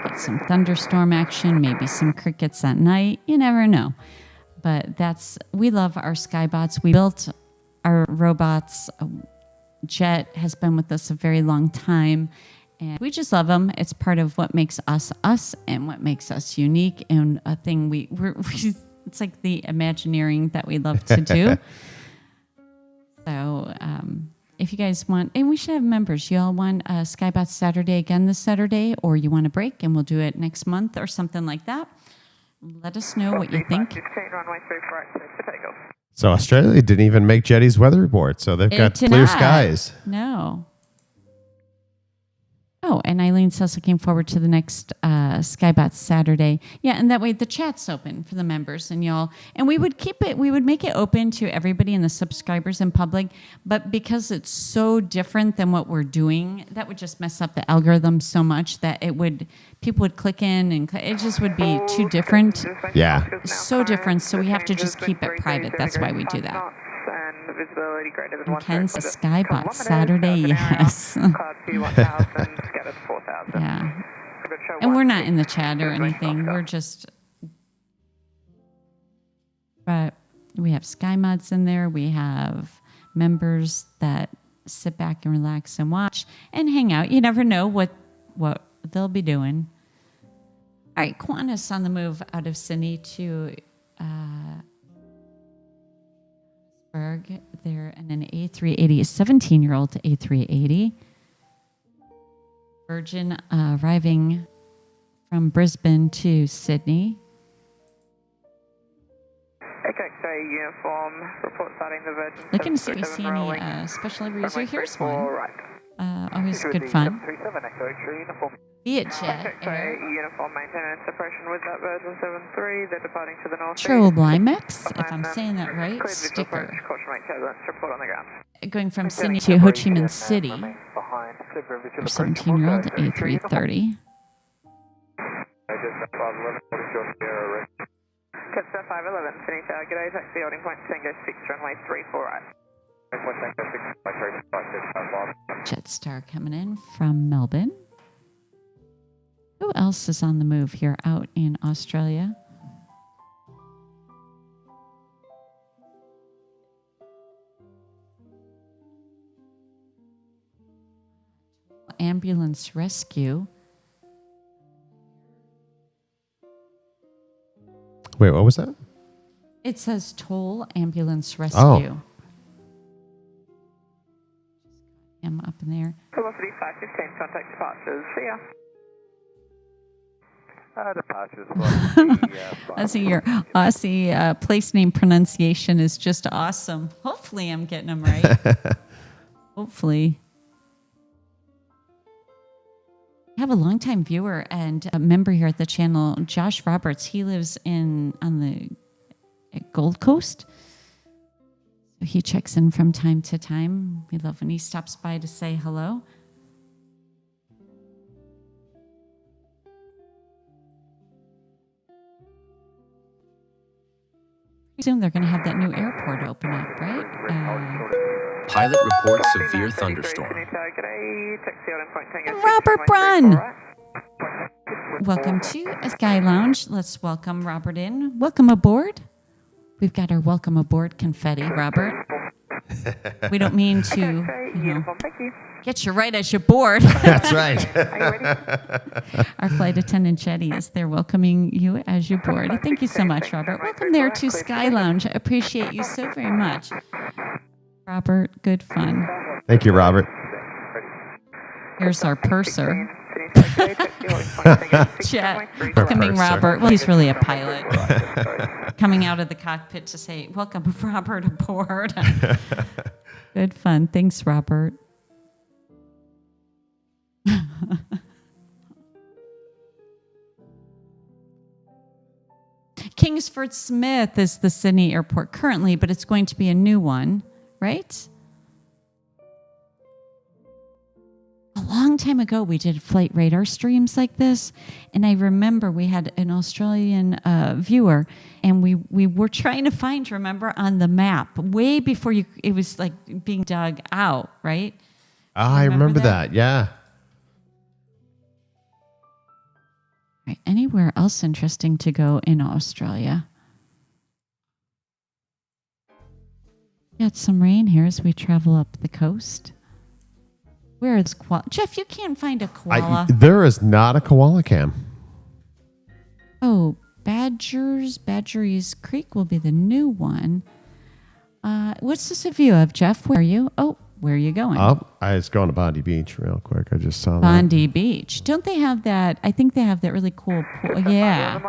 get some thunderstorm action, maybe some crickets at night. You never know. But we love our Skybots. We built our robots. Jet has been with us a very long time, and we just love them. It's part of what makes us us and what makes us unique, and a thing it's like the Imagineering that we love to do. So if you guys want, and we should have members, you all want a Skybot Saturday again this Saturday, or you want a break and we'll do it next month or something like that, let us know what you think. So Australia didn't even make Jetty's weather report, so they've got clear skies. No. Oh, and Eileen says looking forward to the next Skybot Saturday. Yeah, and that way the chat's open for the members and y'all. And we would make it open to everybody and the subscribers in public, but because it's so different than what we're doing, that would just mess up the algorithm so much that people would click in and it just would be too different. Yeah. So different, so we have to just keep it private. That's why we do that. Visibility greater than And Ken's Skybot Saturday, yes. Yeah. And we're not in the chat or anything. We're just... But we have Sky Mods in there. We have members that sit back and relax and watch and hang out. You never know what they'll be doing. All right, Qantas on the move out of Sydney to... They're in an A380, a 17-year-old A380. Virgin arriving from Brisbane to Sydney. XXA uniform, report starting the Virgin. Looking to see if we see any special liveries. Oh, here's one. Always good fun. Be it Jet Air. Uniform maintenance suppression with that Virgin 73. They're departing to the north. Troblimex, if I'm saying that right, sticker. Going from Sydney to Ho Chi Minh City. Our 17-year-old A330. Catch 511, Sydney Tower, g'day, taxi holding point Tango 6, runway 34 right. Jetstar coming in from Melbourne. Who else is on the move here out in Australia? Ambulance rescue. Wait, what was that? It says toll ambulance rescue. Oh. Him up in there. Velocity 515, contact departures. See ya. Departures. Let's see, your Aussie place name pronunciation is just awesome. Hopefully I'm getting them right. Hopefully. I have a longtime viewer and a member here at the channel, Josh Roberts. He lives on the Gold Coast. So he checks in from time to time. We love when he stops by to say hello. Soon they're going to have that new airport open up, right? Pilot reports severe thunderstorm. Robert Brunn! Welcome to Sky Lounge. Let's welcome Robert in. Welcome aboard. We've got our welcome aboard confetti, Robert. We don't mean to, get you right as you board. That's right. Our flight attendant, Jetty, is there welcoming you as you board. Thank you so much, Robert. Welcome there to Sky Lounge. I appreciate you so very much. Robert, good fun. Thank you, Robert. Here's our purser. Chat. Welcoming Robert. Well, he's really a pilot. Coming out of the cockpit to say, welcome Robert aboard. Good fun. Thanks, Robert. Kingsford Smith is the Sydney airport currently, but it's going to be a new one, right? A long time ago, we did flight radar streams like this, and I remember we had an Australian viewer, and we were trying to find, remember, on the map, way before it was like being dug out, right? I remember that, yeah. Right. Anywhere else interesting to go in Australia? Got some rain here as we travel up the coast. Where is koala? Jeff, you can't find a koala. There is not a koala cam. Oh, Badgerys Creek will be the new one. What's this a view of, Jeff? Where are you? Oh, where are you going? Oh, I was going to Bondi Beach real quick. I just saw Bondi Beach. Don't they have that? I think they have that really cool pool. Yeah.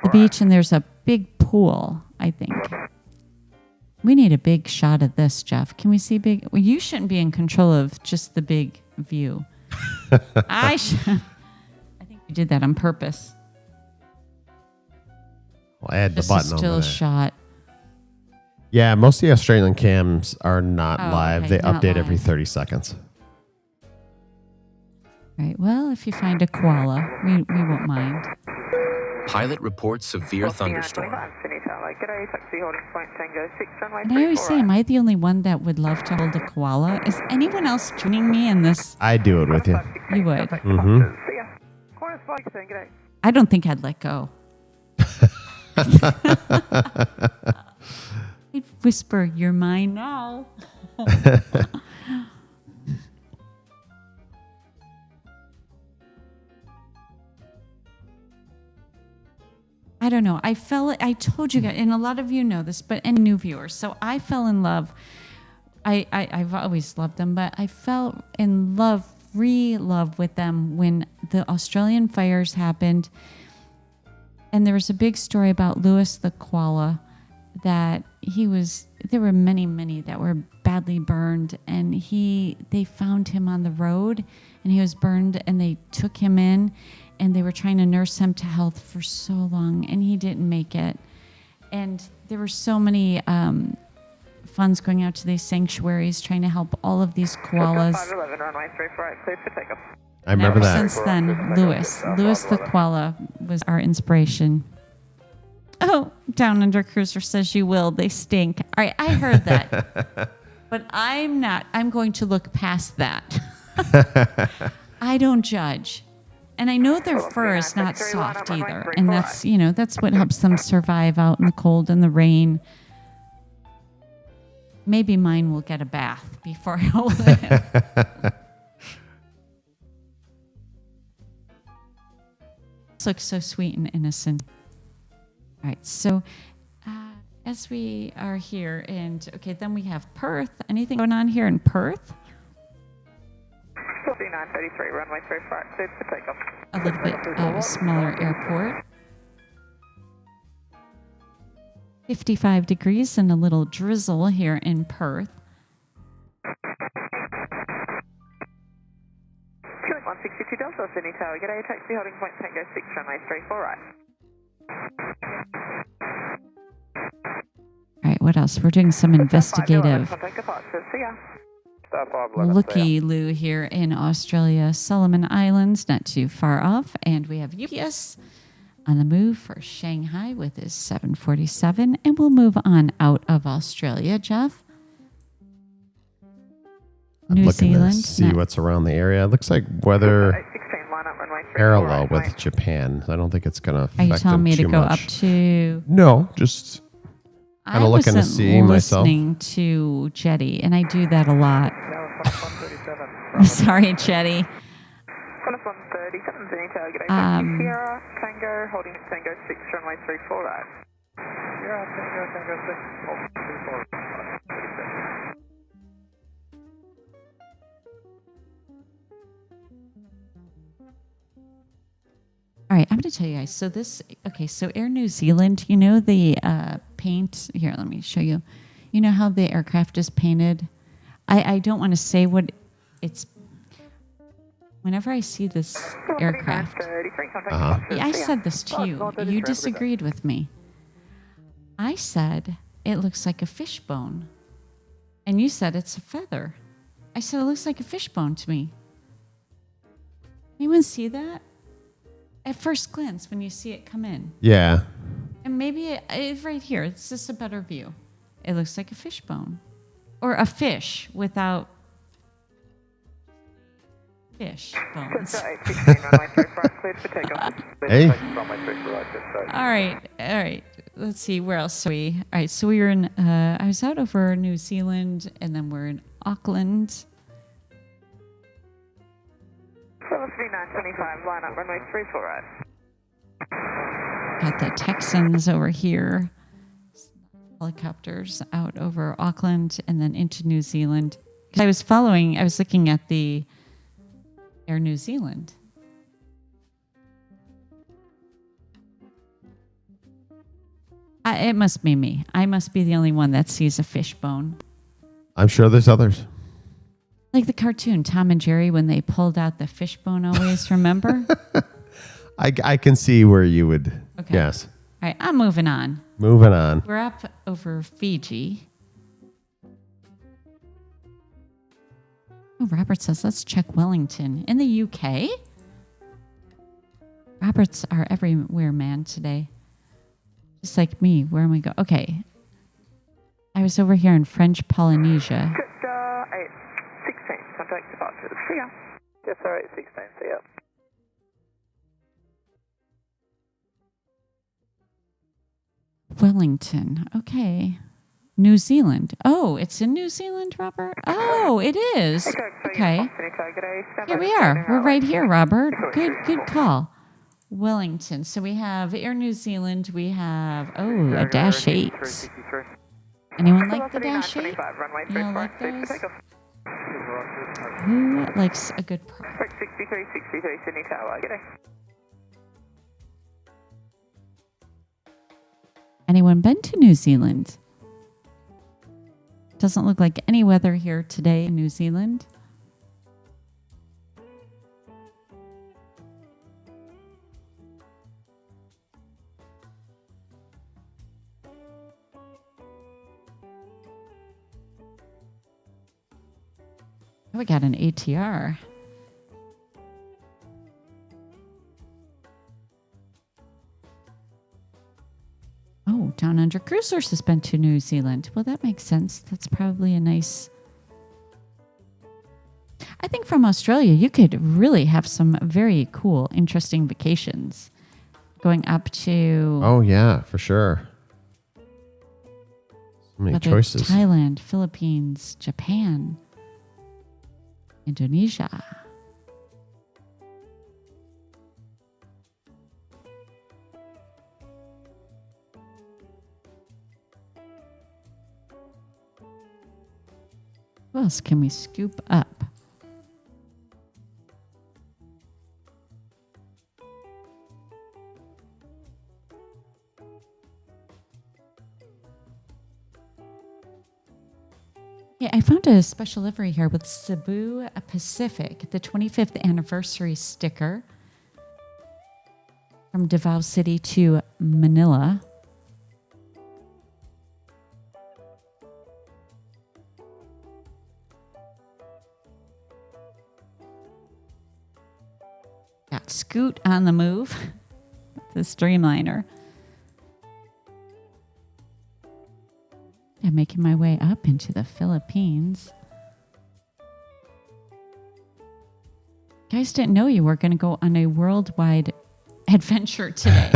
The beach, and there's a big pool, I think. We need a big shot of this, Jeff. Can we see big? Well, you shouldn't be in control of just the big view. I think we did that on purpose. Well, add the Just button a still over there. shot. Yeah, most of the Australian cams are not live. Okay, They not update every live. 30 seconds. Right. Well, if you find a koala, we won't mind. Pilot reports severe thunderstorm. And I always say, am I the only one that would love to hold a koala? Is anyone else joining me in this? I do it with you. You would. Mm-hmm. I don't think I'd let go. I'd whisper, "You're mine now." I don't know. I told you guys, and a lot of you know this, but any new viewers. So I fell in love. I've always loved them, but I fell in love, re-love with them when the Australian fires happened. And there was a big story about Lewis the koala that there were many that were badly burned, and they found him on the road and he was burned, and they took him in and they were trying to nurse him to health for so long, and he didn't make it. And there were so many funds going out to these sanctuaries trying to help all of these koalas. I remember that. Since then, Lewis the koala was our inspiration. Oh, Down Under Cruiser says you will. They stink. All right, I heard that. But I'm not. I'm going to look past that. I don't judge. And I know their fur is not soft either. And that's, you know, that's what helps them survive out in the cold and the rain. Maybe mine will get a bath before I hold it. This looks so sweet and innocent. All right, so as we are here, and okay, then we have Perth. Anything going on here in Perth? 5933, runway 35, cleared for takeoff. A little bit of a smaller airport. 55 degrees and a little drizzle here in Perth. 162 Delta, Sydney Tower. G'day, taxi holding point Tango 6, runway 34 right. All right, what else? We're doing some investigative Contact departure, see ya. looky-loo here in Australia, Solomon Islands, not too far off. And we have UPS on the move for Shanghai with his 747. And we'll move on out of Australia, Jeff. New Zealand. To see what's around the area. It looks like weather parallel with Japan. I don't think it's going to affect them too much. Are you telling me to go up to... No, just kind of looking to see myself. I wasn't listening to Jetty, and I do that a lot. I'm sorry, Jetty. Sierra, Tango, holding Tango 6, runway 34 right. Sierra, Tango 6, hold 34 right. All right, I'm going to tell you guys. So so Air New Zealand, you know the paint? Here, let me show you. You know how the aircraft is painted? I don't want to say what it's... Whenever I see this aircraft... I said this to you. You disagreed with me. I said it looks like a fishbone. And you said it's a feather. I said it looks like a fishbone to me. Anyone see that? At first glance, when you see it come in. Yeah. And maybe it's right here. It's just a better view. It looks like a fishbone. Or a fish without fish bones. Hey. All right. Let's see, where else are we? All right, so we were in, I was out over New Zealand, and then we're in Auckland. 925, line up, runway 34 right. Got the Texans over here. Helicopters out over Auckland and then into New Zealand. I was looking at the Air New Zealand. It must be me. I must be the only one that sees a fishbone. I'm sure there's others. Like the cartoon, Tom and Jerry, when they pulled out the fishbone always, remember? I can see where you would guess. All right, I'm moving on. Moving on. We're up over Fiji. Oh, Robert says, let's check Wellington. In the UK? Roberts are everywhere, man, today. Just like me. Where am I going? Okay. I was over here in French Polynesia. Just 816, contact departure. See ya. Just 816, see ya. Wellington. Okay. New Zealand. Oh, it's in New Zealand, Robert? Oh, it is. Okay. Here we are. We're right here, Robert. Good call. Wellington. So we have Air New Zealand. We have, a Dash 8. Anyone like the Dash 8? You know, like those? Who likes a good product? 63, Sydney Tower. G'day. Anyone been to New Zealand? Doesn't look like any weather here today in New Zealand. We got an ATR. Oh, Down Under Cruisers has been to New Zealand. Well, that makes sense. That's probably a nice I think from Australia, you could really have some very cool, interesting vacations going up to Oh, yeah, for sure. So many whether choices. Thailand, Philippines, Japan, Indonesia. What else can we scoop up? Yeah, I found a special livery here with Cebu Pacific, the 25th anniversary sticker from Davao City to Manila. Got Scoot on the move, the Streamliner. I'm making my way up into the Philippines. Guys didn't know you were going to go on a worldwide adventure today.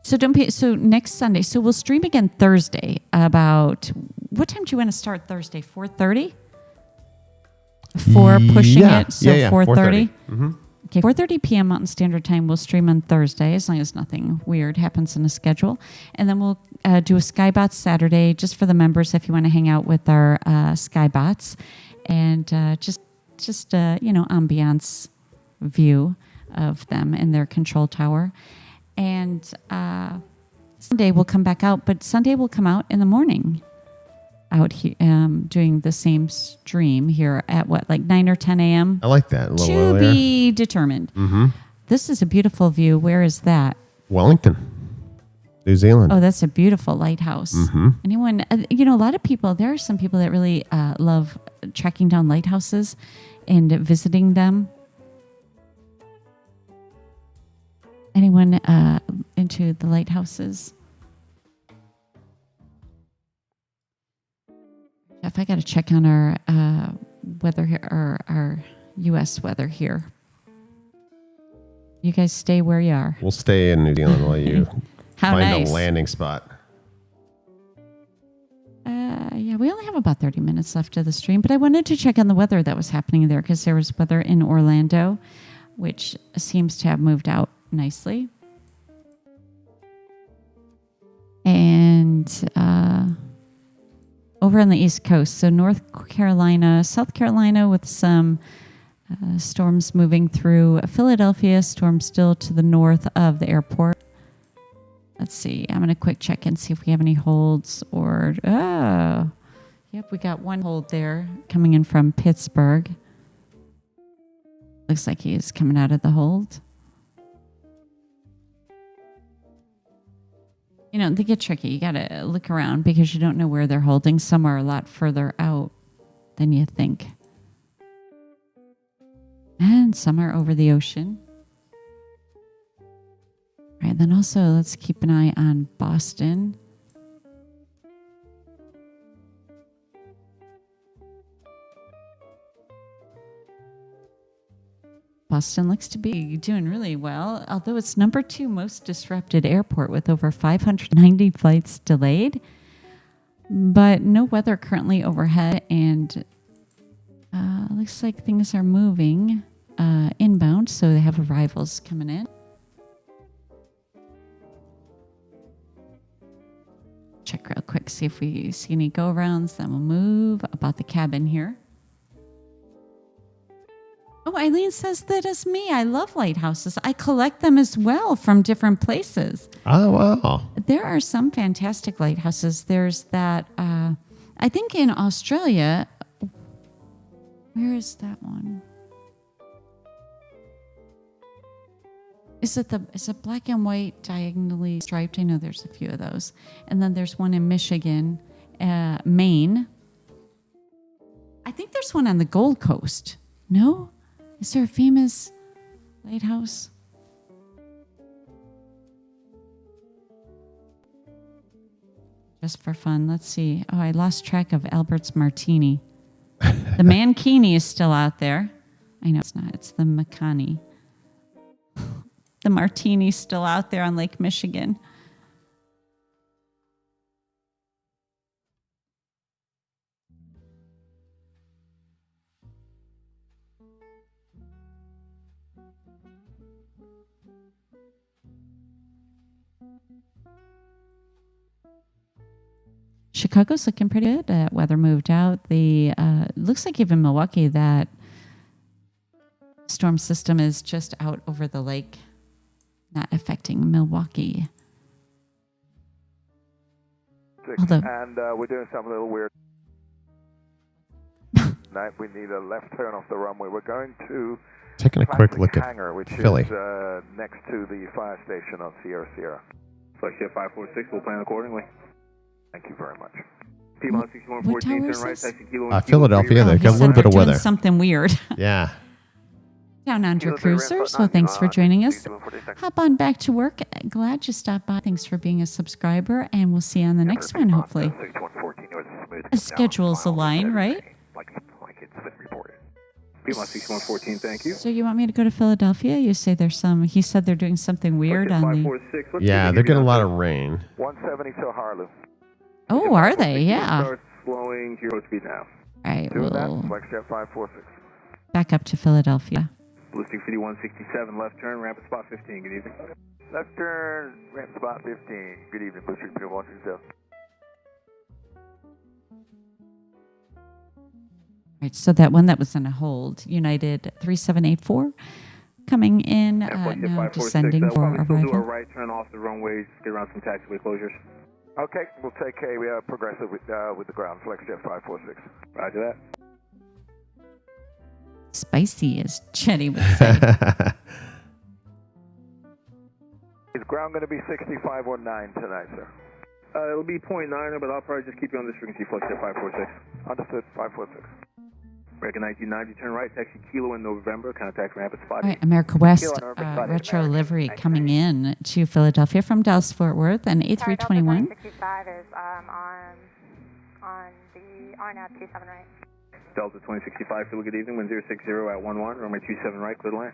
So next Sunday. So we'll stream again Thursday. About what time do you want to start Thursday? 4:30. For pushing it. So 4:30. Mm-hmm. Okay, 4:30 p.m. Mountain Standard Time. We'll stream on Thursday, as long as nothing weird happens in the schedule. And then we'll do a Skybots Saturday, just for the members, if you want to hang out with our Skybots, and just ambiance view of them in their control tower. And Sunday we'll come back out, but Sunday we'll come out in the morning, out here doing the same stream here at 9 or 10 a.m. I like that. A little to earlier. be determined. Mm-hmm. This is a beautiful view. Where is that? Wellington, New Zealand. Oh, that's a beautiful lighthouse. Mm-hmm. Anyone, a lot of people, there are some people that really love tracking down lighthouses and visiting them. Anyone into the lighthouses? Jeff, I got to check on our weather here, or our U.S. weather here. You guys stay where you are. We'll stay in New Zealand while you How find nice. a landing spot. Yeah, we only have about 30 minutes left of the stream, but I wanted to check on the weather that was happening there, because there was weather in Orlando, which seems to have moved out nicely. And over on the East Coast, so North Carolina, South Carolina, with some storms moving through Philadelphia, storms still to the north of the airport. Let's see. I'm going to quick check and see if we have any holds or... Oh, yep, we got one hold there coming in from Pittsburgh. Looks like he is coming out of the hold. They get tricky. You got to look around because you don't know where they're holding. Some are a lot further out than you think. And some are over the ocean. All right, then also let's keep an eye on Boston. Boston looks to be doing really well, although it's number 2 most disrupted airport with over 590 flights delayed. But no weather currently overhead, and looks like things are moving inbound, so they have arrivals coming in. Check real quick, see if we see any go-arounds. Then we'll move about the cabin here. Oh, Eileen says that is me. I love lighthouses. I collect them as well from different places. Oh, wow. There are some fantastic lighthouses. There's that, I think in Australia, where is that one? Is it black and white, diagonally striped? I know there's a few of those. And then there's one in Michigan, Maine. I think there's one on the Gold Coast. No? Is there a famous lighthouse? Just for fun. Let's see. Oh, I lost track of Albert's Martini. The Mankini is still out there. I know it's not. It's the Makani. The Martini's still out there on Lake Michigan. Chicago's looking pretty good. Weather moved out. The looks like even Milwaukee, that storm system is just out over the lake, not affecting Milwaukee. Although, and we're doing something a little weird. Tonight we need a left turn off the runway. We're going to Taking a quick look at hangar, which Philly. is next to the fire station on Sierra Sierra. Flexjet 546, we'll plan accordingly. Thank you very much. P-Mod what 6114, tower turn is right, this? taxi kilo. Philadelphia, they've he got a said little bit they're of doing weather. something weird. Yeah. Down under cruiser. So thanks for joining us. Hop on back to work. Glad you stopped by. Thanks for being a subscriber, and we'll see you on the next one, hopefully. As schedules align, right? Like it's been reported. P-Mod 6114, thank you. So you want me to go to Philadelphia? You say there's some. He said they're doing something weird on the. 546, let's Yeah, see they're if getting a you lot got of rain. 170 to Harlem. Oh, are they? Yeah. Start slowing to your speed now. All right, Doing that, we'll Flexjet 546. back up to Philadelphia. Ballistic 5167, left turn, ramp at spot 15, good evening. Left turn, ramp spot 15. Good evening, Ballistic 5167. Right, so that one that was on a hold, United 3784, coming in, now descending for we'll probably still do a arrival. right turn off the runways, get around some taxiway closures. Okay, we'll take a progressive with the ground, Flexjet 546. Roger that. Spicy, as Jenny would say. Is ground going to be 6519 tonight, sir? It'll be 0.9er, but I'll probably just keep you on this frequency, Flexjet 546. Understood, 546. American 1990, turn right, taxi kilo in November, contact ramp at spot All right, America West retro livery coming in to Philadelphia from Dallas Fort Worth, and A321. 65 is on the RNAV 27 right. Delta 2065, feel good evening, 1060 at 11, runway 27 right, clear to land.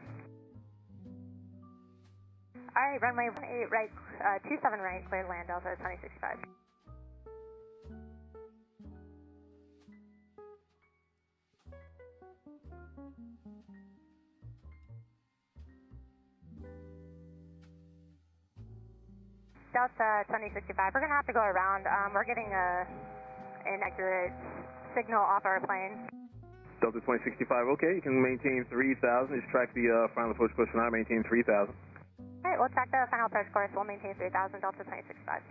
All right, runway 18 right, 27 right, clear to land, Delta 2065. Delta 2065, we're going to have to go around. We're getting an inaccurate signal off our plane. Delta 2065, okay, you can maintain 3,000. Just track the final approach course for now, maintain 3,000. All right, we'll track the final approach course. We'll maintain 3,000, Delta 2065.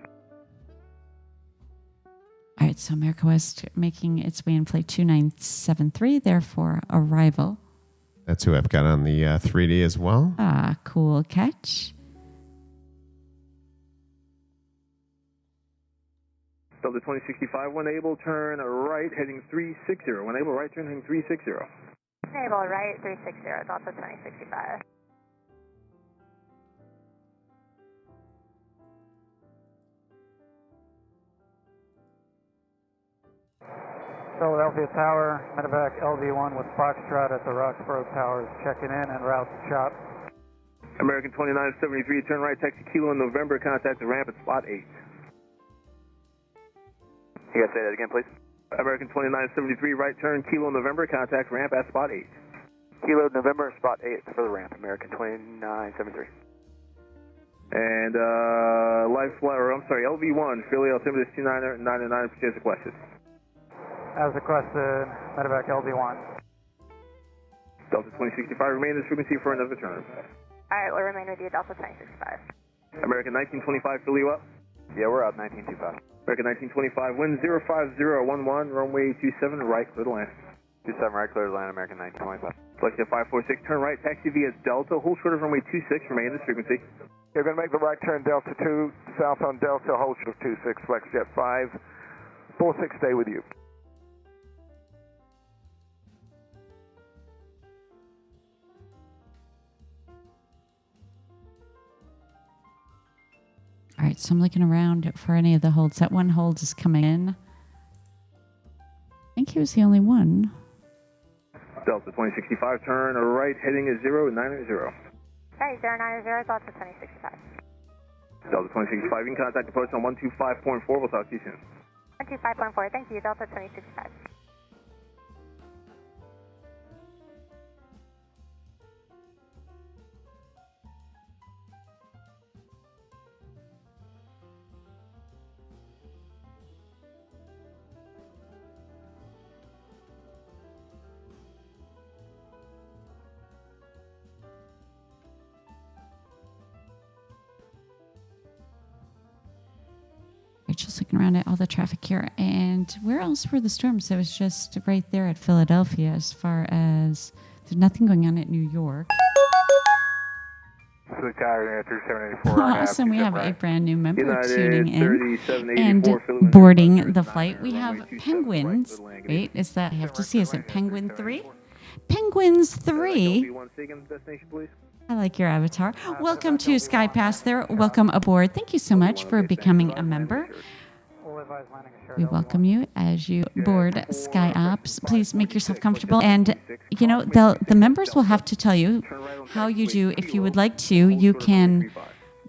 All right, so America West making its way in flight 2973, therefore arrival. That's who I've got on the 3D as well. Ah, cool catch. Delta 2065, when able, turn right, heading 360. When able, right turn, heading 360. Enable right, 360, Delta 2065. Philadelphia Tower, medevac LV1 with Foxtrot at the Roxborough Towers, checking in en route to shop. American 2973, turn right, taxi kilo in November, contact the ramp at spot 8. You guys say that again, please? American 2973, right turn, kilo November, contact ramp at spot 8. Kilo November, spot 8 for the ramp, American 2973. And LV1, Philly altimeter 2999, proceed as requested. As requested, medevac LV1. Delta 2065, remain this frequency for another turn. All right, we'll remain with you, Delta 2065. American 1925, Philly, you up? Yeah, we're up, 1925. American 1925, wind 05011, runway 27 right, clear to land. 27 right, clear to land, American 1925. Flexjet 546, turn right, taxi via Delta, hold short of runway 26, remain this frequency. You're going to make the right turn, Delta 2, south on Delta, hold short of 26, Flexjet 546, stay with you. All right, so I'm looking around for any of the holds. That one hold is coming in. I think he was the only one. Delta 2065, turn right, heading is 090. Hey, 090, Delta 2065. Delta 2065, you can contact the post on 125.4. We'll talk to you soon. 125.4, thank you, Delta 2065. Just looking around at all the traffic here. And where else were the storms? It was just right there at Philadelphia as far as there's nothing going on at New York. Awesome. We have a brand new member tuning in and boarding the flight. We have Penguins. Wait, is that, I have to see, is it Penguin 3? Penguins 3. I like your avatar. Welcome to SkyPass there. Welcome aboard. Thank you so much for becoming a member. We welcome you as you board SkyOps. Please make yourself comfortable. And, you know, the members will have to tell you how you do. If you would like to, you can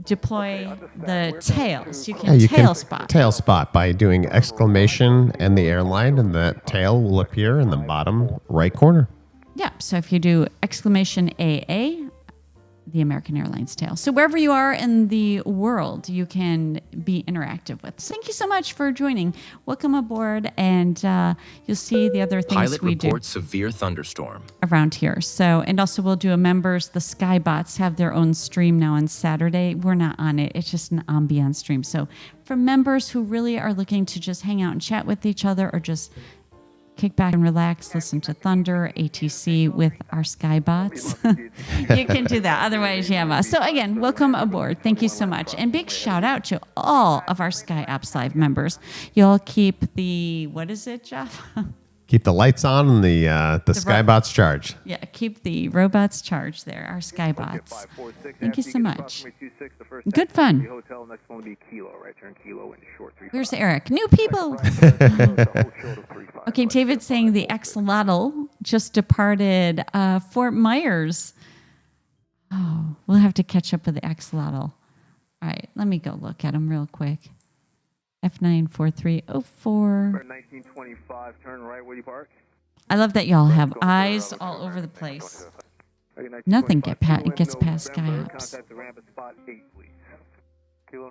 deploy the tails. You can tail spot. Tail spot by doing exclamation and the airline, and that tail will appear in the bottom right corner. Yeah, so if you do exclamation AA, the American Airlines tail. So wherever you are in the world, you can be interactive with. So thank you so much for joining. Welcome aboard, and you'll see the other things Pilot we do. reports severe thunderstorm Around here. So, and also we'll do a members, the Skybots have their own stream now on Saturday. We're not on it. It's just an ambient stream. So for members who really are looking to just hang out and chat with each other or just kick back and relax, listen to Thunder, ATC with our Skybots. You can do that. Otherwise, yeah. So again, welcome aboard. Thank you so much. And big shout out to all of our SkyOps Live members. You'll keep the, what is it, Jeff? Keep the lights on and the Skybots charged. Yeah, keep the robots charged there, our Skybots. Thank you so much. Good fun. Where's Eric? New people. Okay, David's saying the axolotl just departed Fort Myers. Oh, we'll have to catch up with the axolotl. All right, let me go look at him real quick. F94304. 1925, turn right, Woody Park. I love that y'all have eyes all over the place. Nothing gets past SkyOps.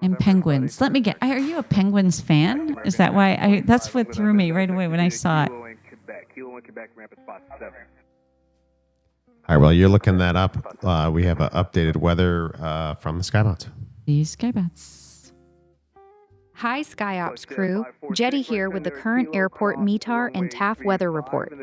And penguins. Let me get. Are you a Penguins fan? Is that why? That's what threw me right away when I saw it. All right, well, you're looking that up. We have updated weather from the Skybots. These Skybots. Hi, SkyOps crew. Jetty here with the current airport METAR and TAF weather report.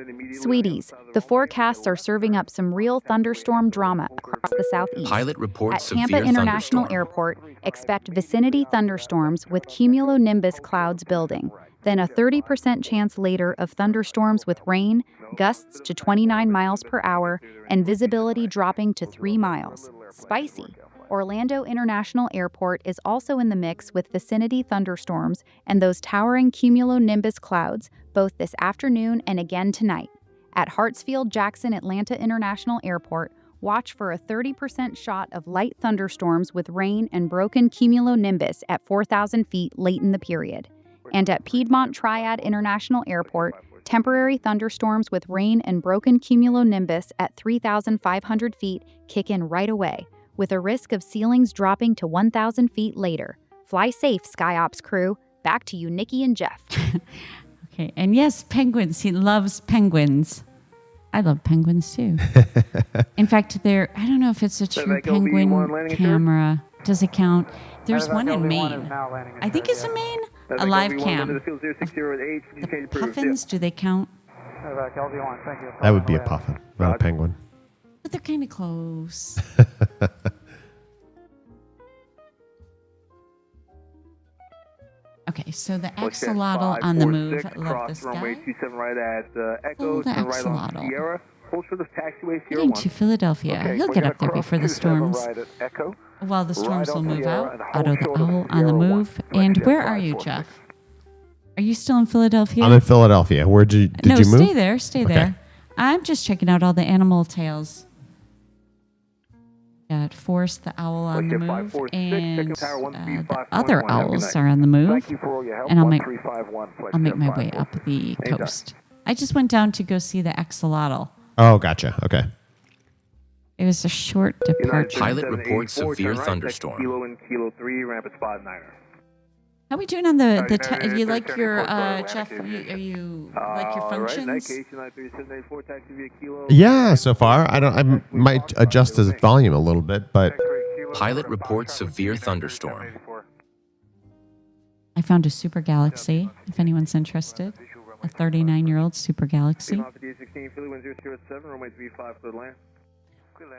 Sweeties, the forecasts are serving up some real thunderstorm drama across the southeast. Pilot reports At Tampa severe International thunderstorm. Airport, expect vicinity thunderstorms with cumulonimbus clouds building. Then a 30% chance later of thunderstorms with rain, gusts to 29 miles per hour, and visibility dropping to 3 miles. Spicy. Orlando International Airport is also in the mix with vicinity thunderstorms and those towering cumulonimbus clouds, both this afternoon and again tonight. At Hartsfield-Jackson Atlanta International Airport, watch for a 30% shot of light thunderstorms with rain and broken cumulonimbus at 4,000 feet late in the period. And at Piedmont Triad International Airport, temporary thunderstorms with rain and broken cumulonimbus at 3,500 feet kick in right away, with a risk of ceilings dropping to 1,000 feet later. Fly safe, SkyOps crew. Back to you, Nikki and Jeff. Okay, and yes, penguins. He loves penguins. I love penguins too. In fact, I don't know if it's a true penguin camera. Does it count? There's one in Maine. I think it's in Maine. A live cam. The puffins, do they count? That would be a puffin, not a penguin. But they're kind of close. Okay, so the axolotl on the move. I love this guy. Runway 27 right at Oh, Echo. the Turn right on axolotl. Sierra. Hold for the taxiway Heading to Philadelphia. He'll get up there before the storms. Right at Echo. Well, the storms Right will on move Sierra out. and Otto hold the short of Owl on the Sierra move. 1, And Jet where are you, 546. Jeff? Are you still in Philadelphia? I'm in Philadelphia. Where did no, you move? stay there. Stay Okay. there. I'm just checking out all the animal tales. Got Forrest the owl on the Jet move, 546, and second tower, the 135.1. other Have a good owls night. are on the move. Thank you for all your help. And I'll make 1351, flight I'll make Jet my way up 546. the Anytime. coast. I just went down to go see the axolotl. Oh, gotcha. Okay. It was a short departure. Pilot reports severe turn right, thunderstorm. Kilo and Kilo 3, ramp at spot 9er. How are we doing on the United you like your 34 Jeff? Are Aviation. you like your All right, in that functions? case, United 3784, taxi via Kilo. Yeah, so far I might adjust his volume a little bit, but Pilot reports severe thunderstorm. I found a super galaxy. If anyone's interested, a 39-year-old super galaxy. Signal for D16, Philly 1007, runway 35, clear land.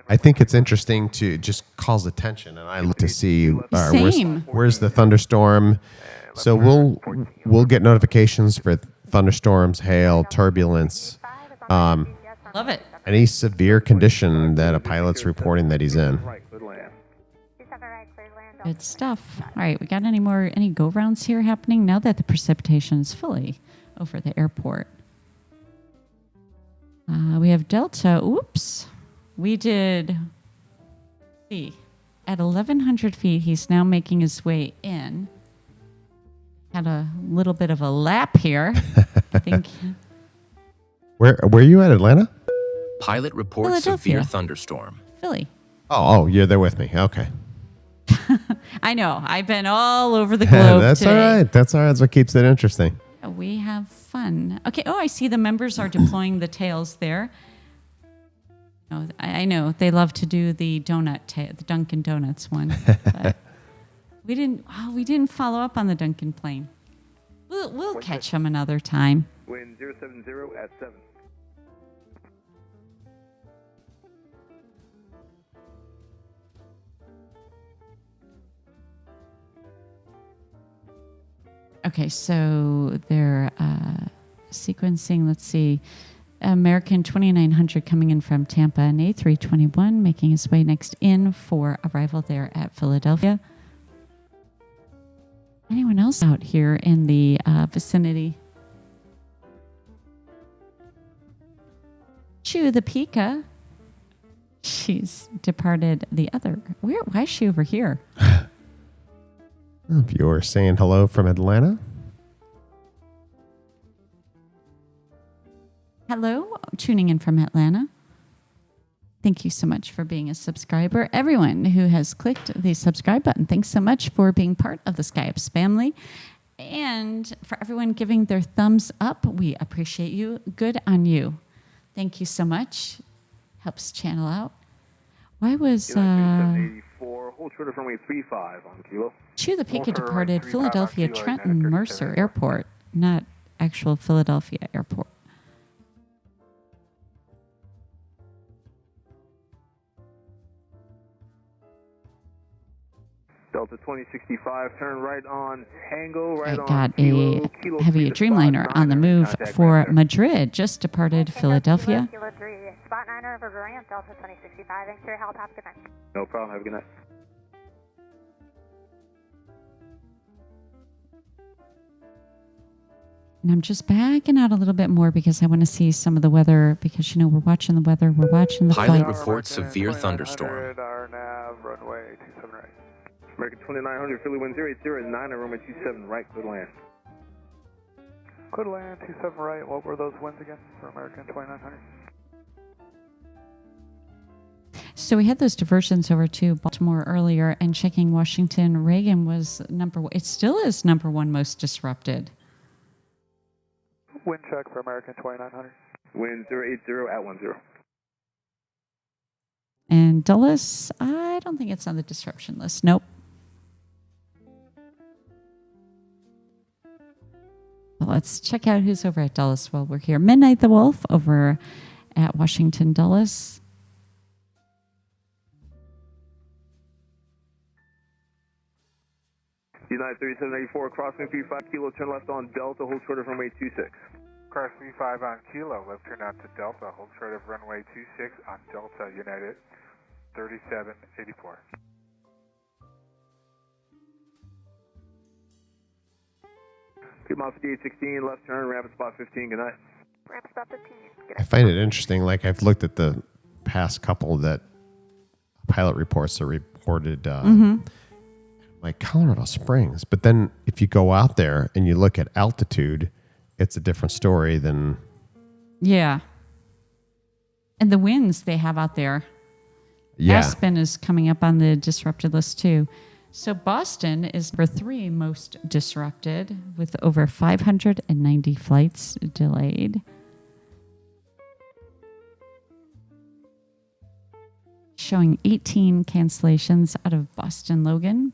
I think it's interesting to just calls attention, and I look to see Same. where's the thunderstorm. So we'll get notifications for thunderstorms, hail, turbulence, Love it. any severe condition that a pilot's reporting that he's in. Right, clear land. 27 right, clear land. Good stuff. All right, we got any go rounds here happening now that the precipitation is fully over the airport? We have Delta. Oops. We did see at 1,100 feet. He's now making his way in. Had a little bit of a lap here. I think Where are you at, Atlanta? Pilot reports Philadelphia. severe thunderstorm. Philly. Oh, you're there with me. Okay. I know. I've been all over the globe That's today. all right. That's all right. That's what keeps it interesting. We have fun. Okay. Oh, I see the members are deploying the tails there. Oh, I know they love to do the the Dunkin' Donuts one. But we didn't follow up on the Dunkin' plane. We'll catch them another time. Wind 070 at 7. Okay, so they're sequencing. Let's see. American 2900 coming in from Tampa, and A321 making his way next in for arrival there at Philadelphia. Anyone else out here in the vicinity? Chew the Pika. She's departed the other. Why is she over here? If you're saying hello from Atlanta. Hello, tuning in from Atlanta. Thank you so much for being a subscriber. Everyone who has clicked the subscribe button, thanks so much for being part of the SkyOps family. And for everyone giving their thumbs up, we appreciate you. Good on you. Thank you so much. Helps channel out. Why was United 3784, hold short of runway 35 on Kilo. Chew the Pika Walter, departed 35 Philadelphia on Kilo, Trenton United Mercer 37. Airport, not actual Philadelphia Airport. Delta 2065, turn right on Tango, I right on got Kilo, a Kilo heavy 3 to Dreamliner spot on the 9er, move contact for right there. Madrid, just departed Tango, Philadelphia. Kilo 3, spot 9er over ramp, Delta 2065. Thanks for your help. Have a good night. No problem, have a good night. And I'm just backing out a little bit more because I want to see some of the weather because, you know, we're watching the weather, we're watching the Pilot flight. reports severe thunderstorm. Our nav, runway 27 right. American 2900, Philly 1080, 9 runway 27 right, clear to land. Clear to land, 27 right. What were those winds again for American 2900? So we had those diversions over to Baltimore earlier and checking Washington. Reagan was number one. It still is number one most disrupted. Wind check for American 2900. Wind 080 at 10. And Dulles, I don't think it's on the disruption list. Nope. Well, let's check out who's over at Dulles while we're here. Midnight the Wolf over at Washington Dulles. United 3784, crossing 35 Kilo, turn left on Delta, hold short of runway 26. Cross 35 on Kilo, left turn out to Delta, hold short of runway 26 on Delta, United 3784. Good miles 5816, left turn, rapid spot 15, good night. Rapid spot 15, good I find it interesting. Like I've looked at the past couple that pilot reports are reported, like Colorado Springs. But then if you go out there and you look at altitude, it's a different story than. Yeah. And the winds they have out there. Yeah. Aspen is coming up on the disrupted list too. So Boston is number 3 most disrupted with over 590 flights delayed. Showing 18 cancellations out of Boston Logan.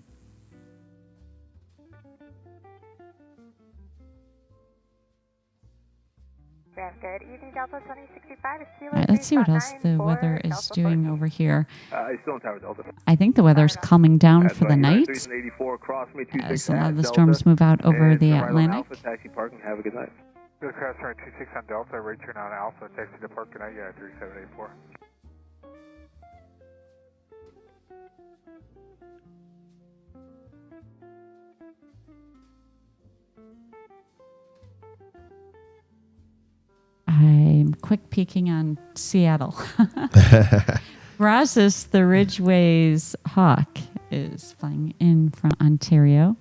Good evening, Delta 2065. All right, let's see what else the weather is doing over here. Still in Tower Delta. I think the weather's calming down for the night as a lot of the storms move out over the Atlantic. Alpha, taxi parking, have a good night. Good crash runway 26 on Delta, right turn on Alpha, taxi to park, good night, yeah, 3784. I'm quick peeking on Seattle. Brazos, the Ridgeway's Hawk, is flying in from Ontario.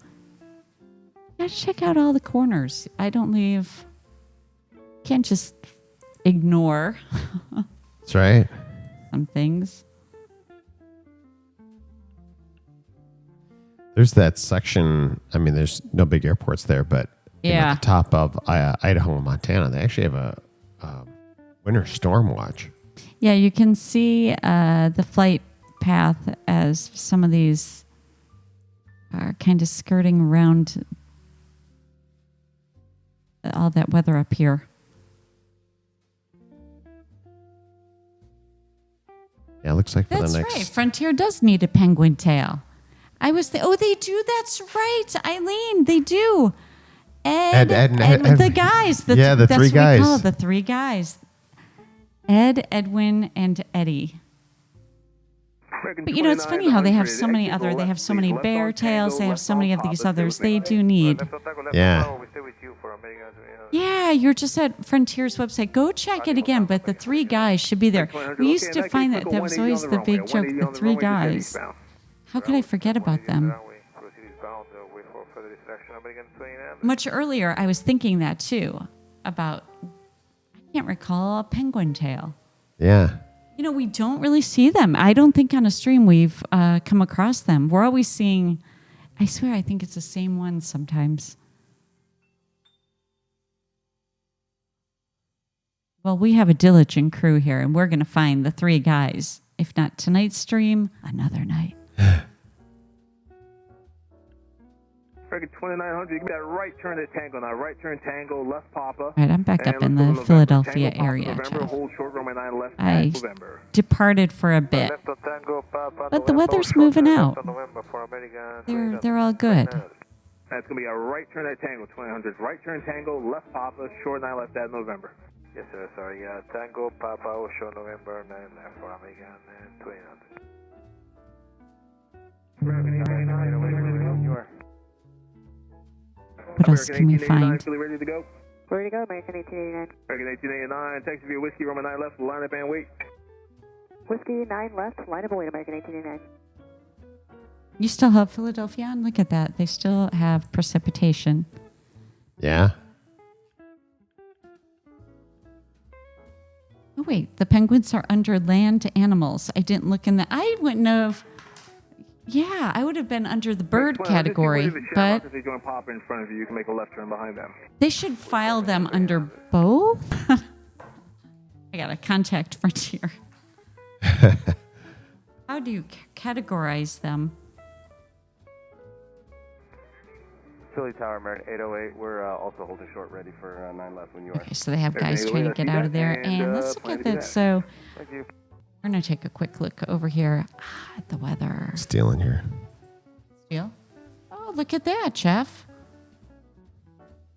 Gotta check out all the corners. I don't leave. Can't just ignore That's right. some things. There's that section. I mean, there's no big airports there, but at the top of Idaho and Montana, they actually have a winter storm watch. Yeah, you can see the flight path as some of these are kind of skirting around all that weather up here. Yeah, it looks like for That's the next. right. Frontier does need a penguin tail. I was they do. That's right, Eileen. They do. Ed, the guys. The that's three what guys. We call it, the 3 guys. Ed, Edwin, and Eddie. But you know, it's funny how they have so many other. They have so many bear tails. They have so many of these others. They do need. Yeah. Yeah, you're just at Frontier's website. Go check it again. But the 3 guys should be there. We used to find that was always the big joke. The 3 guys. How could I forget about them? Much earlier, I was thinking that too about. I can't recall a penguin tail. Yeah. You know, we don't really see them. I don't think on a stream we've come across them. We're always seeing, I swear, I think it's the same one sometimes. Well, we have a diligent crew here, and we're going to find the 3 guys. If not tonight's stream, another night. American 2900, you can that right turn to Tango now. Right turn Tango, left Papa. All right, I'm back up in the Philadelphia area, Jeff. Hold short runway 9 left I November. departed for a bit, but the weather's moving out. They're all good. That's going to be a right turn at Tango, 2900. Right turn Tango, left Papa, short 9 left at November. Yes, sir, sorry, Tango, Papa, short November, 9 left for American, 2900. What else can we find? Ready to go? Ready to go, American 1889. American 1889, taxi via Whiskey, runway 9 left, line up and wait. Whiskey 9 left, line up and wait, American 1889. You still have Philadelphia on? Look at that. They still have precipitation. Yeah. Oh, wait. The penguins are under land animals. I didn't look in the... I wouldn't have... Yeah, I would have been under the bird category, but... If they join Papa in front of you, you can make a left turn behind them. They should file them under both. I got to contact Frontier. How do you categorize them? Philly Tower, American 808. We're also holding short, ready for 9 left when you are. Okay, so they have guys trying to get out of there. And let's look at that. So Thank you. we're going to take a quick look over here at the weather. Stealing here. Steal? Oh, look at that, Jeff.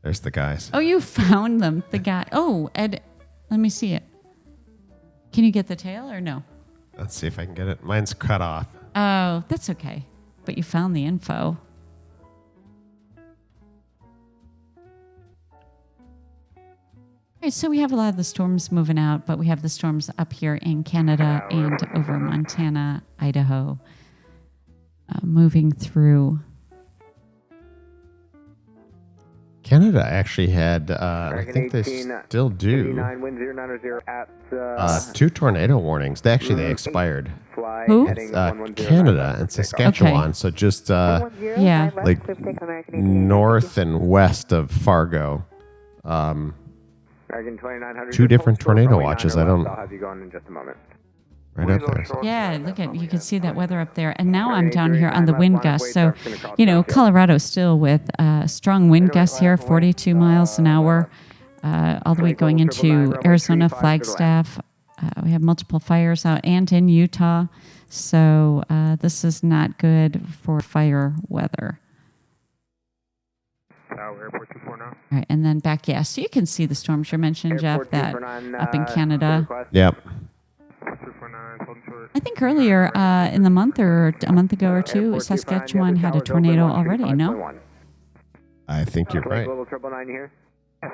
There's the guys. Oh, you found them. The guy. Oh, Ed, let me see it. Can you get the tail or no? Let's see if I can get it. Mine's cut off. Oh, that's okay. But you found the info. right, so we have a lot of the storms moving out, but we have the storms up here in Canada and over Montana, Idaho, moving through. Canada actually had, I think they still do, 2 tornado warnings. They expired. Who? Canada and Saskatchewan. Okay. So just Yeah. like north and west of Fargo. 2 different tornado watches. I'll have you going in just a moment. Right up there. Yeah, look at, you can see that weather up there. And now I'm down here on the wind gust. So, Colorado's still with strong wind gusts here, 42 miles an hour, all the way going into Arizona, Flagstaff. We have multiple fires out and in Utah. So this is not good for fire weather. Airport 24 now. All right, and then back, so you can see the storms you mentioned, Jeff, that up in Canada. Yep. I think earlier in the month or a month ago or two, Saskatchewan had a tornado already, no? I think you're right. Global 999 here.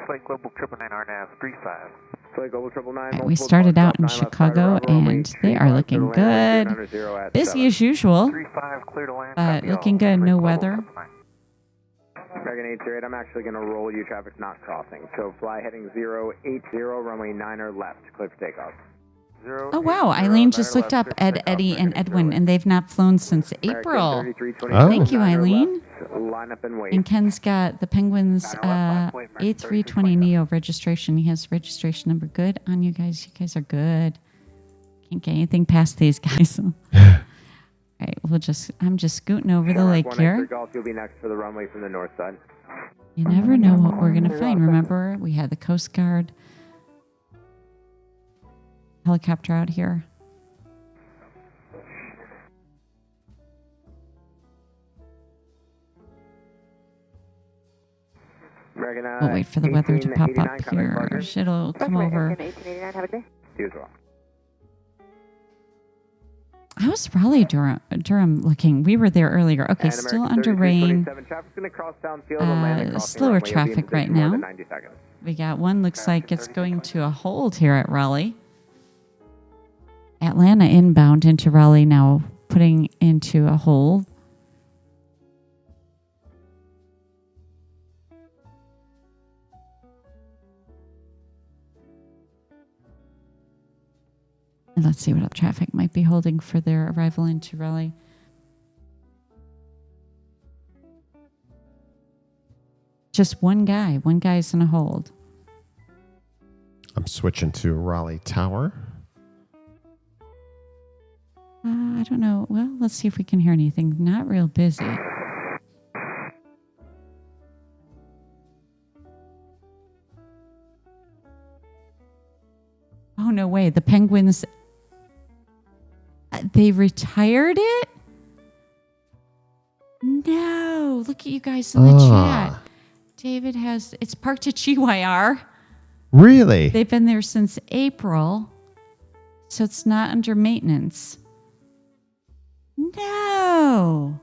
Flight Global 999 RNAV 35. Flight Global 999. Right, we started out in Chicago, and they are looking good. Busy as usual, 35, clear to land. but looking good, no weather. Dragon 808, I'm actually going to roll you traffic not crossing. So fly heading 080, runway 9er left, clear for takeoff. Oh, wow. Eileen just looked up Ed, Eddie, and Edwin, and they've not flown since April. Oh. Thank you, eileen. Line up and wait. And Ken's got the Penguins A320neo registration. He has registration number. Good on you guys. You guys are good. Can't get anything past these guys. All right, I'm just scooting over the lake here. You'll be next for the runway from the north side. You never know what we're going to find. Remember, we had the Coast Guard helicopter out here. We'll wait for the weather to pop up here. It'll come over. How's Raleigh, Durham looking? We were there earlier. Okay, still under rain. Slower traffic right now. We got one, looks like it's going to a hold here at Raleigh. Atlanta inbound into Raleigh now, putting into a hold. And let's see what traffic might be holding for their arrival into Raleigh. Just one guy's in a hold. I'm switching to Raleigh Tower. I don't know. Well, let's see if we can hear anything. Not real busy. Oh, no way. The Penguins, they retired it? No. Look at you guys in the chat. David it's parked at GYR. Really? They've been there since April, so it's not under maintenance. No.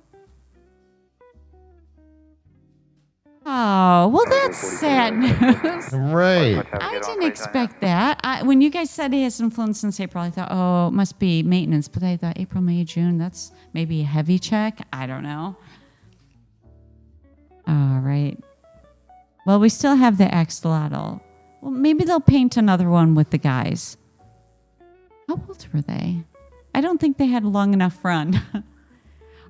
Oh, well, that's sad news. Right. I didn't expect that. When you guys said he hasn't flown since April, I thought, oh, it must be maintenance. But I thought April, May, June, that's maybe a heavy check. I don't know. All right. Well, we still have the axolotl. Well, maybe they'll paint another one with the guys. How old were they? I don't think they had a long enough run.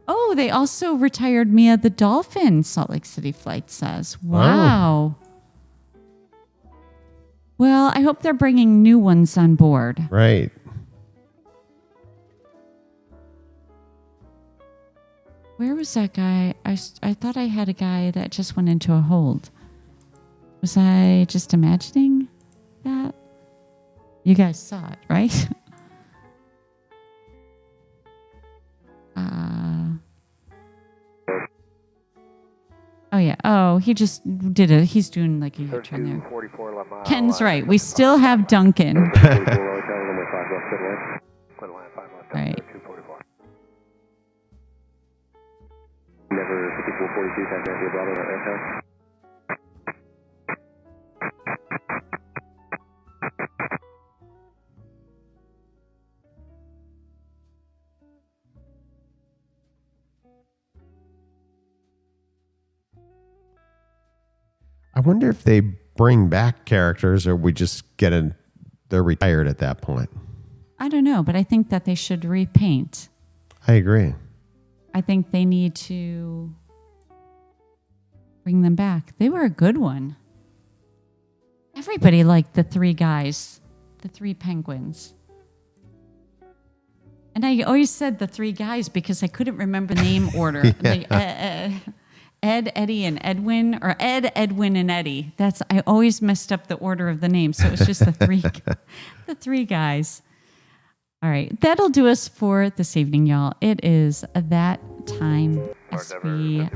Oh, they also retired Mia the Dolphin, Salt Lake City flight says. Wow. Oh. Well, I hope they're bringing new ones on board. Right. Where was that guy? I thought I had a guy that just went into a hold. Was I just imagining that? You guys saw it, right? Oh, yeah. Oh, he just did it. He's doing like a U-turn there. Ken's right. We still have Duncan. Right. I wonder if they bring back characters or we just they're retired at that point. I don't know, but I think that they should repaint. I agree. I think they need to bring them back. They were a good one. Everybody liked the three guys, the three penguins. And I always said the three guys because I couldn't remember the name order. Like, Ed, Eddie, and Edwin, or Ed, Edwin, and Eddie. I always messed up the order of the names, so it was just the three guys. All right, that'll do us for this evening, y'all. It is that time as we are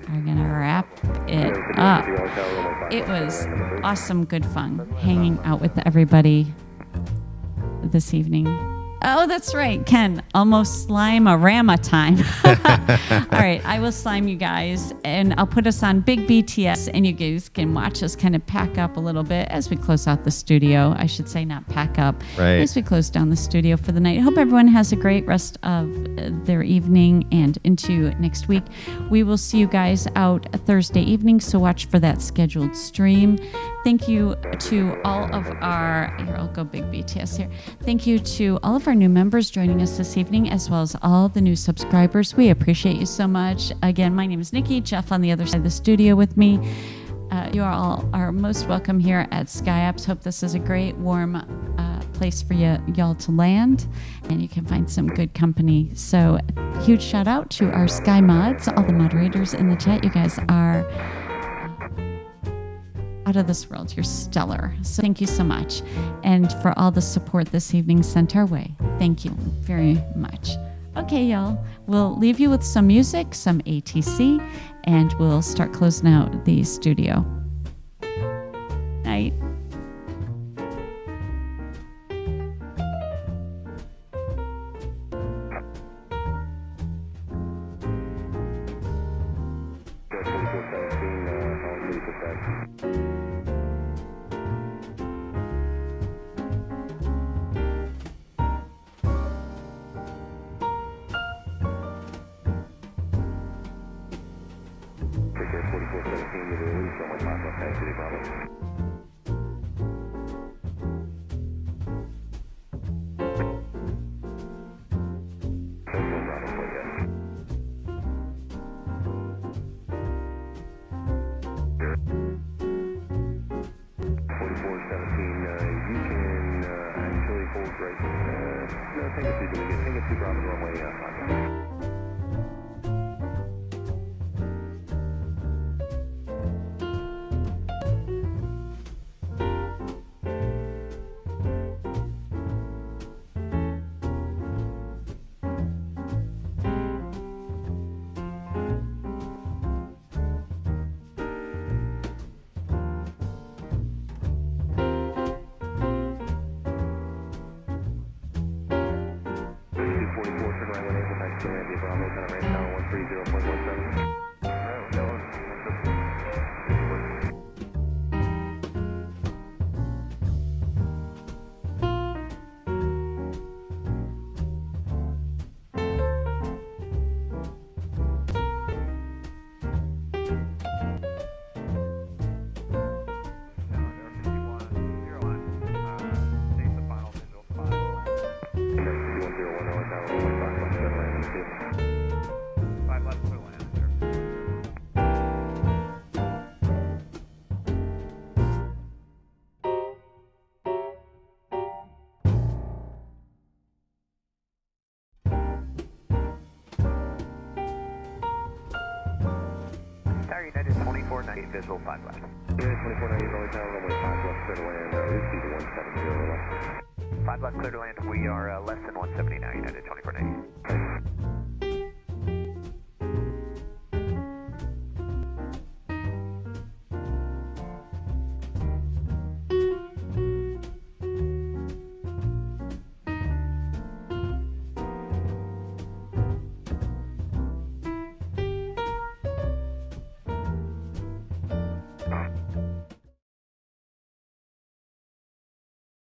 going to wrap it up. It was awesome, good fun hanging out with everybody this evening. Oh, that's right, Ken. Almost slime-a-rama time. All right, I will slime you guys, and I'll put us on Big BTS, and you guys can watch us kind of pack up a little bit as we close out the studio. I should say not pack up. Right. As we close down the studio for the night. I hope everyone has a great rest of their evening and into next week. We will see you guys out Thursday evening, so watch for that scheduled stream. Thank you to all of I'll go Big BTS here. Thank you to all of our new members joining us this evening, as well as all the new subscribers. We appreciate you so much. Again, my name is Nikki. Jeff on the other side of the studio with me. You all are most welcome here at SkyOps. Hope this is a great, warm place for y'all to land, and you can find some good company. So huge shout out to our Sky Mods, all the moderators in the chat. You guys are out of this world. You're stellar. So thank you so much. And for all the support this evening sent our way, thank you very much. Okay, y'all. We'll leave you with some music, some ATC, and we'll start closing out the studio. Night. Visual 5 left. Yeah, 2490 is only tower, runway 5 left, clear to land, receive 170 left. 5 left, clear to land. We are less than 179 United 2490.